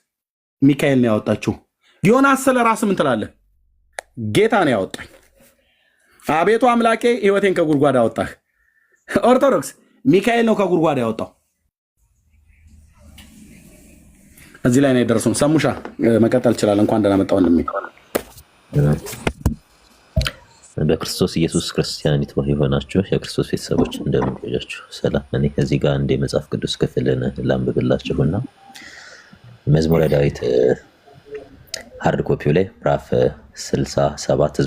ሚካኤል ነው ያወጣችው። ዮናስ ስለ ራስ ምን ትላለህ? ጌታ ነው ያወጣኝ። አቤቱ አምላኬ ሕይወቴን ከጉድጓድ አወጣህ። ኦርቶዶክስ ሚካኤል ነው ከጉድጓድ ያወጣው። እዚህ ላይ ነው የደረሱን። ሰሙሻ መቀጠል ይችላል። እንኳን ደህና መጣሁ ወንድሜ። በክርስቶስ ኢየሱስ ክርስቲያን የሆናችሁ የክርስቶስ ቤተሰቦች እንደምን ቆያችሁ? ሰላም። እኔ ከዚህ ጋር እንደ መጽሐፍ ቅዱስ ክፍልን ላንብብላችሁና መዝሙረ ዳዊት ሃርድ ኮፒው ላይ ምዕራፍ 67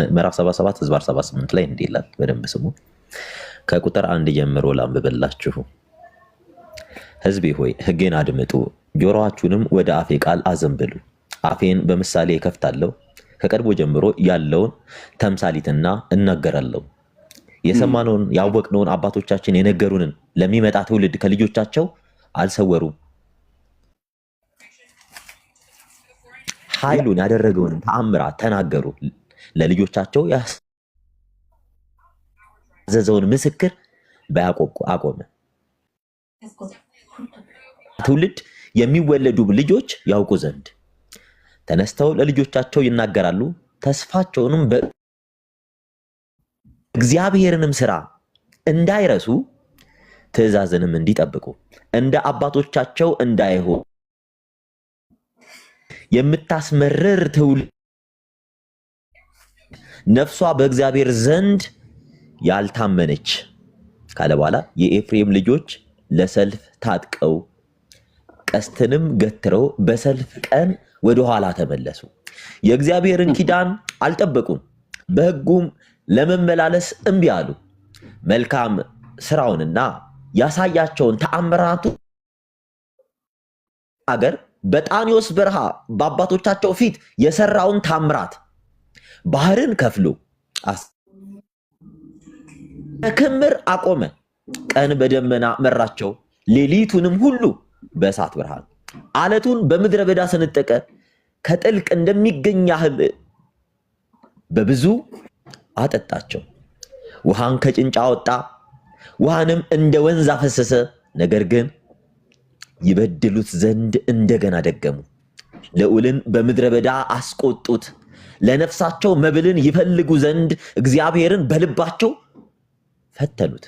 ምዕራፍ 77 ህዝባር 78 ላይ እንዲህ ይላል። በደንብ ስሙ። ከቁጥር 1 ጀምሮ ላንብብላችሁ። ሕዝቤ ሆይ ሕጌን አድምጡ፣ ጆሮአችሁንም ወደ አፌ ቃል አዘንብሉ። አፌን በምሳሌ እከፍታለሁ፣ ከቀድሞ ጀምሮ ያለውን ተምሳሊትና እናገራለሁ። የሰማነውን ያወቅነውን አባቶቻችን የነገሩንን ለሚመጣ ትውልድ ከልጆቻቸው አልሰወሩም። ኃይሉን ያደረገውን ተአምራት ተናገሩ፣ ለልጆቻቸው ያዘዘውን ምስክር በያዕቆብ አቆመ። ትውልድ የሚወለዱ ልጆች ያውቁ ዘንድ ተነስተው ለልጆቻቸው ይናገራሉ፣ ተስፋቸውንም በእግዚአብሔርንም ስራ እንዳይረሱ ትእዛዝንም እንዲጠብቁ እንደ አባቶቻቸው እንዳይሆኑ የምታስመርር ትውልድ ነፍሷ በእግዚአብሔር ዘንድ ያልታመነች ካለ በኋላ የኤፍሬም ልጆች ለሰልፍ ታጥቀው ቀስትንም ገትረው በሰልፍ ቀን ወደ ኋላ ተመለሱ። የእግዚአብሔርን ኪዳን አልጠበቁም፣ በሕጉም ለመመላለስ እምቢ አሉ። መልካም ስራውንና ያሳያቸውን ተአምራቱ አገር በጣኒዮስ በረሃ በአባቶቻቸው ፊት የሰራውን ታምራት ባህርን ከፍሎ ክምር አቆመ። ቀን በደመና መራቸው፣ ሌሊቱንም ሁሉ በእሳት ብርሃን። አለቱን በምድረ በዳ ሰነጠቀ፣ ከጥልቅ እንደሚገኝ ያህል በብዙ አጠጣቸው። ውሃን ከጭንጫ አወጣ፣ ውሃንም እንደ ወንዝ አፈሰሰ። ነገር ግን ይበድሉት ዘንድ እንደገና ደገሙ። ልዑልን በምድረ በዳ አስቆጡት። ለነፍሳቸው መብልን ይፈልጉ ዘንድ እግዚአብሔርን በልባቸው ፈተኑት።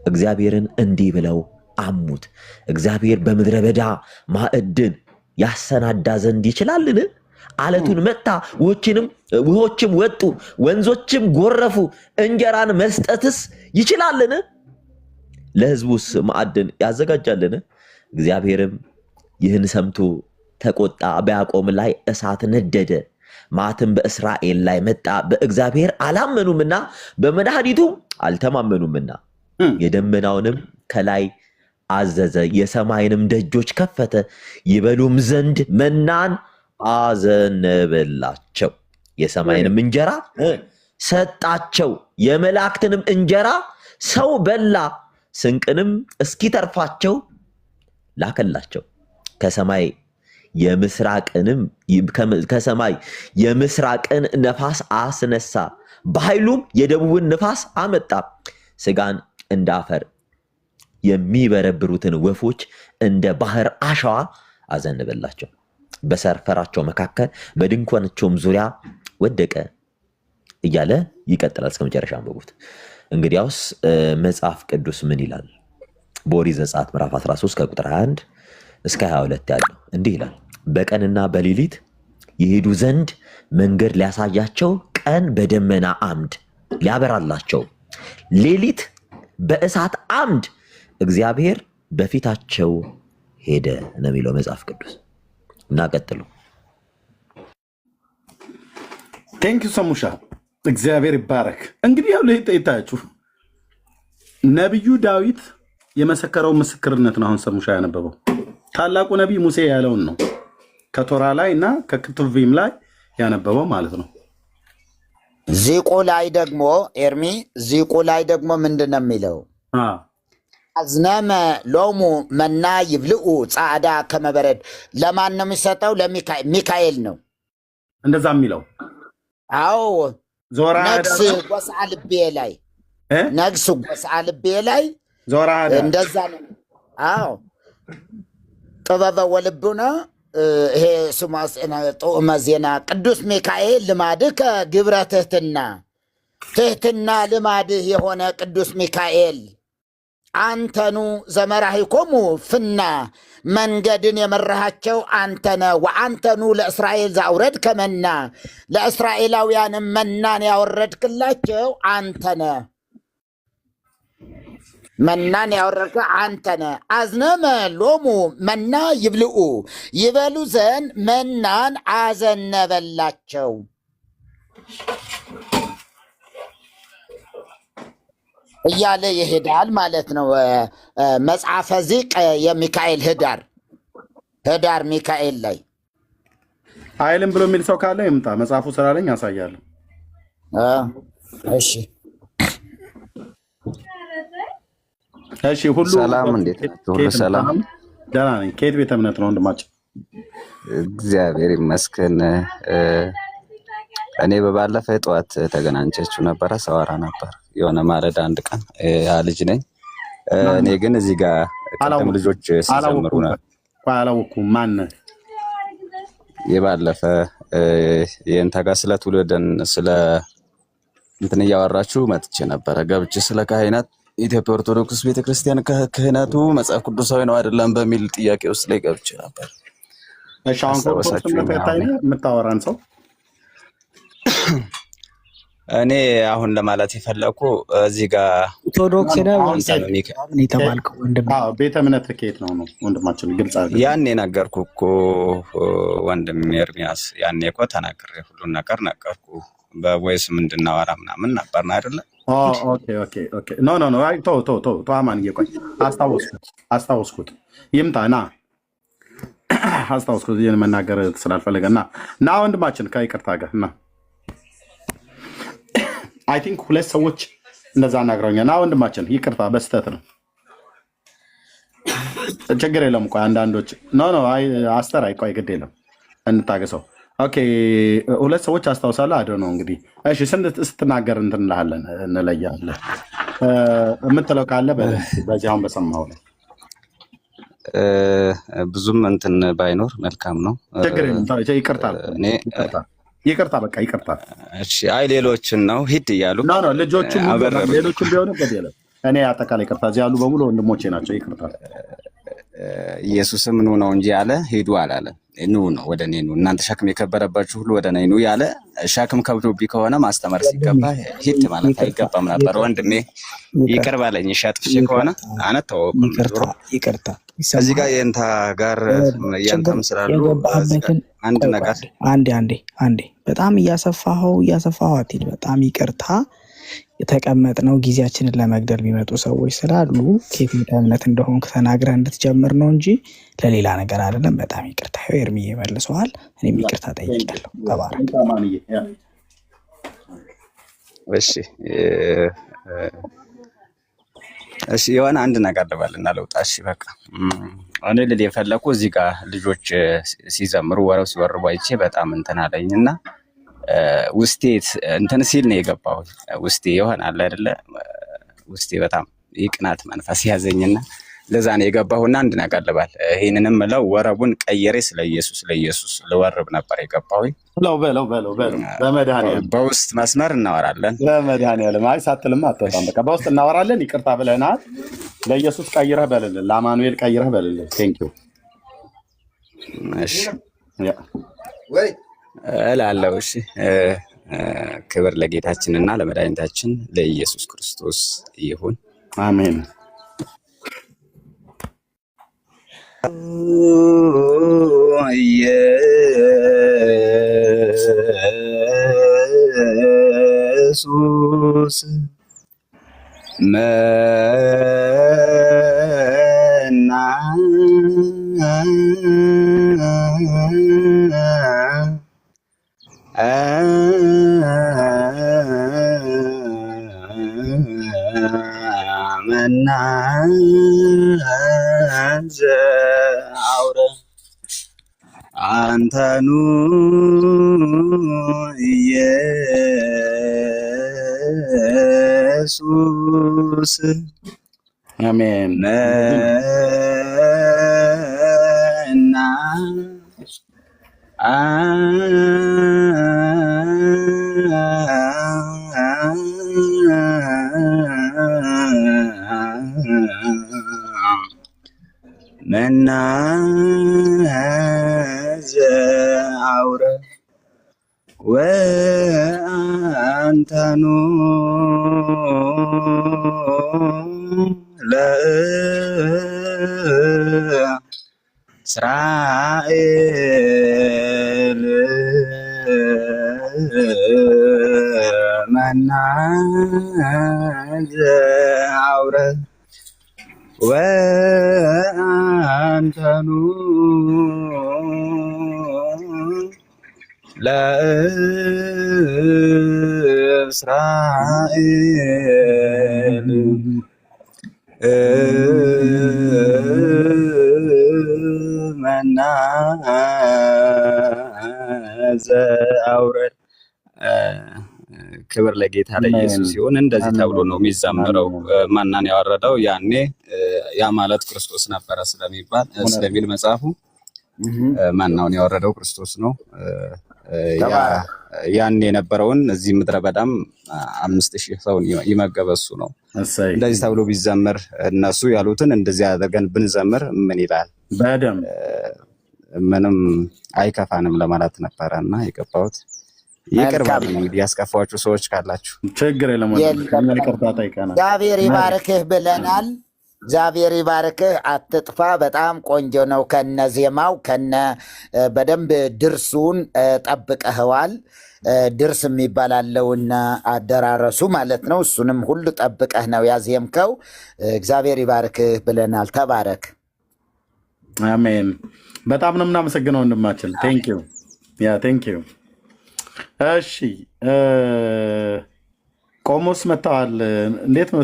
እግዚአብሔርን እንዲህ ብለው አሙት፣ እግዚአብሔር በምድረ በዳ ማዕድን ያሰናዳ ዘንድ ይችላልን? አለቱን መታ፣ ውሆችም ወጡ፣ ወንዞችም ጎረፉ። እንጀራን መስጠትስ ይችላልን? ለሕዝቡስ ማዕድን ያዘጋጃልን? እግዚአብሔርም ይህን ሰምቶ ተቆጣ፣ በያዕቆብ ላይ እሳት ነደደ፣ ማትም በእስራኤል ላይ መጣ። በእግዚአብሔር አላመኑምና በመድኃኒቱ አልተማመኑምና። የደመናውንም ከላይ አዘዘ፣ የሰማይንም ደጆች ከፈተ፣ ይበሉም ዘንድ መናን አዘነበላቸው፣ የሰማይንም እንጀራ ሰጣቸው፣ የመላእክትንም እንጀራ ሰው በላ፣ ስንቅንም እስኪተርፋቸው ላከላቸው። ከሰማይ የምስራቅን ነፋስ አስነሳ፣ በኃይሉም የደቡብን ነፋስ አመጣ። ስጋን እንደ አፈር የሚበረብሩትን ወፎች እንደ ባህር አሸዋ አዘነበላቸው። በሰፈራቸው መካከል በድንኳናቸውም ዙሪያ ወደቀ እያለ ይቀጥላል። እስከ መጨረሻ አንብቡት። እንግዲያውስ መጽሐፍ ቅዱስ ምን ይላል? በኦሪት ዘጸአት ምዕራፍ 13 ከቁጥር 21 እስከ 22 ያለው እንዲህ ይላል። በቀንና በሌሊት ይሄዱ ዘንድ መንገድ ሊያሳያቸው፣ ቀን በደመና አምድ ሊያበራላቸው፣ ሌሊት በእሳት አምድ እግዚአብሔር በፊታቸው ሄደ ነው የሚለው መጽሐፍ ቅዱስ። እና ቀጥሉ። ቴንክ ዩ ሰሙሻ፣ እግዚአብሔር ይባረክ። እንግዲህ ያው ይታያችሁ ነቢዩ ዳዊት የመሰከረው ምስክርነት ነው። አሁን ሰሙሻ ያነበበው ታላቁ ነቢይ ሙሴ ያለውን ነው። ከቶራ ላይ እና ከክቱቪም ላይ ያነበበው ማለት ነው። ዚቁ ላይ ደግሞ ኤርሚ ዚቁ ላይ ደግሞ ምንድን ነው የሚለው? አዝነመ ሎሙ መና ይብልኡ ጻዕዳ ከመበረድ። ለማን ነው የሚሰጠው? ለሚካኤል ነው እንደዛ የሚለው። አዎ ነግስ ጎስዓ ልቤ ላይ ነግስ ጎስዓ ልቤ ላይ ዞራ እንደዛ ነው። አዎ ጥበበ ወልቡና ይሄ ስሙ ጦመ ዜና ቅዱስ ሚካኤል ልማድህ ከግብረ ትህትና ልማድህ የሆነ ቅዱስ ሚካኤል አንተኑ ዘመራሂኮሙ ፍና መንገድን የመራሃቸው አንተነ ወአንተኑ ለእስራኤል ዛውረድ ከመና ለእስራኤላውያንም መናን ያወረድክላቸው አንተነ መናን ያወረድከ አንተነ። አዝነመ ሎሙ መና ይብልኡ ይበሉ ዘንድ መናን አዘነበላቸው እያለ ይሄዳል ማለት ነው። መጽሐፈ ዚቅ የሚካኤል ህዳር ሚካኤል ላይ አይልም ብሎ የሚል ሰው ካለ ይምጣ። መጽሐፉ ስላለኝ ያሳያለሁ። እሺ ሁሉ ሰላም፣ እንዴት ናችሁ? ሁሉ ሰላም? ደህና ነኝ። ከየት ቤተ እምነት ነው ወንድማችን? እግዚአብሔር ይመስገን። እኔ በባለፈ ጠዋት ተገናኝቻችሁ ነበረ፣ ሰዋራ ነበር የሆነ ማለዳ አንድ ቀን ልጅ ነኝ እኔ ግን እዚህ ጋር ቅድም ልጆች ሲዘምሩ ነው። አላወኩም። ማን የባለፈ የእንታ ጋር ስለ ትውልድን ስለ እንትን እያወራችሁ መጥቼ ነበረ። ገብቼ ስለ ካህናት ኢትዮጵያ ኦርቶዶክስ ቤተክርስቲያን ክህነቱ መጽሐፍ ቅዱሳዊ ነው አይደለም በሚል ጥያቄ ውስጥ ላይ ገብቼ ነበር። እሺ አሁን የምታወራን ሰው እኔ አሁን ለማለት የፈለኩ እዚህ ጋር ኦርቶዶክስ ነው የተባልከው ወንድም? ቤተ እምነት ከየት ነው ወንድማችን? ግልጽ አድርገህ። ያኔ ነገርኩ እኮ ወንድም ኤርሚያስ፣ ያኔ እኮ ተናግሬ ሁሉን ነገር ነገርኩ። በቮይስ እንድናወራ ምናምን ነበር አይደለ? ኦኬ ኖ አይ ቶ አማን እየቆይ አስታወስኩት። ይምጣና አስታወስኩት። ይሄን መናገር ስላልፈለገና ና ወንድማችን ከይቅርታ ጋር ና አይ ቲንክ ሁለት ሰዎች እንደዛ አናግረውኛል። ና ወንድማችን ይቅርታ በስተት ነው። ችግር የለም። ቆይ አንዳንዶች ኖ አይ አስተር አይ ቆይ ግድ የለም እንታገሰው። ኦኬ ሁለት ሰዎች አስታውሳለሁ። አዶ ነው እንግዲህ እሺ፣ ስትናገር እንትን እንላለን እንለያለን። የምትለው ካለ በዚህ አሁን በሰማው ላይ ብዙም እንትን ባይኖር መልካም ነው። ችግር የለም። ይቅርታ በቃ ይቅርታ። እሺ አይ ሌሎችን ነው ሂድ እያሉ ሌሎቹም ቢሆኑ ገድ የለም። እኔ አጠቃላይ ይቅርታ፣ እዚህ ያሉ በሙሉ ወንድሞቼ ናቸው። ይቅርታ። ኢየሱስም ኑ ነው እንጂ ያለ ሂዱ አላለ። ኑ ነው ወደ እኔ ኑ፣ እናንተ ሸክም የከበረባችሁ ሁሉ ወደ እኔ ኑ ያለ። ሸክም ከብዶብኝ ከሆነ ማስተማር ሲገባ ሂድ ማለት አይገባም ነበር። ወንድሜ ይቅር ባለኝ። እሺ አጥፍቼ ከሆነ አነተው እዚህ ጋር የእንታ ጋር ያንተም ስላሉ የገባህበትን አንድ ነገር አንዴ በጣም እያሰፋኸው አትሂድ። በጣም ይቅርታ። የተቀመጥነው ጊዜያችንን ለመግደል የሚመጡ ሰዎች ስላሉ ከየት እምነት እንደሆንክ ተናግረህ እንድትጀምር ነው እንጂ ለሌላ ነገር አይደለም። በጣም ይቅርታ። ኤርሚዬ መልሰዋል። እኔም ይቅርታ ጠይቄያለሁ። ተባረክ። እሺ የሆነ አንድ ነገር ልበልና ልውጣ። እሺ በቃ እኔ ልል የፈለኩ እዚህ ጋር ልጆች ሲዘምሩ ወረው ሲወርቡ አይቼ በጣም እንትን አለኝና ውስጤ እንትን ሲል ነው የገባው። ውስጤ ይሆናል አይደለ? ውስጤ በጣም የቅናት መንፈስ ያዘኝና ለዛ ነው የገባሁና አንድ ነገር ልበል። ይሄንንም ምለው ወረቡን ቀየሬ ስለ ኢየሱስ ልወርብ ነበር የገባሁ። በለው በመድኃኒዓለም በውስጥ መስመር እናወራለን። በመድኃኒዓለም አይ ሳትልም አትወጣም። በቃ በውስጥ እናወራለን። ይቅርታ ብለናል። ለኢየሱስ ቀይረህ በልልን፣ ለአማኑኤል ቀይረህ በልልን። ቴንኪው። እሺ ወይ እላለሁ። እሺ ክብር ለጌታችንና ለመድኃኒታችን ለኢየሱስ ክርስቶስ ይሁን፣ አሜን። ኢየሱስ መና ዘአውረ አንተኑ ኢየሱስ አሜን። መና መና ዘአውረ ወአንተኑ ለእስራኤል መና ዘአውረ ወአንተኑ ለእስራኤል መና ዘአውረ። ክብር ለጌታ ለኢየሱስ ሲሆን እንደዚህ ተብሎ ነው የሚዘምረው። ማናን ያወረደው ያኔ ያ ማለት ክርስቶስ ነበረ ስለሚል መጽሐፉ ማናውን ያወረደው ክርስቶስ ነው። ያን የነበረውን እዚህ ምድረ በዳም 5000 ሰው ይመገበ እሱ ነው። እንደዚህ ተብሎ ቢዘምር እነሱ ያሉትን እንደዚህ አድርገን ብንዘምር ምን ይላል? በደምብ ምንም አይከፋንም ለማለት ነበረና የገባሁት። ይቅር በሉኝ እንግዲህ ያስከፋችሁ ሰዎች ካላችሁ ችግር የለም። ይቅርታ ጠይቀናል። እግዚአብሔር ይባርክህ ብለናል። እግዚአብሔር ይባርክህ፣ አትጥፋ። በጣም ቆንጆ ነው። ከነ ዜማው ከነ በደንብ ድርሱን ጠብቀኸዋል። ድርስ የሚባል አለውና አደራረሱ ማለት ነው። እሱንም ሁሉ ጠብቀህ ነው ያዜምከው። እግዚአብሔር ይባርክህ ብለናል። ተባረክ። አሜን። በጣም ነው የምናመሰግነው ወንድማችን። ቴንኪው ያ ቴንኪው። እሺ ቆሞስ መጥተዋል። እንዴት ነው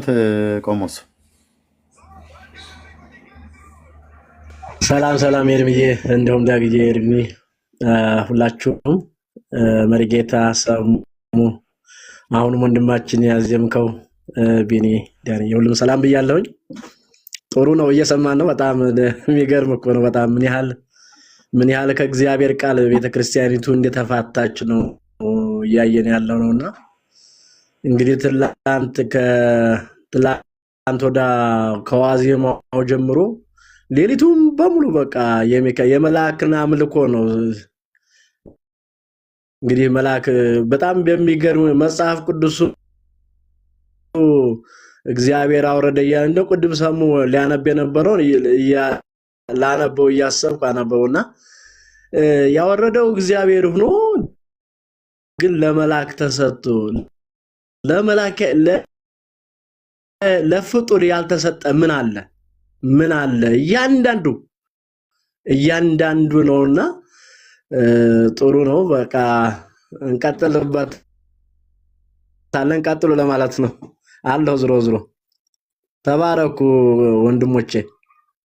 ቆሞስ? ሰላም ኤርሚዬ፣ እንደውም ዳግዬ ኤርሚ፣ ሁላችሁም መሪጌታ ሰሙ፣ አሁንም ወንድማችን ያዘምከው ቢኒ ዳኒ፣ ሁሉም ሰላም ብያለሁኝ። ጥሩ ነው፣ እየሰማን ነው። በጣም የሚገርም እኮ ነው። በጣም ምን ያህል ከእግዚአብሔር ቃል ቤተክርስቲያኒቱ እንደተፋታች ነው እያየን ያለው ነውና እንግዲህ ትላንት ወዳ ከዋዜማው ጀምሮ ሌሊቱም በሙሉ በቃ የመላእክና አምልኮ ነው። እንግዲህ መልአክ በጣም በሚገርም መጽሐፍ ቅዱስ እግዚአብሔር አውረደ እንደ ቅድም ሰሙ ሊያነብ የነበረው ላነበው እያሰብኩ አነበውና ያወረደው እግዚአብሔር ሆኖ ግን ለመላክ ተሰጥቶ ለመላክ ለፍጡር ያልተሰጠ ምን አለ? ምን አለ? እያንዳንዱ ነውና ጥሩ ነው። በቃ እንቀጥልበት ታለን ቀጥሉ ለማለት ነው አለው። ዝሮ ተባረኩ ወንድሞቼ።